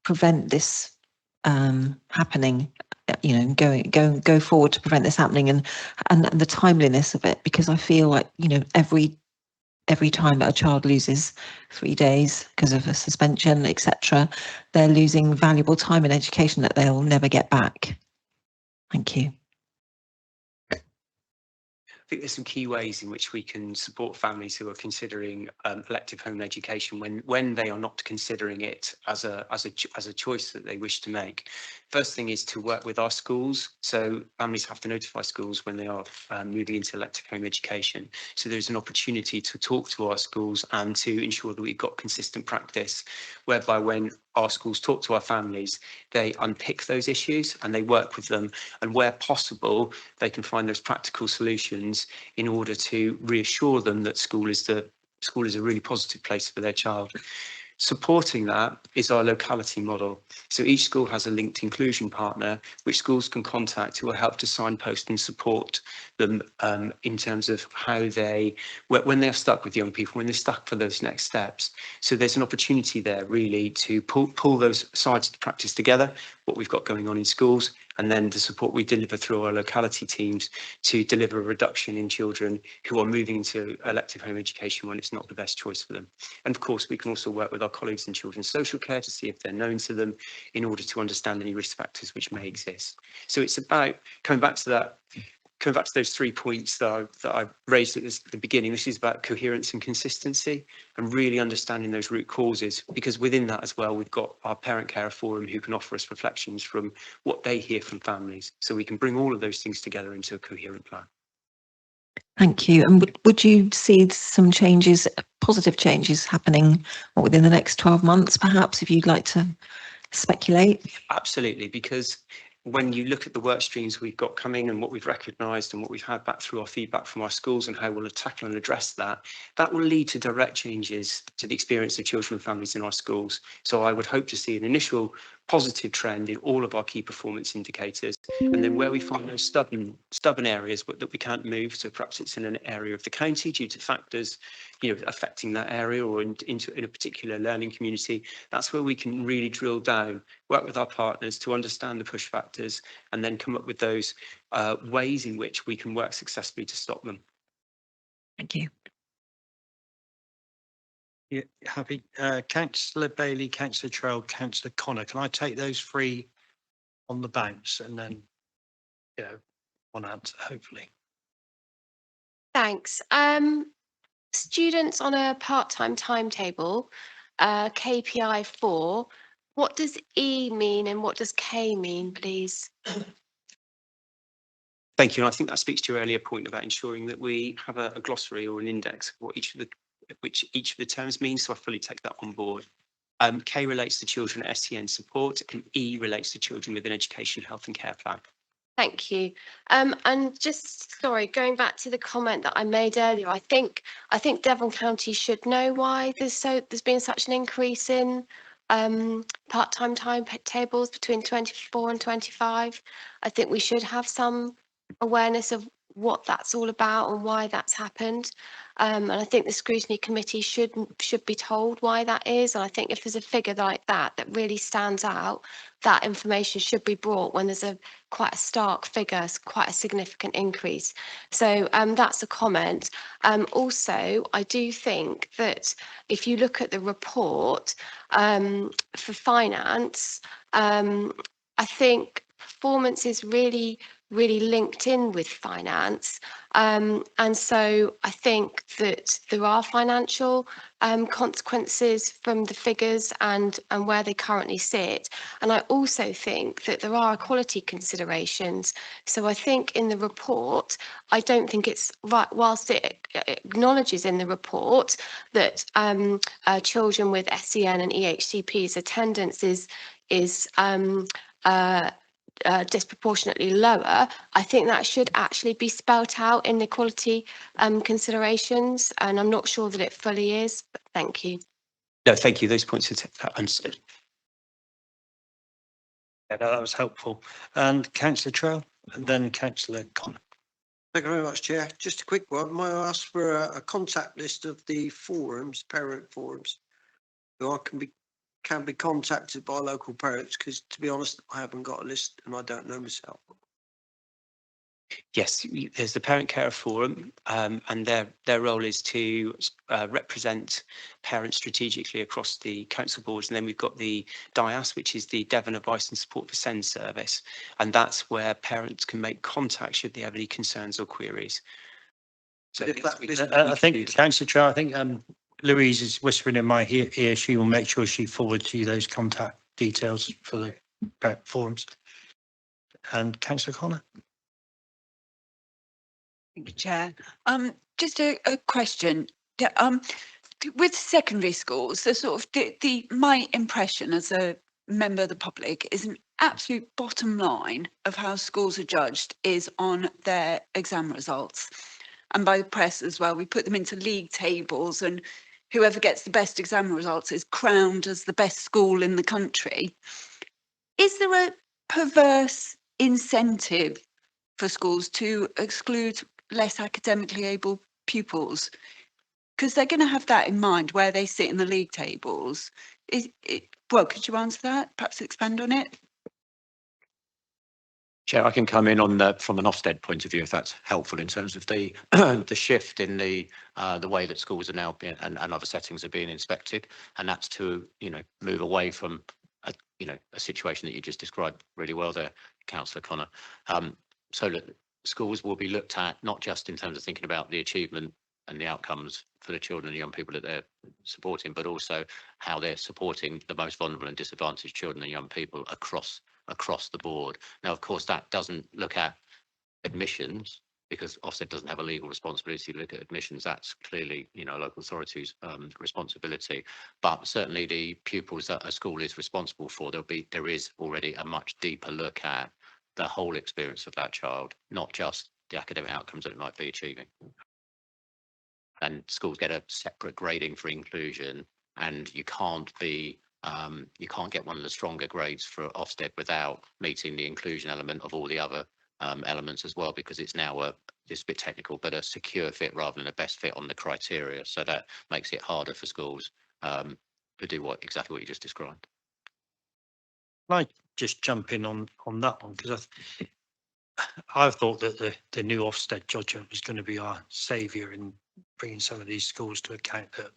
prevent this happening? Go forward to prevent this happening, and the timeliness of it, because I feel like every time that a child loses 3 days because of a suspension, etc., they're losing valuable time in education that they'll never get back. Thank you. I think there's some key ways in which we can support families who are considering elective home education when they are not considering it as a choice that they wish to make. First thing is to work with our schools. So families have to notify schools when they are moving into elective home education. So there's an opportunity to talk to our schools and to ensure that we've got consistent practice, whereby when our schools talk to our families, they unpick those issues and they work with them, and where possible they can find those practical solutions in order to reassure them that school is a really positive place for their child. Supporting that is our locality model. So each school has a linked inclusion partner which schools can contact who will help to signpost and support them in terms of how when they're stuck with young people, when they're stuck for those next steps. So there's an opportunity there really to pull those sides of the practice together, what we've got going on in schools, and then the support we deliver through our locality teams to deliver a reduction in children who are moving into elective home education when it's not the best choice for them. And of course, we can also work with our colleagues in children's social care to see if they're known to them in order to understand any risk factors which may exist. So it's about coming back to those 3 points that I raised at the beginning. This is about coherence and consistency and really understanding those root causes, because within that as well, we've got our parent carer forum who can offer us reflections from what they hear from families. So we can bring all of those things together into a coherent plan. Thank you. And would you see some changes, positive changes happening within the next 12 months, perhaps, if you'd like to speculate? Absolutely, because when you look at the work streams we've got coming and what we've recognised and what we've had back through our feedback from our schools and how we'll tackle and address that, that will lead to direct changes to the experience of children and families in our schools. So I would hope to see an initial positive trend in all of our key performance indicators. And then where we find those stubborn areas that we can't move, so perhaps it's in an area of the county due to factors, affecting that area or in a particular learning community, that's where we can really drill down, work with our partners to understand the push factors, and then come up with those ways in which we can work successfully to stop them. Thank you. Yeah, happy. Councillor Bailey, Councillor Trail, Councillor Connor. Can I take those three on the bounce and then, one answer, hopefully. Thanks. Students on a part-time timetable, KPI 4, what does E mean and what does K mean, please? Thank you. And I think that speaks to your earlier point about ensuring that we have a glossary or an index of what each of the terms means. So I fully take that on board. K relates to children at SEN support, and E relates to children with an education, health and care plan. Thank you. And just sorry, going back to the comment that I made earlier, I think Devon County should know why there's been such an increase in part-time timetables between 24 and 25. I think we should have some awareness of what that's all about and why that's happened. And I think the scrutiny committee should be told why that is. And I think if there's a figure like that really stands out, that information should be brought when there's quite a stark figure, quite a significant increase. So that's a comment. Also, I do think that if you look at the report for finance, I think performance is really linked in with finance. And so I think that there are financial consequences from the figures and where they currently sit. And I also think that there are equality considerations. So I think in the report, I don't think it's right, whilst it acknowledges in the report that children with SEN and EHCP's attendance is disproportionately lower, I think that should actually be spelt out in the equality considerations, and I'm not sure that it fully is, but thank you. No, thank you. Those points are understood. Yeah, that was helpful. And Councillor Trail, and then Councillor Connor. Thank you very much, Chair. Just a quick one. May I ask for a contact list of the forums, parent forums, who can be contacted by local parents? Because to be honest, I haven't got a list and I don't know myself. Yes, there's the Parent Carer Forum, and their role is to represent parents strategically across the council boards. And then we've got the DIAS, which is the Devon Advice and Support for SEND service. And that's where parents can make contact should they have any concerns or queries. So I think Councillor Trail, I think Louise is whispering in my ear. She will make sure she forwards you those contact details for the parent forums. And Councillor Connor. Thank you, Chair. Just a question. With secondary schools, the sort of my impression as a member of the public is an absolute bottom line of how schools are judged is on their exam results, and by the press as well. We put them into league tables, and whoever gets the best exam results is crowned as the best school in the country. Is there a perverse incentive for schools to exclude less academically able pupils? Because they're going to have that in mind where they sit in the league tables. Well, could you answer that? Perhaps expand on it? Chair, I can come in on from an Ofsted point of view, if that's helpful in terms of the the shift in the way that schools are now being and other settings are being inspected, and that's to move away from a situation that you just described really well there, Councillor Connor. So that schools will be looked at not just in terms of thinking about the achievement and the outcomes for the children and young people that they're supporting, but also how they're supporting the most vulnerable and disadvantaged children and young people across the board. Now, of course, that doesn't look at admissions, because Ofsted doesn't have a legal responsibility to look at admissions. That's clearly, local authorities' responsibility. But certainly the pupils that a school is responsible for, there is already a much deeper look at the whole experience of that child, not just the academic outcomes that it might be achieving. And schools get a separate grading for inclusion, and you can't be You can't get one of the stronger grades for Ofsted without meeting the inclusion element of all the other elements as well, because it's now just a bit technical, but a secure fit rather than a best fit on the criteria. So that makes it harder for schools to do exactly what you just described. Can I just jump in on that one? Because I thought that the new Ofsted judgment was going to be our saviour in bringing some of these schools to account that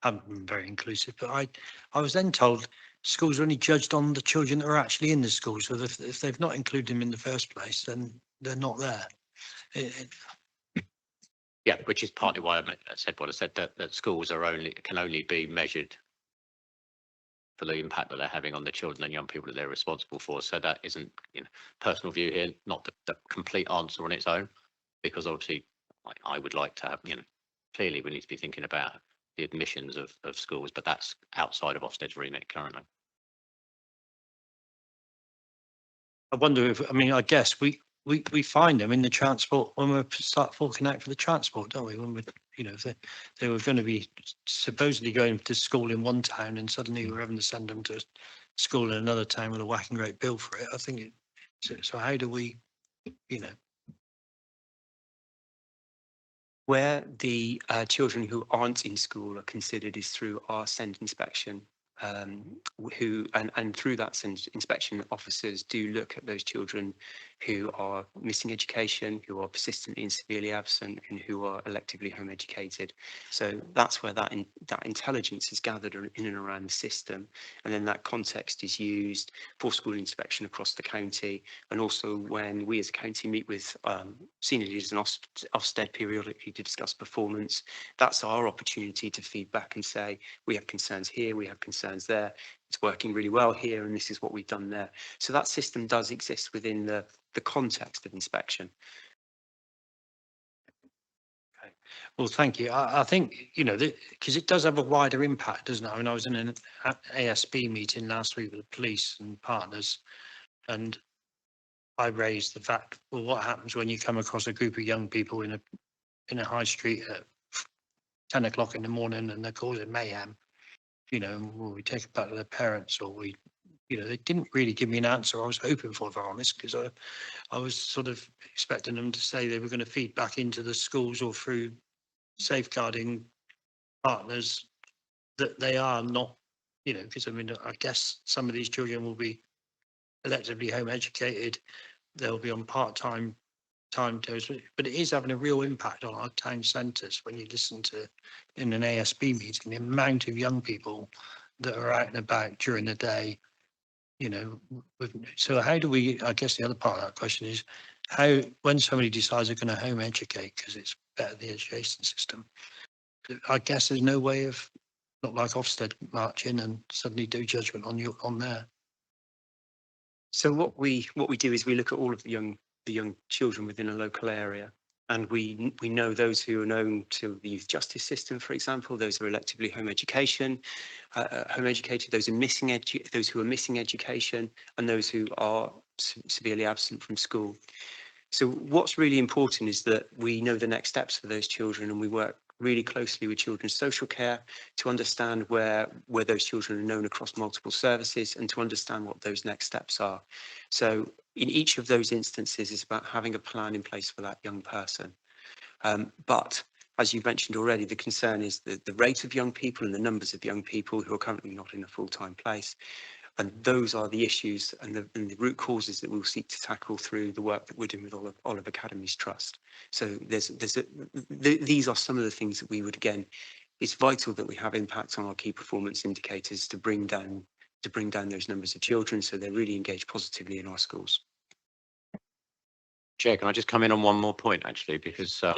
haven't been very inclusive. But I was then told schools are only judged on the children that are actually in the school. So if they've not included them in the first place, then they're not there. Yeah, which is partly why I said what I said, that schools can only be measured for the impact that they're having on the children and young people that they're responsible for. So that isn't, personal view here, not the complete answer on its own, because obviously I would like to have, clearly we need to be thinking about the admissions of schools, but that's outside of Ofsted's remit currently. I wonder if, I guess we find them in the transport when we start forking out for the transport, don't we? When we, if they were going to be supposedly going to school in one town and suddenly we're having to send them to school in another town with a whacking great bill for it. I think so how do we, Where the children who aren't in school are considered is through our SEND inspection, and through that SEND inspection, officers do look at those children who are missing education, who are persistently and severely absent, and who are electively home educated. So that's where that intelligence is gathered in and around the system, and then that context is used for school inspection across the county, and also when we as a county meet with senior leaders and Ofsted periodically to discuss performance. That's our opportunity to feed back and say, we have concerns here, we have concerns there, it's working really well here, and this is what we've done there. So that system does exist within the context of inspection. Okay. Well, thank you. I think, because it does have a wider impact, doesn't it? I was in an ASB meeting last week with the police and partners, and I raised the fact, well, what happens when you come across a group of young people in a high street at 10 o'clock in the morning and they're causing mayhem? Will we take it back to their parents, or they didn't really give me an answer I was hoping for, if I'm honest, because I was sort of expecting them to say they were going to feed back into the schools or through safeguarding partners that they are not, because I guess some of these children will be electively home educated, they'll be on part-time timetables, but it is having a real impact on our town centres when you listen to in an ASB meeting the amount of young people that are out and about during the day. So how do we, I guess the other part of that question is how, when somebody decides they're going to home educate because it's better the education system, I guess there's no way of, not like Ofsted march in and suddenly do judgment on there. So what we do is we look at all of the young children within a local area, and we know those who are known to the youth justice system, for example, those who are electively home educated, those who are missing education, and those who are severely absent from school. So what's really important is that we know the next steps for those children, and we work really closely with children's social care to understand where those children are known across multiple services and to understand what those next steps are. So in each of those instances, it's about having a plan in place for that young person. But as you've mentioned already, the concern is the rate of young people and the numbers of young people who are currently not in a full-time place. And those are the issues and the root causes that we'll seek to tackle through the work that we're doing with Olive Academies Trust. So these are some of the things that we would, again, it's vital that we have impact on our key performance indicators to bring down those numbers of children so they're really engaged positively in our schools. Chair, can I just come in on one more point, actually, because so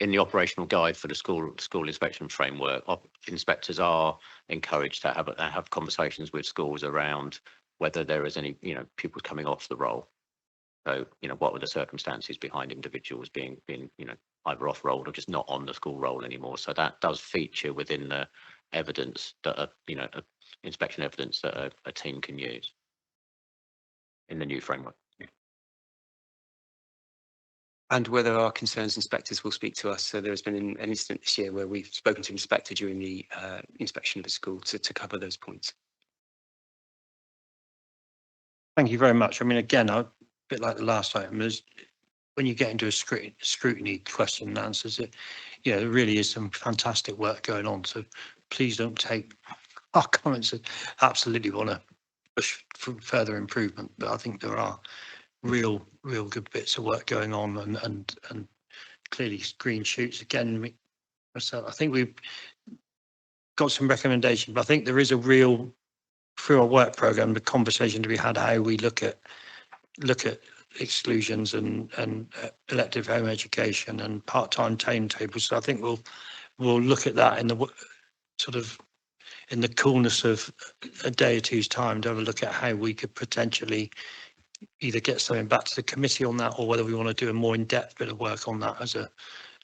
in the operational guide for the school inspection framework, inspectors are encouraged to have conversations with schools around whether there is any pupils coming off the roll. So what were the circumstances behind individuals being either off roll or just not on the school roll anymore. So that does feature within the evidence that inspection evidence that a team can use in the new framework. And whether our concerns inspectors will speak to us. So there has been an incident this year where we've spoken to an inspector during the inspection of a school to cover those points. Thank you very much. I mean, again, a bit like the last item, is when you get into a scrutiny question and answers, there really is some fantastic work going on. So please don't take our comments and absolutely want to push for further improvement. But I think there are real good bits of work going on, and clearly green shoots again. So I think we've got some recommendations, but I think there is a real, through our work programme, the conversation to be had how we look at exclusions and elective home education and part-time timetables. So I think we'll look at that in the sort of in the coolness of a day or two's time to have a look at how we could potentially either get something back to the committee on that, or whether we want to do a more in-depth bit of work on that as a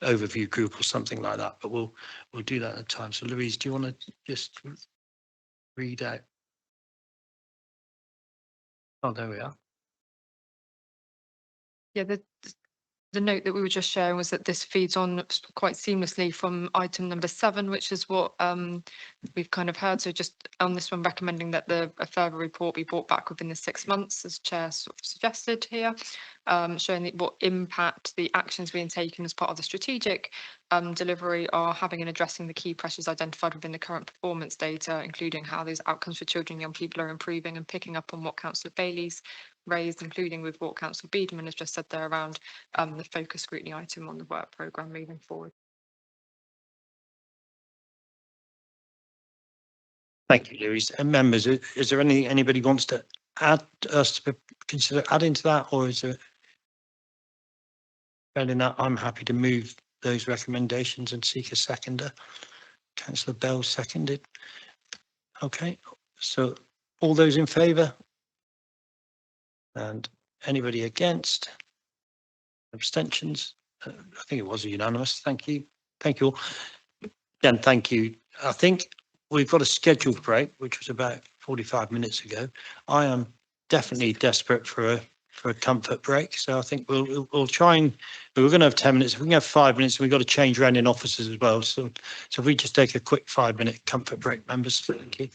overview group or something like that. But we'll do that at the time. So Louise, do you want to just read out? Oh, there we are. Yeah, the note that we were just sharing was that this feeds on quite seamlessly from item number 7, which is what we've kind of heard. So just on this one, recommending that a further report be brought back within the 6 months, as Chair sort of suggested here, showing what impact the actions being taken as part of the strategic delivery are having in addressing the key pressures identified within the current performance data, including how those outcomes for children and young people are improving, and picking up on what Councillor Bailey's raised, including with what Councillor Biederman has just said there around the focus scrutiny item on the work programme moving forward. Thank you, Louise. And members, is there anybody wants to add us to consider adding to that, or is there? Failing that, I'm happy to move those recommendations and seek a seconder. Councillor Bell seconded. Okay, so all those in favour? And anybody against? Abstentions? I think it was unanimous. Thank you. Thank you all. Again, thank you. I think we've got a scheduled break, which was about 45 minutes ago. I am definitely desperate for a comfort break. So I think we'll try and, we're going to have 10 minutes. If we can have 5 minutes, we've got to change around in offices as well. So if we just take a quick 5-minute comfort break, members. Thank you.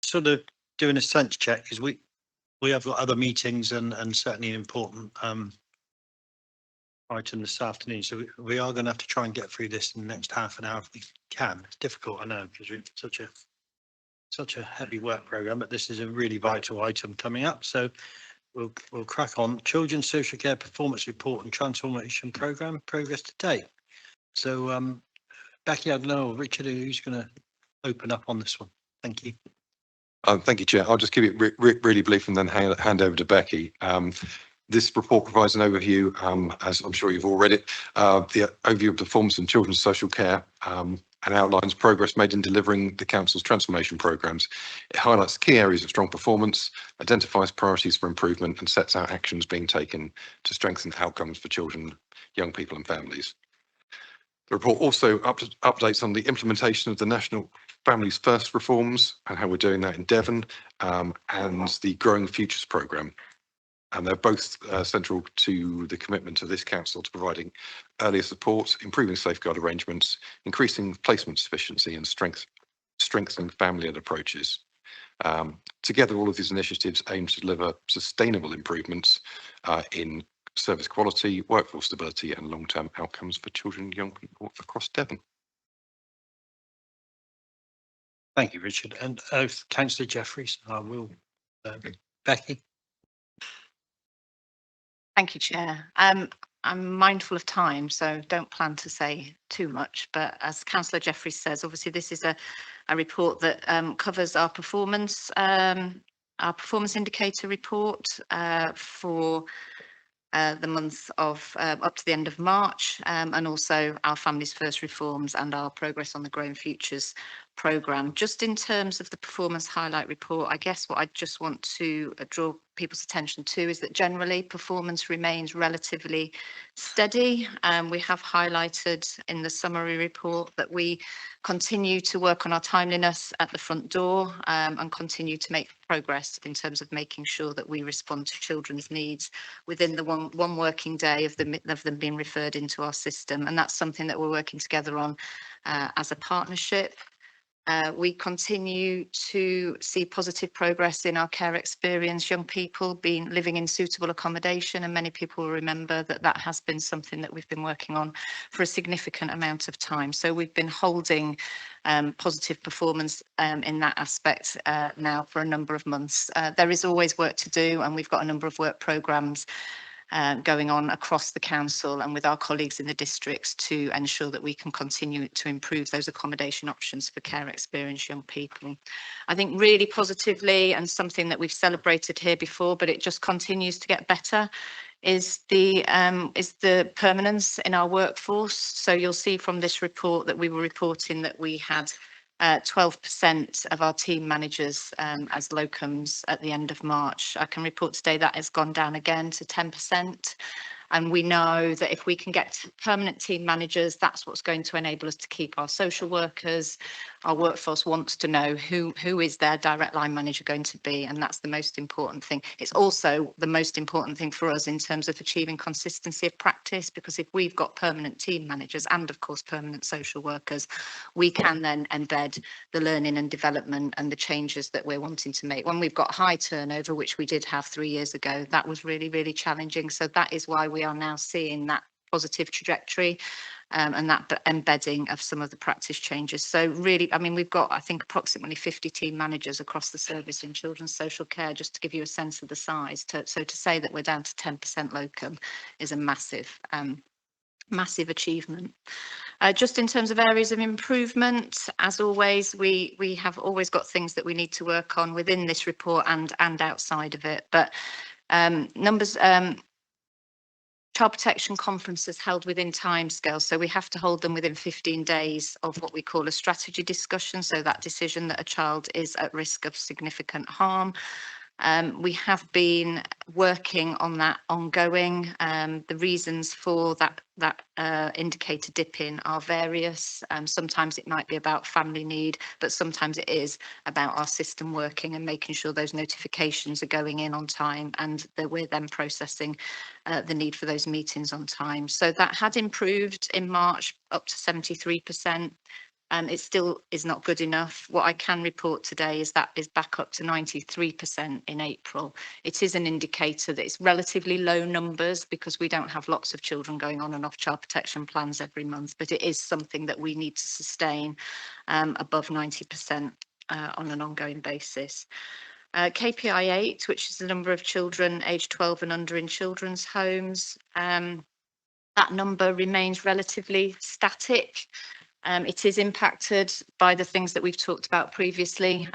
sort of doing a sense check because we have got other meetings and certainly an important item this afternoon. So we are going to have to try and get through this in the next half an hour if we can. It's difficult, I know, because it's such a heavy work program, but this is a really vital item coming up. So we'll crack on. Children's Social Care Performance Report and Transformation Programme progress to date. So Becky, I don't know, Richard, who's going to open up on this one? Thank you. Thank you, Chair. I'll just give it really brief and then hand over to Becky. This report provides an overview, as I'm sure you've all read it, the overview of performance in children's social care and outlines progress made in delivering the Council's transformation programmes. It highlights key areas of strong performance, identifies priorities for improvement and sets out actions being taken to strengthen outcomes for children, young people and families. The report also updates on the implementation of the National Families First reforms and how we're doing that in Devon and the Growing Futures programme. And they're both central to the commitment of this council to providing earlier support, improving safeguard arrangements, increasing placement sufficiency and strengthening family-led approaches. Together, all of these initiatives aim to deliver sustainable improvements in service quality, workforce stability and long-term outcomes for children and young people across Devon. Thank you, Richard. And Councillor Jeffries, I will. Becky. Thank you, Chair. I'm mindful of time, so don't plan to say too much. But as Councillor Jeffries says, obviously this is a report that covers our performance indicator report for the month of up to the end of March, and also our Families First reforms and our progress on the Growing Futures programme. Just in terms of the performance highlight report, I guess what I just want to draw people's attention to is that generally performance remains relatively steady. We have highlighted in the summary report that we continue to work on our timeliness at the front door and continue to make progress in terms of making sure that we respond to children's needs within the one working day of them being referred into our system. And that's something that we're working together on as a partnership. We continue to see positive progress in our care experience, young people living in suitable accommodation, and many people will remember that has been something that we've been working on for a significant amount of time. So we've been holding positive performance in that aspect now for a number of months. There is always work to do, and we've got a number of work programmes going on across the council and with our colleagues in the districts to ensure that we can continue to improve those accommodation options for care experienced young people. I think really positively, and something that we've celebrated here before, but it just continues to get better, is the permanence in our workforce. So you'll see from this report that we were reporting that we had 12% of our team managers as locums at the end of March. I can report today that has gone down again to 10%. And we know that if we can get permanent team managers, that's what's going to enable us to keep our social workers. Our workforce wants to know who is their direct line manager going to be, and that's the most important thing. It's also the most important thing for us in terms of achieving consistency of practice, because if we've got permanent team managers and of course permanent social workers, we can then embed the learning and development and the changes that we're wanting to make. When we've got high turnover, which we did have 3 years ago, that was really, really challenging. So that is why we are now seeing that positive trajectory and that embedding of some of the practice changes. So really, I mean, we've got, I think, approximately 50 team managers across the service in children's social care, just to give you a sense of the size. So to say that we're down to 10% locum is a massive achievement. Just in terms of areas of improvement, as always, we have always got things that we need to work on within this report and outside of it. But numbers. Child protection conferences held within timescales, so we have to hold them within 15 days of what we call a strategy discussion, so that decision that a child is at risk of significant harm. We have been working on that ongoing. The reasons for that indicator dipping are various. Sometimes it might be about family need, but sometimes it is about our system working and making sure those notifications are going in on time and that we're then processing the need for those meetings on time. So that had improved in March up to 73%. It still is not good enough. What I can report today is that is back up to 93% in April. It is an indicator that it's relatively low numbers because we don't have lots of children going on and off child protection plans every month, but it is something that we need to sustain above 90% on an ongoing basis. KPI 8, which is the number of children aged 12 and under in children's homes, that number remains relatively static. It is impacted by the things that we've talked about previously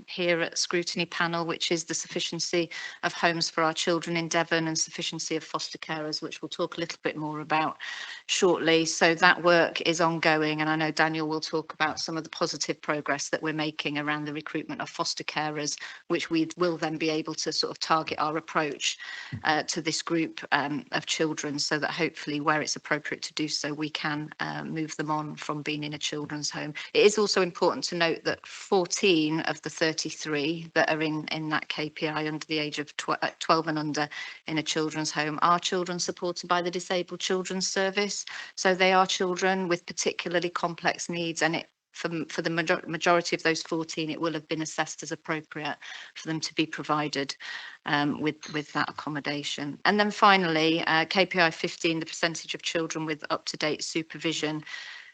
here at Scrutiny panel, which is the sufficiency of homes for our children in Devon and sufficiency of foster carers, which we'll talk a little bit more about shortly. So that work is ongoing, and I know Daniel will talk about some of the positive progress that we're making around the recruitment of foster carers, which we will then be able to sort of target our approach to this group of children, so that hopefully where it's appropriate to do so, we can move them on from being in a children's home. It is also important to note that 14 of the 33 that are in that KPI under the age of 12 and under in a children's home are children supported by the Disabled Children's Service. So they are children with particularly complex needs, and for the majority of those 14, it will have been assessed as appropriate for them to be provided with that accommodation. And then finally, KPI 15, the percentage of children with up-to-date supervision.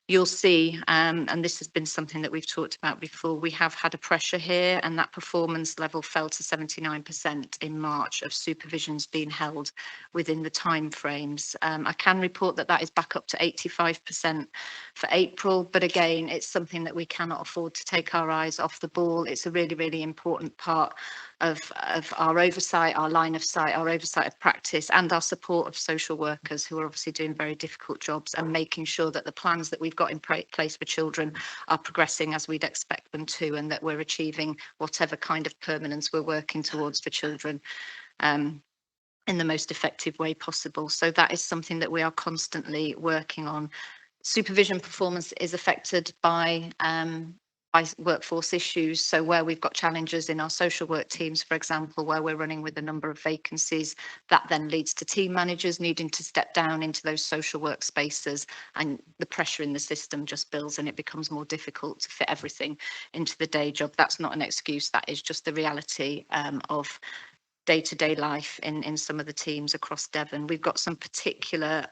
You'll see, and this has been something that we've talked about before, we have had a pressure here, and that performance level fell to 79% in March of supervisions being held within the timeframes. I can report that that is back up to 85% for April, but again, it's something that we cannot afford to take our eyes off the ball. It's a really, really important part of our oversight, our line of sight, our oversight of practice, and our support of social workers who are obviously doing very difficult jobs, and making sure that the plans that we've got in place for children are progressing as we'd expect them to, and that we're achieving whatever kind of permanence we're working towards for children in the most effective way possible. So that is something that we are constantly working on. Supervision performance is affected by workforce issues. So where we've got challenges in our social work teams, for example, where we're running with a number of vacancies, that then leads to team managers needing to step down into those social work spaces, and the pressure in the system just builds, and it becomes more difficult to fit everything into the day job. That's not an excuse, that is just the reality of day-to-day life in some of the teams across Devon. We've got some particular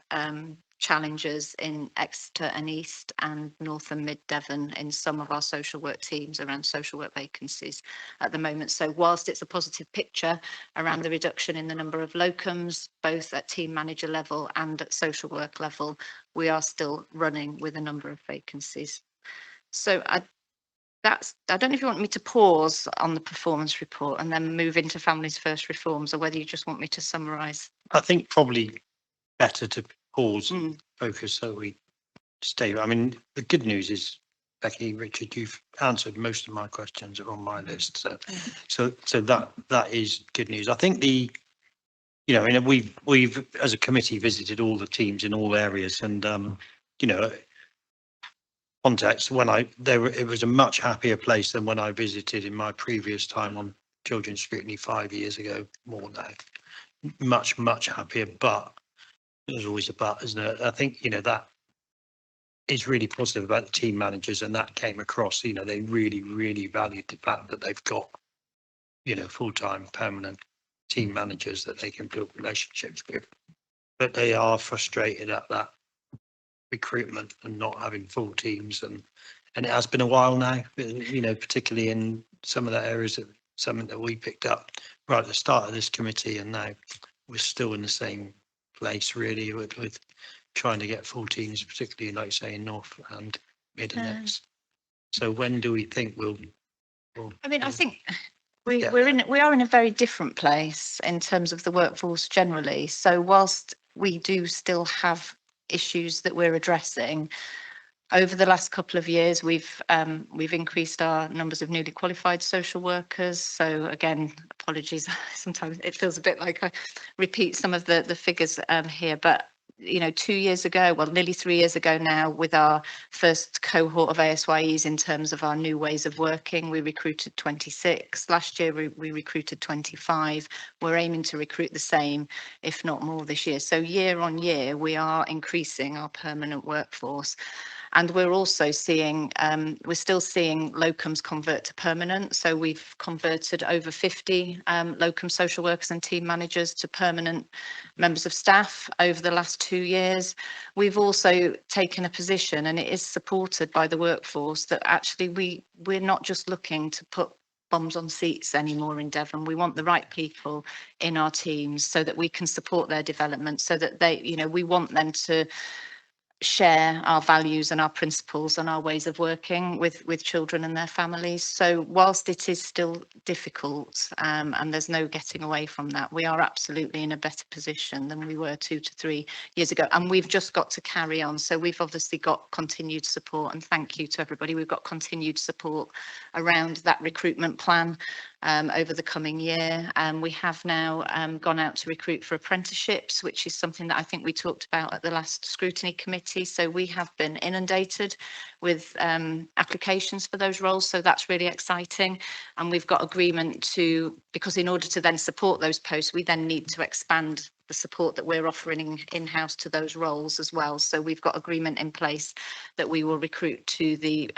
challenges in Exeter and East and North and Mid Devon in some of our social work teams around social work vacancies at the moment. So whilst it's a positive picture around the reduction in the number of locums, both at team manager level and at social work level, we are still running with a number of vacancies. So I don't know if you want me to pause on the performance report and then move into Families First reforms, or whether you just want me to summarise. I think probably better to pause and focus so we stay. I mean, the good news is, Becky, Richard, you've answered most of my questions that are on my list. So that is good news. I think we've as a committee visited all the teams in all areas, and context, it was a much happier place than when I visited in my previous time on Children's Scrutiny 5 years ago, more now. Much happier, but there's always a but, isn't it? I think, that is really positive about the team managers, and that came across, they really valued the fact that they've got, full-time permanent team managers that they can build relationships with. But they are frustrated at that recruitment and not having full teams, and it has been a while now, particularly in some of the areas, that something that we picked up right at the start of this committee, and now we're still in the same place really with trying to get full teams, particularly like say in North and Mid and East. So when do we think we'll I mean, I think we are in a very different place in terms of the workforce generally. So whilst we do still have issues that we're addressing, over the last couple of years, we've increased our numbers of newly qualified social workers. So again, apologies, sometimes it feels a bit like I repeat some of the figures here, but 2 years ago, well, nearly 3 years ago now, with our first cohort of ASYEs in terms of our new ways of working, we recruited 26. Last year, we recruited 25. We're aiming to recruit the same, if not more, this year. So year on year, we are increasing our permanent workforce. And we're also seeing, we're still seeing locums convert to permanent. So we've converted over 50 locum social workers and team managers to permanent members of staff over the last 2 years. We've also taken a position, and it is supported by the workforce, that actually we're not just looking to put bums on seats anymore in Devon. We want the right people in our teams so that we can support their development, so that they, you know, we want them to share our values and our principles and our ways of working with children and their families. So whilst it is still difficult, and there's no getting away from that, we are absolutely in a better position than we were 2 to 3 years ago, and we've just got to carry on. So we've obviously got continued support, and thank you to everybody. We've got continued support around that recruitment plan over the coming year. We have now gone out to recruit for apprenticeships, which is something that I think we talked about at the last Scrutiny Committee. So we have been inundated with applications for those roles. So that's really exciting. And we've got agreement to, because in order to then support those posts, we then need to expand the support that we're offering in-house to those roles as well. So we've got agreement in place that we will recruit to the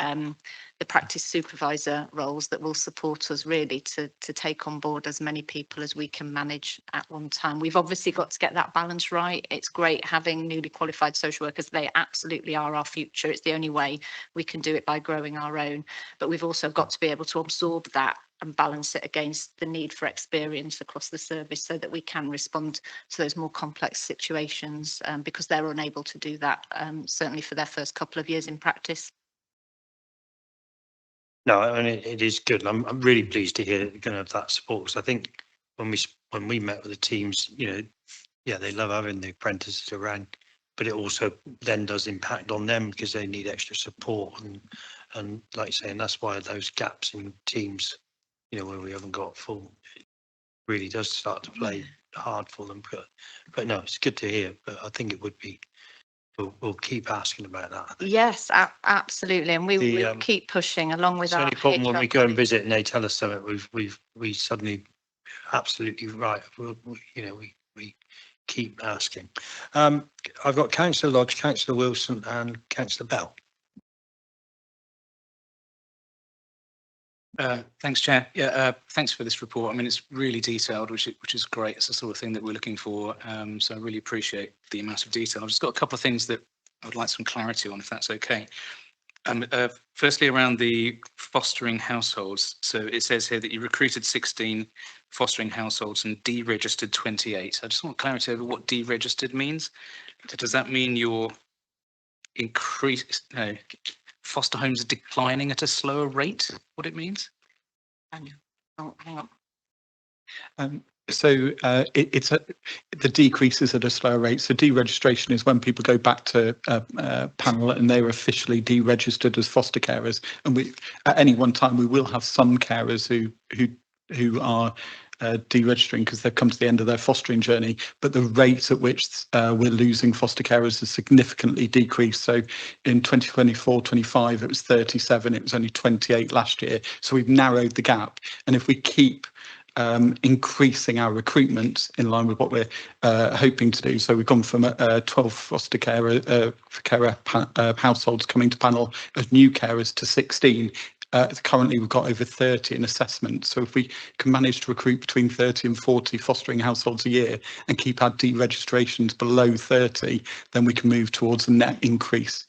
practice supervisor roles that will support us really to take on board as many people as we can manage at one time. We've obviously got to get that balance right. It's great having newly qualified social workers. They absolutely are our future. It's the only way we can do it, by growing our own. But we've also got to be able to absorb that and balance it against the need for experience across the service, so that we can respond to those more complex situations, because they're unable to do that, certainly for their first couple of years in practice. No, I mean, it is good. And I'm really pleased to hear you're going to have that support, because I think when we met with the teams, you know, yeah, they love having the apprentices around, but it also then does impact on them because they need extra support, and like you say, and that's why those gaps in teams, you know, where we haven't got full, it really does start to play hard for them. But no, it's good to hear. But I think it would be. We'll keep asking about that. Yes, absolutely, and we'll keep pushing along with It's the our only problem when HR we go and visit and they tell us something, we suddenly absolutely right. We keep asking. I've got Councillor Lodge, Councillor Wilson, and Councillor Bell. Thanks, Chair. Yeah, thanks for this report. I mean, it's really detailed, which is great. It's the sort of thing that we're looking for. So I really appreciate the amount of detail. I've just got a couple of things that I would like some clarity on, if that's okay. Firstly, around the fostering households. So it says here that you recruited 16 fostering households and deregistered 28. I just want clarity over what deregistered means. Does that mean your foster homes are declining at a slower rate? What it means? Oh, hang on. The decrease is at a slower rate. So deregistration is when people go back to panel and they're officially deregistered as foster carers. And we, at any one time, we will have some carers who are deregistering because they've come to the end of their fostering journey, but the rate at which we're losing foster carers has significantly decreased. So in 2024-25 it was 37, it was only 28 last year. So we've narrowed the gap, and if we keep increasing our recruitment in line with what we're hoping to do. So we've gone from 12 foster carer households coming to panel as new carers to 16. Currently we've got over 30 in assessment. So if we can manage to recruit between 30 and 40 fostering households a year and keep our deregistrations below 30, then we can move towards a net increase.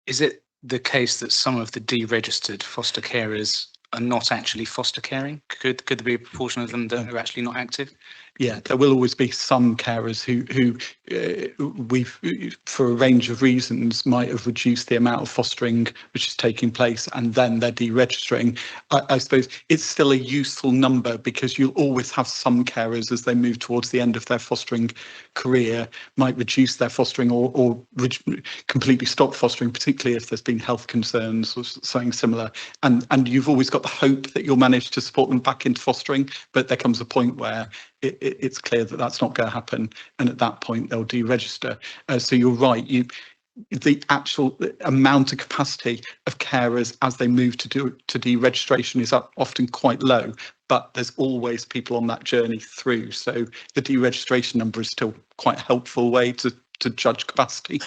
Is it the case that some of the deregistered foster carers are not actually foster caring? Could there be a proportion of them that are actually not active? Yeah, there will always be some carers who we've, for a range of reasons, might have reduced the amount of fostering which is taking place, and then they're deregistering. I suppose it's still a useful number, because you'll always have some carers as they move towards the end of their fostering career might reduce their fostering or completely stop fostering, particularly if there's been health concerns or something similar. And you've always got the hope that you'll manage to support them back into fostering, but there comes a point where it's clear that that's not going to happen, and at that point they'll deregister. So you're right, the actual amount of capacity of carers as they move to deregistration is often quite low, but there's always people on that journey through. So the deregistration number is still quite a helpful way to judge capacity.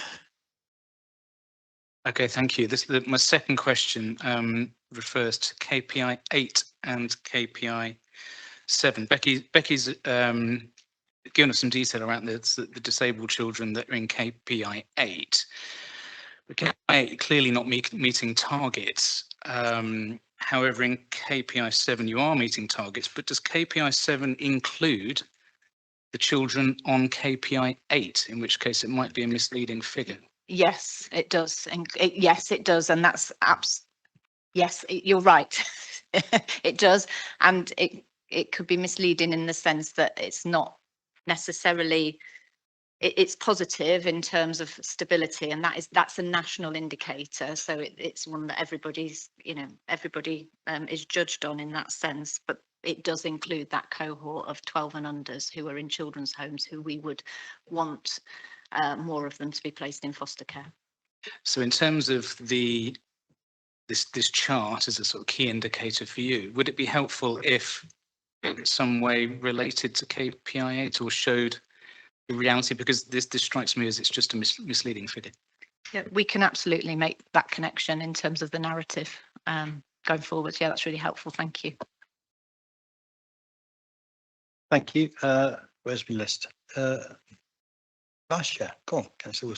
Okay, thank you. My second question refers to KPI 8 and KPI 7. Becky's given us some detail around the disabled children that are in KPI 8. But KPI 8 clearly not meeting targets. However, in KPI 7 you are meeting targets, but does KPI 7 include the children on KPI 8, in which case it might be a misleading figure? Yes, it does. And yes, it does. And that's yes, you're right. It does. And it could be misleading in the sense that it's not necessarily, it's positive in terms of stability, and that's a national indicator. So it's one that everybody's, everybody is judged on in that sense. But it does include that cohort of 12 and unders who are in children's homes, who we would want more of them to be placed in foster care. So in terms of this chart as a sort of key indicator for you, would it be helpful if in some way related to KPI 8 or showed the reality? Because this strikes me as it's just a misleading figure. Yeah, we can absolutely make that connection in terms of the narrative going forward. Yeah, that's really helpful. Thank you. Thank you. Where's my list? Vice Chair, go on, Councillor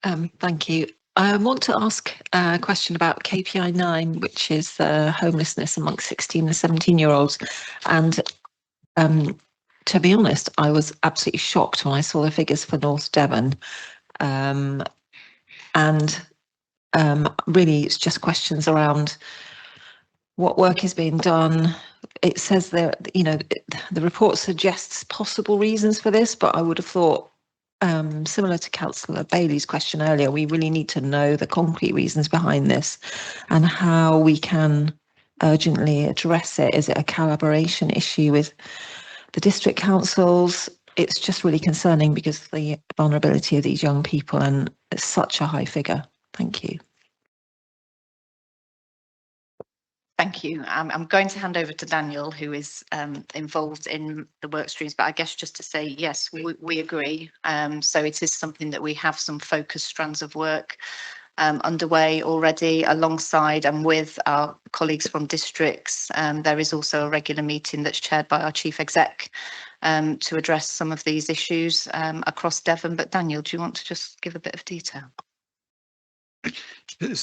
Wilson. Thank you. I want to ask a question about KPI 9, which is homelessness amongst 16 and 17-year-olds. And to be honest, I was absolutely shocked when I saw the figures for North Devon. Really, it's just questions around what work is being done. It says there, the report suggests possible reasons for this, but I would have thought, similar to Councillor Bailey's question earlier, we really need to know the concrete reasons behind this and how we can urgently address it. Is it a collaboration issue with the district councils? It's just really concerning because of the vulnerability of these young people, and it's such a high figure. Thank you. Thank you. I'm going to hand over to Daniel, who is involved in the work streams, but I guess just to say, yes, we agree. So it is something that we have some focused strands of work underway already alongside and with our colleagues from districts. There is also a regular meeting that's chaired by our chief exec to address some of these issues across Devon. But Daniel, do you want to just give a bit of detail?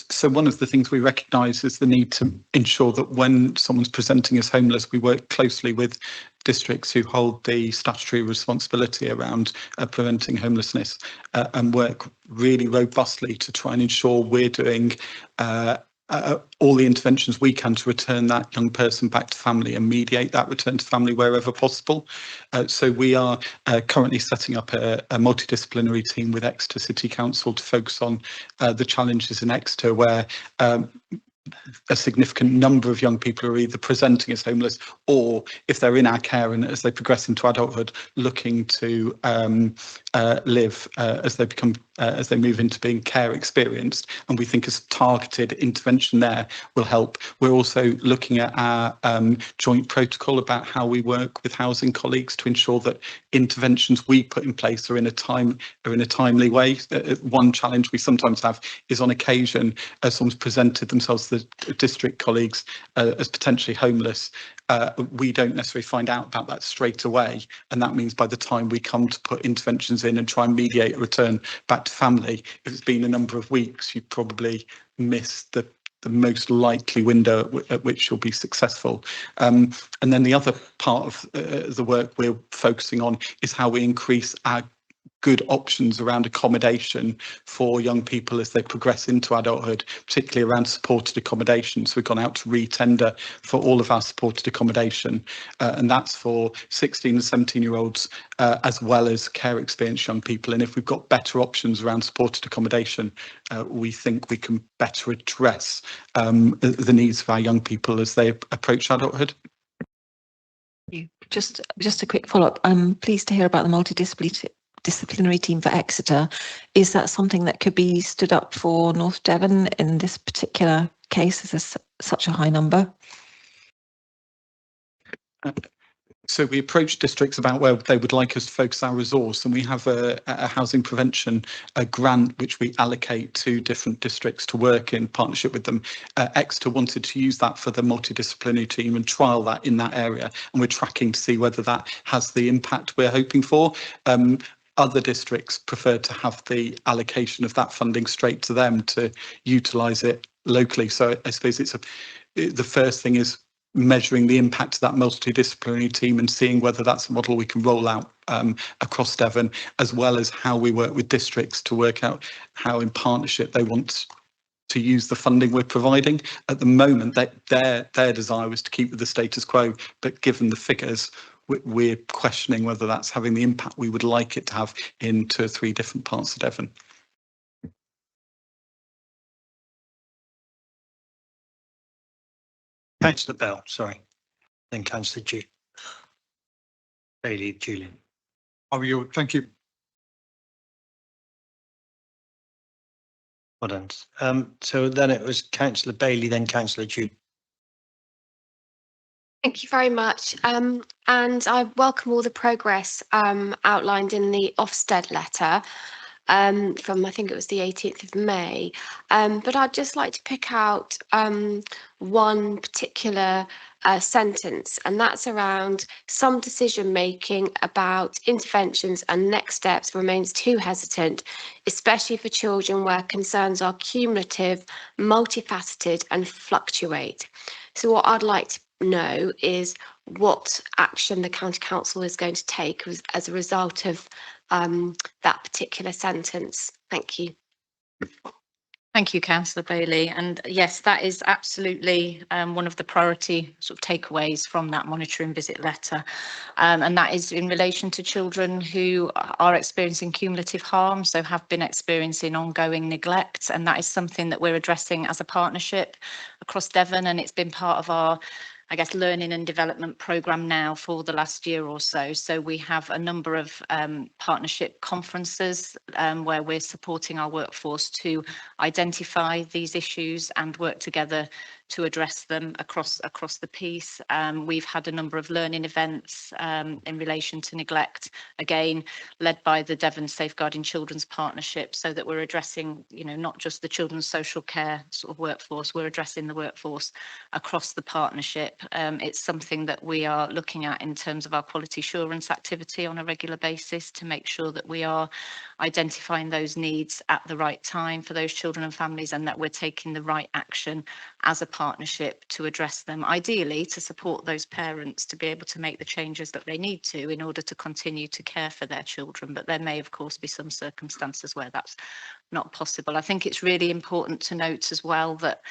So one of the things we recognise is the need to ensure that when someone's presenting as homeless, we work closely with districts who hold the statutory responsibility around preventing homelessness and work really robustly to try and ensure we're doing all the interventions we can to return that young person back to family and mediate that return to family wherever possible. So we are currently setting up a multidisciplinary team with Exeter City Council to focus on the challenges in Exeter, where a significant number of young people are either presenting as homeless or, if they're in our care and as they progress into adulthood, looking to live as they move into being care experienced. And we think a targeted intervention there will help. We're also looking at our joint protocol about how we work with housing colleagues to ensure that interventions we put in place are in a timely way. One challenge we sometimes have is, on occasion, someone's presented themselves to the district colleagues as potentially homeless. We don't necessarily find out about that straight away, and that means by the time we come to put interventions in and try and mediate a return back to family, if it's been a number of weeks, you probably miss the most likely window at which you'll be successful. And then the other part of the work we're focusing on is how we increase our good options around accommodation for young people as they progress into adulthood, particularly around supported accommodation. So we've gone out to re-tender for all of our supported accommodation, and that's for 16 and 17-year-olds as well as care experienced young people. And if we've got better options around supported accommodation, we think we can better address the needs of our young people as they approach adulthood. Just a quick follow-up. I'm pleased to hear about the multidisciplinary team for Exeter. Is that something that could be stood up for North Devon in this particular case? Is this such a high number? So we approach districts about where they would like us to focus our resource, and we have a housing prevention grant which we allocate to different districts to work in partnership with them. Exeter wanted to use that for the multidisciplinary team and trial that in that area, and we're tracking to see whether that has the impact we're hoping for. Other districts prefer to have the allocation of that funding straight to them to utilise it locally. So I suppose the first thing is measuring the impact of that multidisciplinary team and seeing whether that's a model we can roll out across Devon, as well as how we work with districts to work out how in partnership they want to use the funding we're providing. At the moment, their desire was to keep with the status quo, but given the figures, we're questioning whether that's having the impact we would like it to have in 2 or 3 different parts of Devon. Councillor Bell, sorry. Then Councillor Bailey, Julian. Thank you. Well done. So then it was Councillor Bailey, then Councillor Julian. Thank you very much. And I welcome all the progress outlined in the Ofsted letter from, I think it was the 18th of May. But I'd just like to pick out one particular sentence, and that's around some decision making about interventions and next steps remains too hesitant, especially for children where concerns are cumulative, multifaceted and fluctuate. So what I'd like to know is what action the County Council is going to take as a result of that particular sentence. Thank you. Thank you, Councillor Bailey. And yes, that is absolutely one of the priority sort of takeaways from that monitoring visit letter. And that is in relation to children who are experiencing cumulative harm, so have been experiencing ongoing neglect. And that is something that we're addressing as a partnership across Devon. And it's been part of our, I guess, learning and development programme now for the last year or so. So we have a number of partnership conferences where we're supporting our workforce to identify these issues and work together to address them across the piece. We've had a number of learning events in relation to neglect, again, led by the Devon Safeguarding Children's Partnership, so that we're addressing, not just the children's social care sort of workforce, we're addressing the workforce across the partnership. It's something that we are looking at in terms of our quality assurance activity on a regular basis to make sure that we are identifying those needs at the right time for those children and families, and that we're taking the right action as a partnership to address them, ideally to support those parents to be able to make the changes that they need to in order to continue to care for their children. But there may, of course, be some circumstances where that's not possible. I think it's really important to note as well that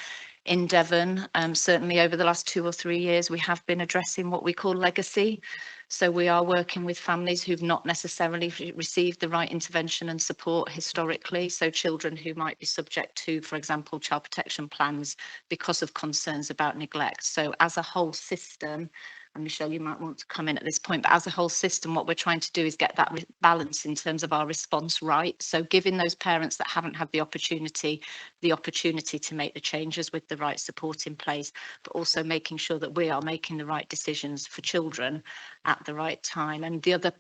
in Devon, certainly over the last 2 or 3 years, we have been addressing what we call legacy. So we are working with families who've not necessarily received the right intervention and support historically. So children who might be subject to, for example, child protection plans because of concerns about neglect. So as a whole system, and Michelle, you might want to come in at this point, but as a whole system, what we're trying to do is get that balance in terms of our response right. So giving those parents that haven't had the opportunity to make the changes with the right support in place, but also making sure that we are making the right decisions for children at the right time. And the other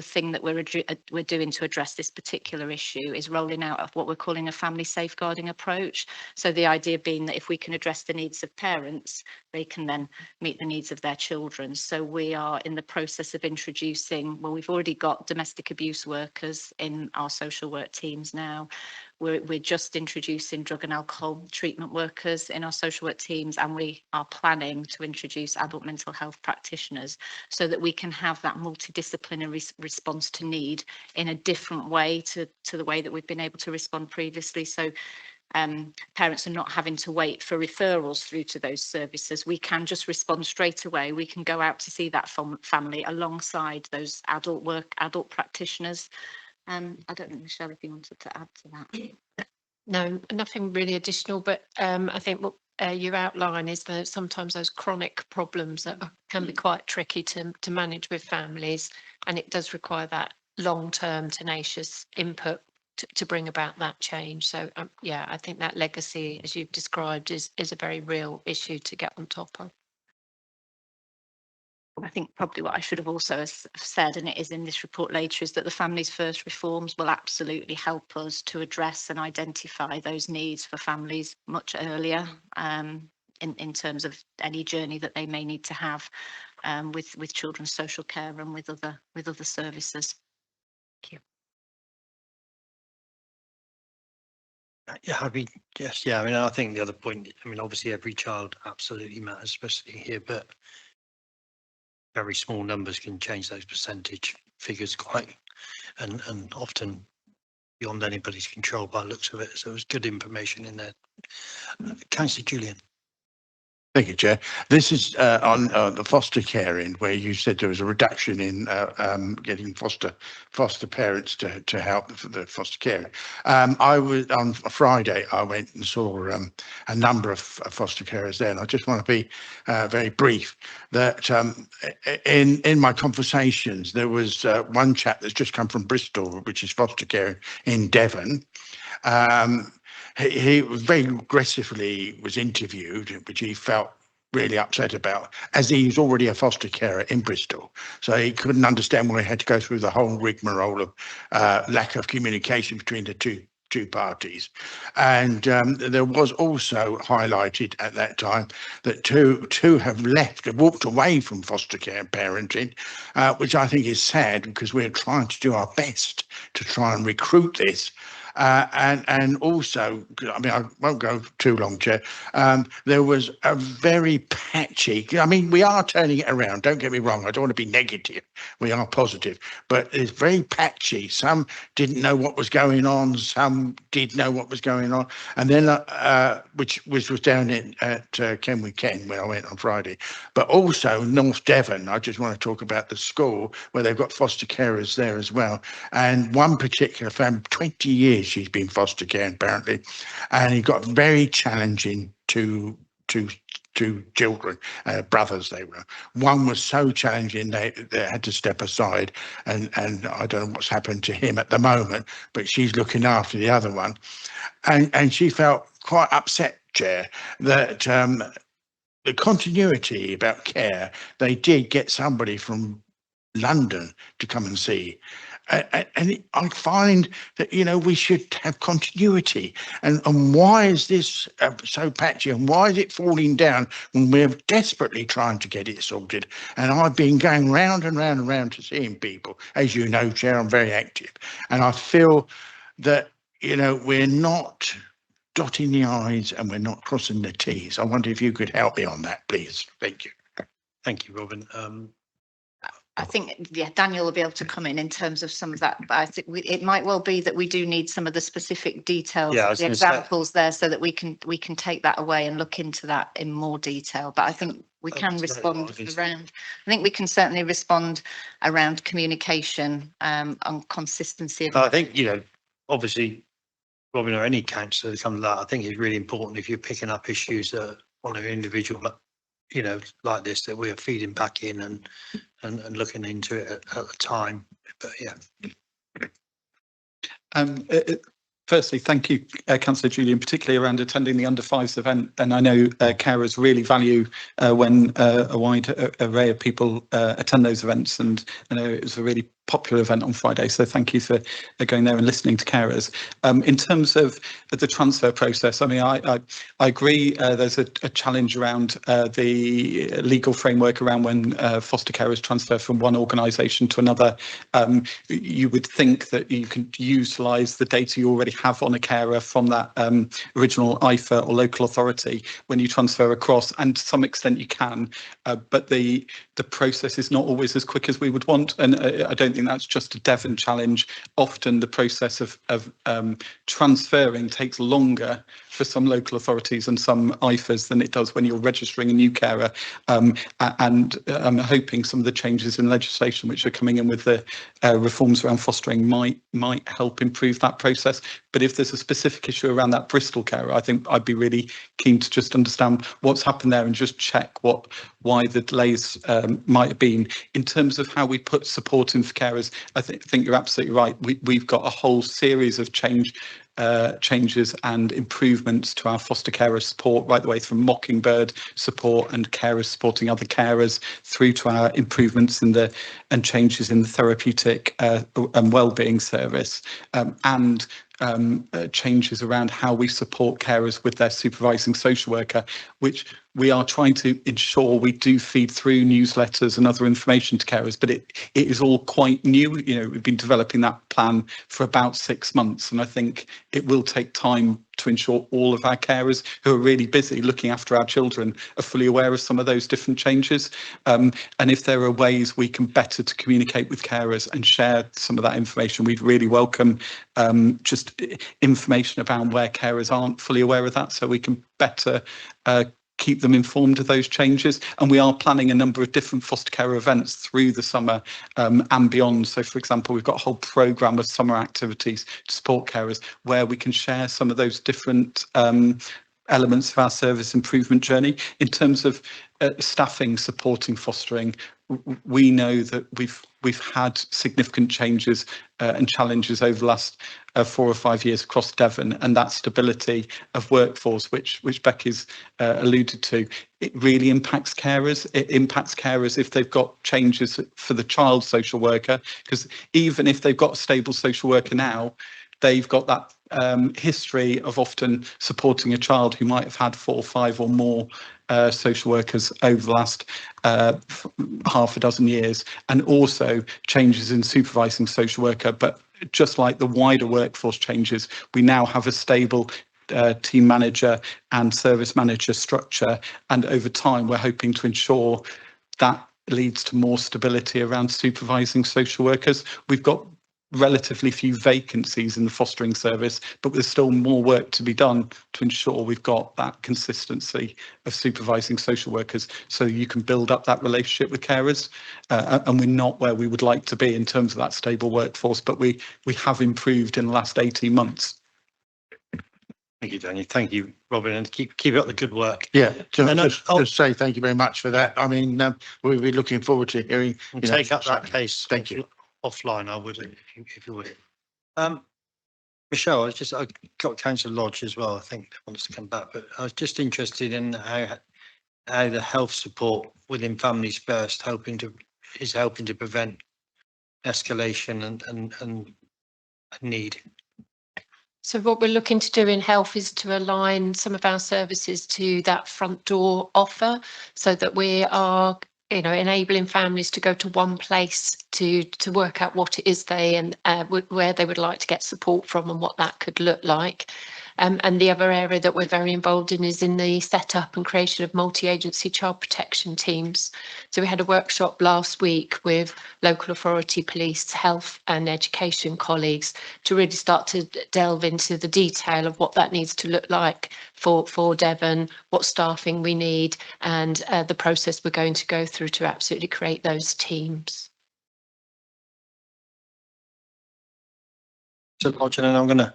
thing that we're doing to address this particular issue is rolling out of what we're calling a family safeguarding approach. So the idea being that if we can address the needs of parents, they can then meet the needs of their children. So we are in the process of introducing, well, we've already got domestic abuse workers in our social work teams now. We're just introducing drug and alcohol treatment workers in our social work teams, and we are planning to introduce adult mental health practitioners so that we can have that multidisciplinary response to need in a different way to the way that we've been able to respond previously. So parents are not having to wait for referrals through to those services. We can just respond straight away. We can go out to see that family alongside those adult practitioners. I don't know, Michelle, if you wanted to add to that. No, nothing really additional, but I think what you outline is that sometimes those chronic problems that can be quite tricky to manage with families, and it does require that long-term tenacious input to bring about that change. So yeah, I think that legacy, as you've described, is a very real issue to get on top of. I think probably what I should have also said, and it is in this report later, is that the Families First reforms will absolutely help us to address and identify those needs for families much earlier, in terms of any journey that they may need to have with children's social care and with other services. Thank you. Yeah, yes, yeah, I mean, I think the other point, I mean, obviously every child absolutely matters, especially here, but very small numbers can change those percentage figures quite, and often beyond anybody's control by the looks of it. So it was good information in there. Councillor Julian. Thank you, Chair. This is on the foster care end, where you said there was a reduction in getting foster parents to help the foster care. I was on Friday. I went and saw a number of foster carers there, and I just want to be very brief. That in my conversations, there was one chap that's just come from Bristol, which is foster care in Devon. He very aggressively was interviewed, which he felt really upset about, as he's already a foster carer in Bristol. So he couldn't understand why he had to go through the whole rigmarole of lack of communication between the two parties. And there was also highlighted at that time that two have walked away from foster care parenting, which I think is sad, because we're trying to do our best to try and recruit this. And also, I mean, I won't go too long, Chair. There was a very patchy, I mean, we are turning it around, don't get me wrong, I don't want to be negative, we are positive, but it's very patchy. Some didn't know what was going on, some did know what was going on, and then, which was down at Kenwood Ken when I went on Friday, but also North Devon. I just want to talk about the school where they've got foster carers there as well. And one particular family, 20 years she's been foster care apparently, and he got very challenging to children, brothers they were. One was so challenging they had to step aside, and I don't know what's happened to him at the moment, but she's looking after the other one, and she felt quite upset, Chair, that the continuity about care, they did get somebody from London to come and see. And I find that, you know, we should have continuity. And why is this so patchy, and why is it falling down when we're desperately trying to get it sorted? And I've been going round and round and round to seeing people. As you know, Chair, I'm very active. And I feel that, you know, we're not dotting the I's and we're not crossing the T's. I wonder if you could help me on that, please. Thank you. Thank you, Robin. I think, yeah, Daniel will be able to come in terms of some of that, but I think it might well be that we do need some of the specific details, Yeah, I was the gonna say- examples there, so that we can take that away and look into that in more detail. But I think we can respond around, I think we can certainly respond around communication, on consistency. I think, you know, obviously, Robin, or any councillor that comes to that, I think it's really important if you're picking up issues that on an individual, you know, like this, that we're feeding back in and looking into it at the time. But yeah. Firstly, thank you, Councillor Julian, particularly around attending the Under Fives event. And I know carers really value when a wide array of people attend those events. And I know it was a really popular event on Friday. So thank you for going there and listening to carers. In terms of the transfer process, I mean, I agree there's a challenge around the legal framework around when foster carers transfer from one organisation to another. You would think that you can utilise the data you already have on a carer from that original IFA or local authority when you transfer across, and to some extent you can, but the process is not always as quick as we would want, and I don't think that's just a Devon challenge. Often the process of transferring takes longer for some local authorities and some IFAs than it does when you're registering a new carer, and I'm hoping some of the changes in legislation which are coming in with the reforms around fostering might help improve that process. But if there's a specific issue around that Bristol carer, I think I'd be really keen to just understand what's happened there and just check why the delays might have been. In terms of how we put support in for carers, I think you're absolutely right. We've got a whole series of change changes and improvements to our foster carer support, right the way from Mockingbird support and carers supporting other carers through to our improvements in the and changes in the therapeutic and wellbeing service, and changes around how we support carers with their supervising social worker, which we are trying to ensure we do feed through newsletters and other information to carers, but it is all quite new. You know, we've been developing that plan for about 6 months, and I think it will take time to ensure all of our carers who are really busy looking after our children are fully aware of some of those different changes. And if there are ways we can better to communicate with carers and share some of that information, we'd really welcome just information about where carers aren't fully aware of that, so we can better keep them informed of those changes. And we are planning a number of different foster care events through the summer and beyond. So, for example, we've got a whole programme of summer activities to support carers where we can share some of those different elements of our service improvement journey. In terms of staffing supporting fostering, we know that we've had significant changes and challenges over the last 4 or 5 years across Devon, and that stability of workforce, which Becky's alluded to, it really impacts carers. It impacts carers if they've got changes for the child social worker, because even if they've got a stable social worker now, they've got that history of often supporting a child who might have had 4 or 5 or more social workers over the last half a dozen years, and also changes in supervising social worker. But just like the wider workforce changes, we now have a stable team manager and service manager structure, and over time we're hoping to ensure that leads to more stability around supervising social workers. We've got relatively few vacancies in the fostering service, but there's still more work to be done to ensure we've got that consistency of supervising social workers, so you can build up that relationship with carers. And we're not where we would like to be in terms of that stable workforce, but we have improved in the last 18 months. Thank you, Daniel. Thank you, Robin, and keep up the good work. Yeah, just say thank you very much for that. I mean, we'll be looking forward to hearing. Take up that case. Thank you. Offline, I would, if you would. Michelle, I got Councillor Lodge as well. I think wants to come back, but I was just interested in how the health support within Families First is helping to prevent escalation and need. So what we're looking to do in health is to align some of our services to that front door offer, so that we are, you know, enabling families to go to one place to work out what it is they and where they would like to get support from and what that could look like. And the other area that we're very involved in is in the setup and creation of multi-agency child protection teams. So we had a workshop last week with local authority, police, health and education colleagues to really start to delve into the detail of what that needs to look like for Devon, what staffing we need, and the process we're going to go through to absolutely create those teams. So, Lodge, and I'm going to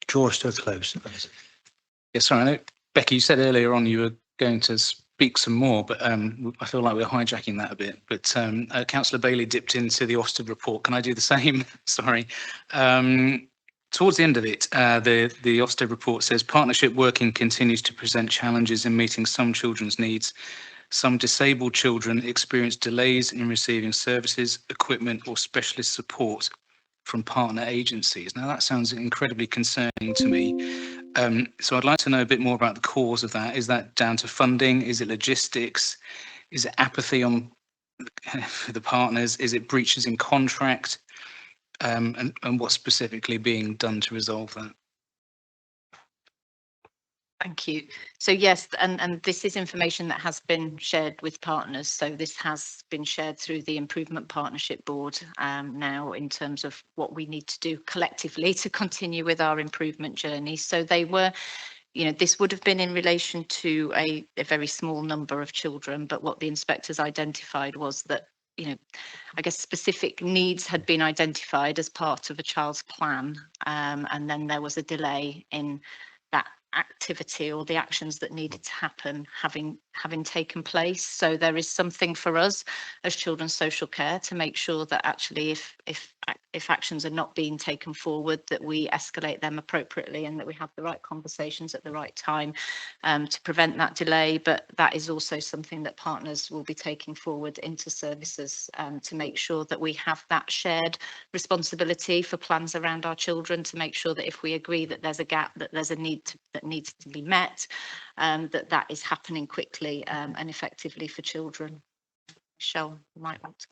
draw us to a close. Yes, sorry. I know, Becky, you said earlier on you were going to speak some more, but I feel like we're hijacking that a bit. But Councillor Bailey dipped into the Ofsted report. Can I do the same? Sorry. Towards the end of it, the Ofsted report says partnership working continues to present challenges in meeting some children's needs. Some disabled children experience delays in receiving services, equipment or specialist support from partner agencies. Now that sounds incredibly concerning to me. So I'd like to know a bit more about the cause of that. Is that down to funding? Is it logistics? Is it apathy on the partners? Is it breaches in contract? And what's specifically being done to resolve that? Thank you. So yes, and this is information that has been shared with partners. So this has been shared through the Improvement Partnership Board now in terms of what we need to do collectively to continue with our improvement journey. So they were, you know, this would have been in relation to a very small number of children, but what the inspectors identified was that, you know, I guess specific needs had been identified as part of a child's plan, and then there was a delay in that activity or the actions that needed to happen having having taken place. So there is something for us as children's social care to make sure that actually if actions are not being taken forward, that we escalate them appropriately and that we have the right conversations at the right time to prevent that delay. But that is also something that partners will be taking forward into services to make sure that we have that shared responsibility for plans around our children, to make sure that if we agree that there's a gap, that there's a need that needs to be met, that is happening quickly and effectively for children. Michelle, you might want to.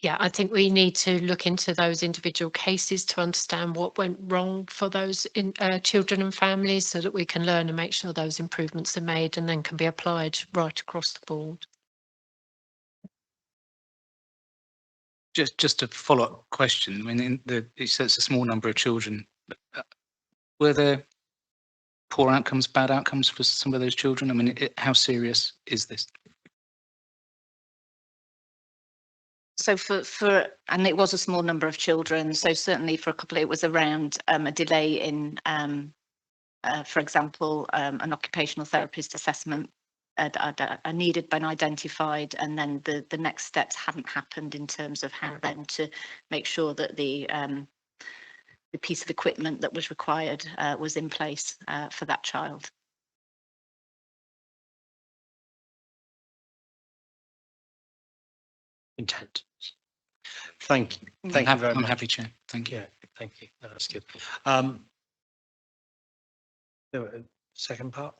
Yeah, I think we need to look into those individual cases to understand what went wrong for those children and families, so that we can learn and make sure those improvements are made and then can be applied right across the board. Just a follow-up question. I mean, it says a small number of children. Were there poor outcomes, bad outcomes for some of those children? I mean, how serious is this? So and it was a small number of children. So certainly for a couple, it was around a delay in, for example, an occupational therapist assessment needed been identified, and then the next steps hadn't happened in terms of how then to make sure that the piece of equipment that was required was in place for that child. Intent. Thank you. Thank you very much. I'm happy, Chair. Thank you. Yeah, thank you. No, that's good. Second part?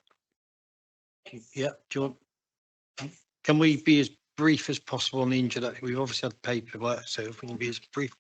Yeah, do you want? Can we be as brief as possible on the introduction? We've obviously had paperwork, so if we can be as brief.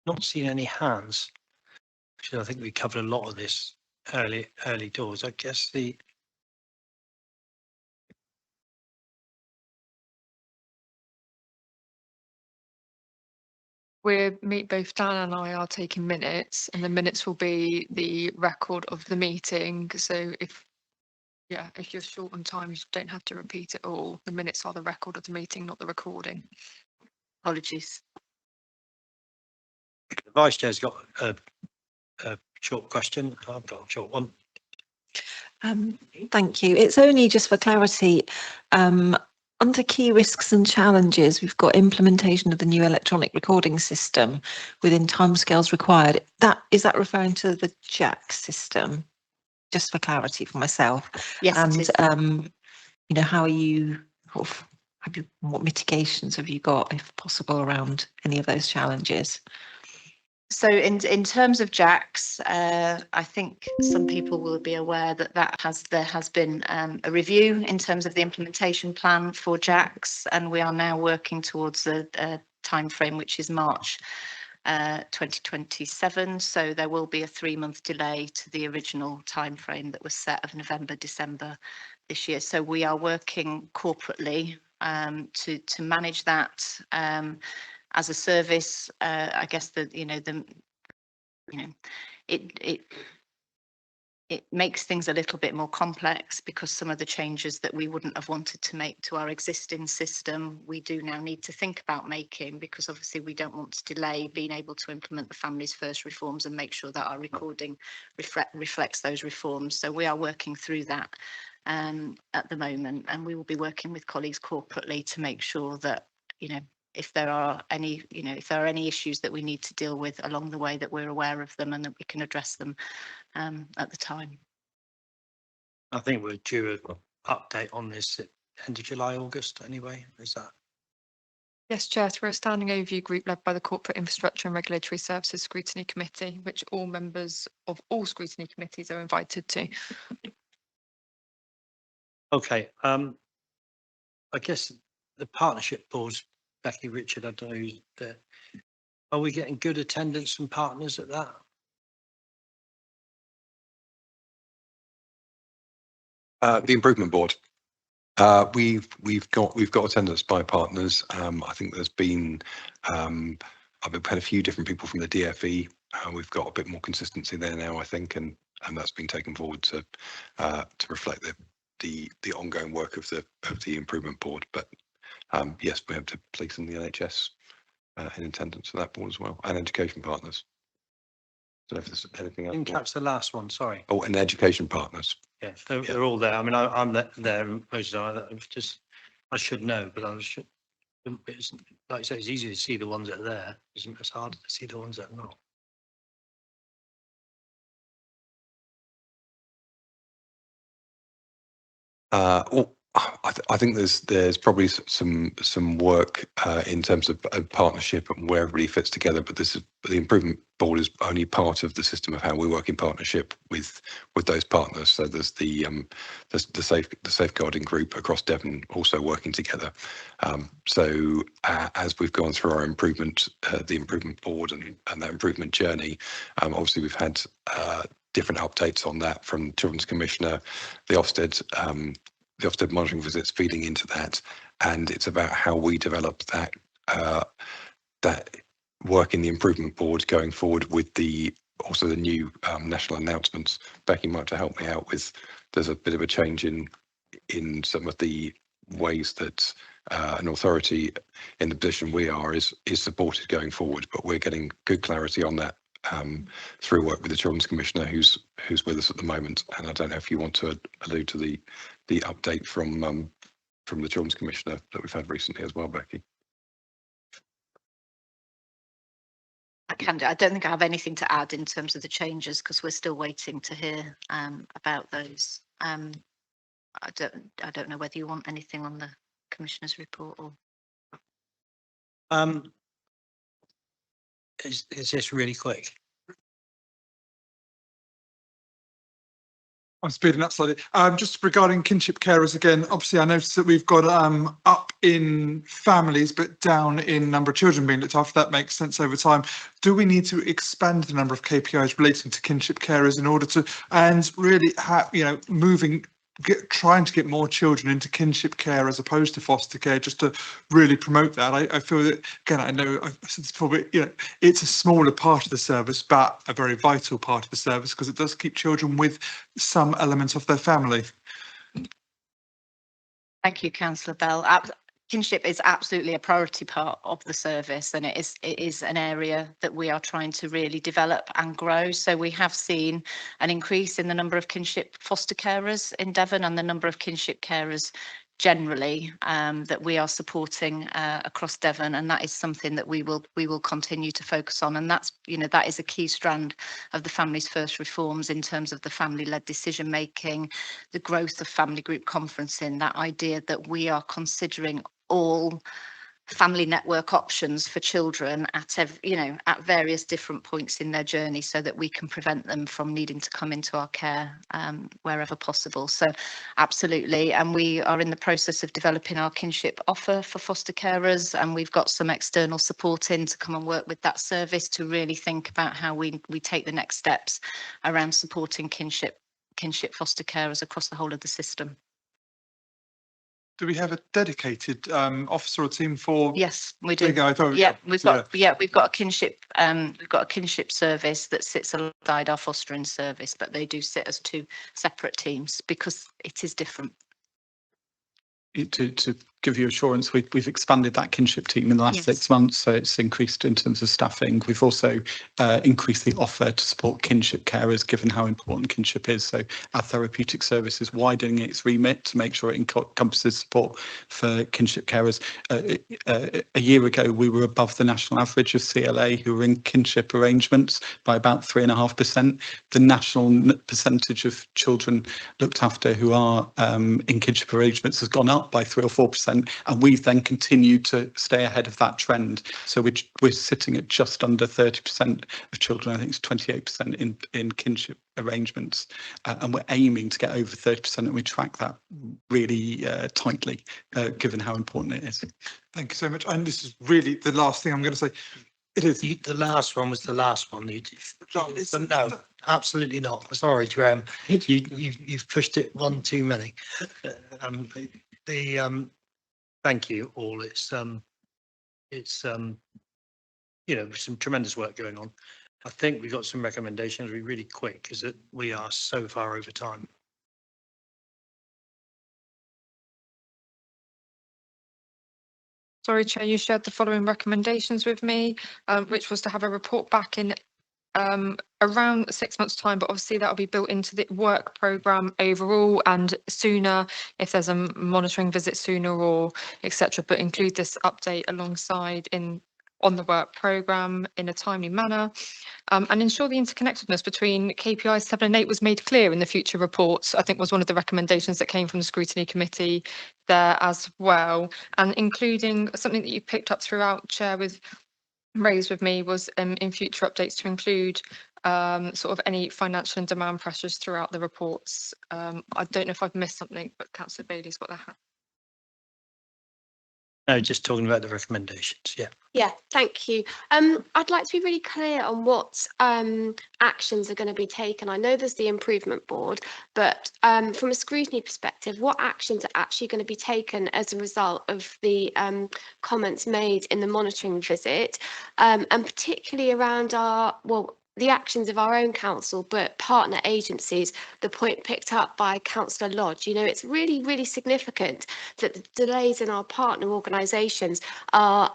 not seen any hands. Actually, I think we covered a lot of this early doors. I guess both Dan and I are taking minutes, and the minutes will be the record of the meeting. So if you're short on time, you don't have to repeat it all. The minutes are the record of the meeting, not the recording. Apologies. the Vice Chair's got a short question. I've got a short one. Thank you. It's only just for clarity. Under key risks and challenges, we've got implementation of the new electronic recording system within timescales required. Is that referring to the Jack system? Just for clarity for myself. Yes, And it is. how are you? What mitigations have you got, if possible, around any of those challenges? So in terms of JACs, I think some people will be aware that there has been a review in terms of the implementation plan for JACs, and we are now working towards a timeframe which is March 2027. So there will be a 3-month delay to the original timeframe that was set of November, December this year. So we are working corporately to manage that. As a service, I guess it makes things a little bit more complex, because some of the changes that we wouldn't have wanted to make to our existing system, we do now need to think about making, because obviously we don't want to delay being able to implement the Families First reforms and make sure that our recording reflects those reforms. So we are working through that at the moment, and we will be working with colleagues corporately to make sure that, if there are any issues that we need to deal with along the way, that we're aware of them and that we can address them at the time. I think we're due an update on this at end of July, August anyway. Is that? Yes, Chair, we're a standing overview group led by the Corporate Infrastructure and Regulatory Services Scrutiny Committee, which all members of all scrutiny committees are invited to. Okay. I guess the partnership boards, Becky, Richard, I don't know who's there. Are we getting good attendance from partners at that? The improvement board. We've got attendance by partners. I think there's been I've had a few different people from the DFE. We've got a bit more consistency there now, I think, and that's been taken forward to reflect the ongoing work of the improvement board. But yes, we have the police and the NHS in attendance for that board as well, and education partners. I don't know if there's anything else. Didn't catch the last one, sorry. Oh, and education partners. Yeah, they're all there. I mean, I'm there most of the time. I should know, but it's, like I say, it's easy to see the ones that are there. It's harder to see the ones that are not. I think there's probably some work in terms of a partnership and where everybody fits together, but the improvement board is only part of the system of how we work in partnership with those partners. So there's the safeguarding group across Devon also working together. So as we've gone through our improvement, the improvement board and that improvement journey, obviously we've had different updates on that from Children's Commissioner, the Ofsted monitoring visits feeding into that, and it's about how we develop that work in the improvement board going forward with the new national announcements. Becky might have to help me out with. There's a bit of a change in some of the ways that an authority in the position we are is supported going forward, but we're getting good clarity on that through work with the Children's Commissioner who's with us at the moment. And I don't know if you want to allude to the update from the Children's Commissioner that we've had recently as well, Becky. I can do. I don't think I have anything to add in terms of the changes, because we're still waiting to hear about those. I don't know whether you want anything on the Commissioner's report or. Is this really quick? I'm speeding up slightly. Just regarding kinship carers again, obviously I noticed that we've got up in families but down in number of children being looked after. That makes sense over time. Do we need to expand the number of KPIs relating to kinship carers in order to, and really have, you know, trying to get more children into kinship care as opposed to foster care, just to really promote that? I feel that, again, I know I've said this before, but you know, it's a smaller part of the service, but a very vital part of the service, because it does keep children with some element of their family. Thank you, Councillor Bell. Kinship is absolutely a priority part of the service, and it is an area that we are trying to really develop and grow. So we have seen an increase in the number of kinship foster carers in Devon and the number of kinship carers generally that we are supporting across Devon, and that is something that we will continue to focus on. And that's, you know, that is a key strand of the Families First reforms in terms of the family-led decision making, the growth of family group conferencing, that idea that we are considering all family network options for children at at various different points in their journey, so that we can prevent them from needing to come into our care wherever possible. So absolutely, and we are in the process of developing our kinship offer for foster carers, and we've got some external support in to come and work with that service to really think about how we take the next steps around supporting kinship foster carers across the whole of the system. Do we have a dedicated officer or team for? Yes, we do. We've got a kinship service that sits alongside our fostering service, but they do sit as two separate teams because it is different. To give you assurance, we've expanded that kinship team in the last 6 months, so it's increased in terms of staffing. We've also increased the offer to support kinship carers, given how important kinship is. So our therapeutic service is widening its remit to make sure it encompasses support for kinship carers. A year ago, we were above the national average of CLA who were in kinship arrangements by about 3.5%. The national percentage of children looked after who are in kinship arrangements has gone up by 3 or 4%, and we've then continued to stay ahead of that trend. So we're sitting at just under 30% of children. I think it's 28% in kinship arrangements, and we're aiming to get over 30%, and we track that really tightly, given how important it is. Thank you so much. And this is really the last thing I'm going to say. It is. The last one was the last one. No, absolutely not. Sorry, Graham. You've pushed it one too many. Thank you all. It's you know, some tremendous work going on. I think we've got some recommendations. We're really quick because we are so far over time. Sorry, Chair, you shared the following recommendations with me, which was to have a report back in around 6 months' time, but obviously that will be built into the work programme overall and sooner if there's a monitoring visit sooner or etc. But include this update alongside on the work programme in a timely manner, and ensure the interconnectedness between KPIs 7 and 8 was made clear in the future reports. I think was one of the recommendations that came from the Scrutiny Committee there as well, and including something that you picked up throughout, Chair, raised with me was in future updates to include sort of any financial and demand pressures throughout the reports. I don't know if I've missed something, but Councillor Bailey's got that. No, just talking about the recommendations. Yeah, thank you. I'd like to be really clear on what actions are going to be taken. I know there's the improvement board, but from a scrutiny perspective, what actions are actually going to be taken as a result of the comments made in the monitoring visit, and particularly around the actions of our own council, but partner agencies, the point picked up by Councillor Lodge. You know, it's really, really significant that the delays in our partner organisations are,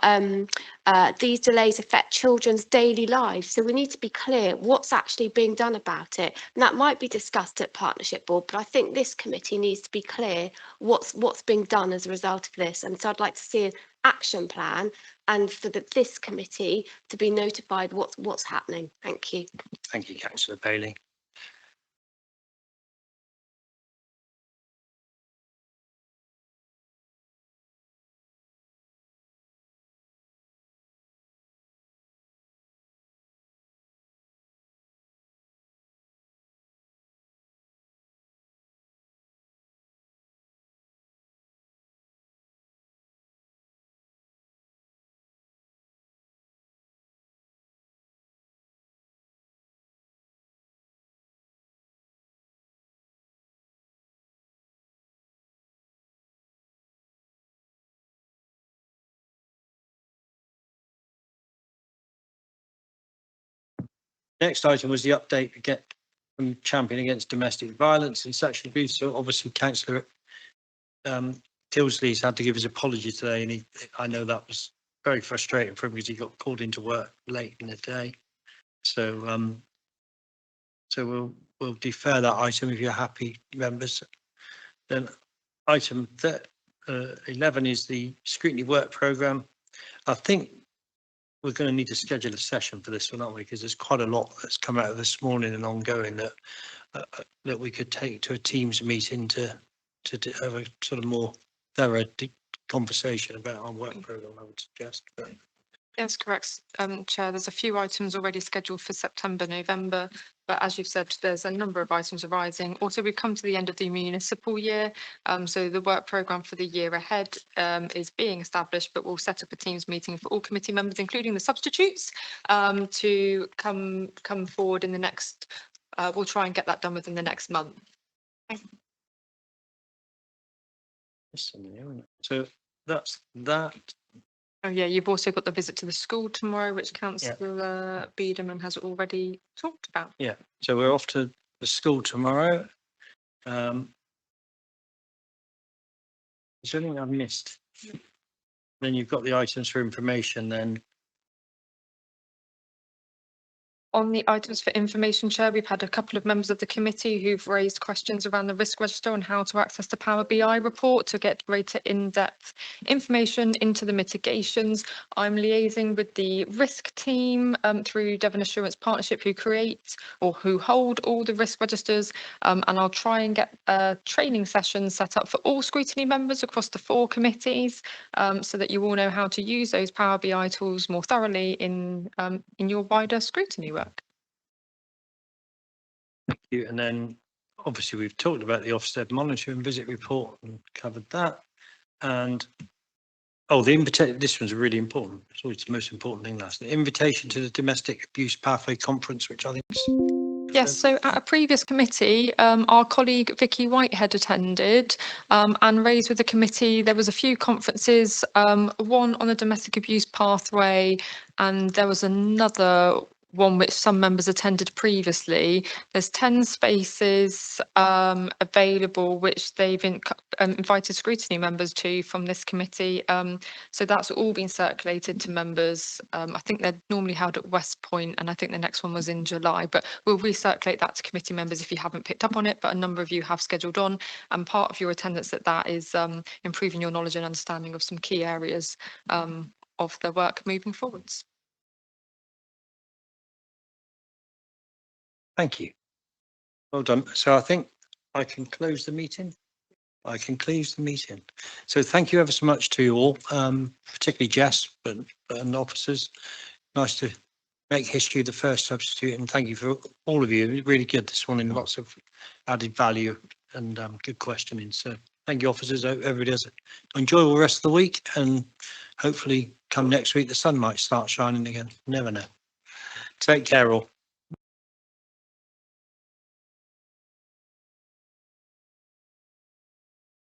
these delays affect children's daily lives. So we need to be clear what's actually being done about it. And that might be discussed at Partnership Board, but I think this committee needs to be clear what's being done as a result of this. And so I'd like to see an action plan and for this committee to be notified what's happening. Thank you. Thank you, Councillor Bailey. Next item was the update from Champion Against Domestic Violence and Sexual Abuse. So obviously Councillor Tilsley's had to give his apology today, and I know that was very frustrating for him because he got called into work late in the day. So we'll defer that item if you're happy, members. Then item 11 is the Scrutiny work programme. I think we're going to need to schedule a session for this one, aren't we? Because there's quite a lot that's come out of this morning and ongoing that we could take to a Teams meeting to have a sort of more thorough conversation about our work programme, I would suggest. But Yes, correct, Chair. There's a few items already scheduled for September, November, but as you've said, there's a number of items arising. Also, we've come to the end of the municipal year, so the work programme for the year ahead is being established, but we'll set up a Teams meeting for all committee members, including the substitutes, to come forward in the next. We'll try and get that done within the next month. So that's that. Oh yeah, you've also got the visit to the school tomorrow, which Councillor Biederman has already talked about. Yeah, so we're off to the school tomorrow. Is there anything I've missed? Then you've got the items for information then. On the items for information, Chair, we've had a couple of members of the committee who've raised questions around the risk register and how to access the Power BI report to get greater in-depth information into the mitigations. I'm liaising with the risk team through Devon Assurance Partnership who hold all the risk registers, and I'll try and get a training session set up for all scrutiny members across the 4 committees, so that you all know how to use those Power BI tools more thoroughly in your wider scrutiny work. Thank you. And then obviously we've talked about the Ofsted monitoring visit report and covered that. And the invitation, this one's really important. It's always the most important thing last. The invitation to the Domestic Abuse Pathway Conference, which I think is Yes, so at a previous committee, our colleague Vicky Whitehead attended and raised with the committee. There was a few conferences, one on the domestic abuse pathway, and there was another one which some members attended previously. There's 10 spaces available, which they've invited scrutiny members to from this committee. So that's all been circulated to members. I think they're normally held at West Point, and I think the next one was in July, but we'll recirculate that to committee members if you haven't picked up on it, but a number of you have scheduled on, and part of your attendance at that is improving your knowledge and understanding of some key areas of the work moving forwards. Thank you. Well done. So I think I can close the meeting. So thank you ever so much to you all, particularly Jess, and officers. Nice to make history the first substitute, and thank you for all of you. Really good this morning. Lots of added value and good questioning. So thank you, officers. Hope everybody has an enjoyable rest of the week, and hopefully come next week the sun might start shining again. Never know. Take care all.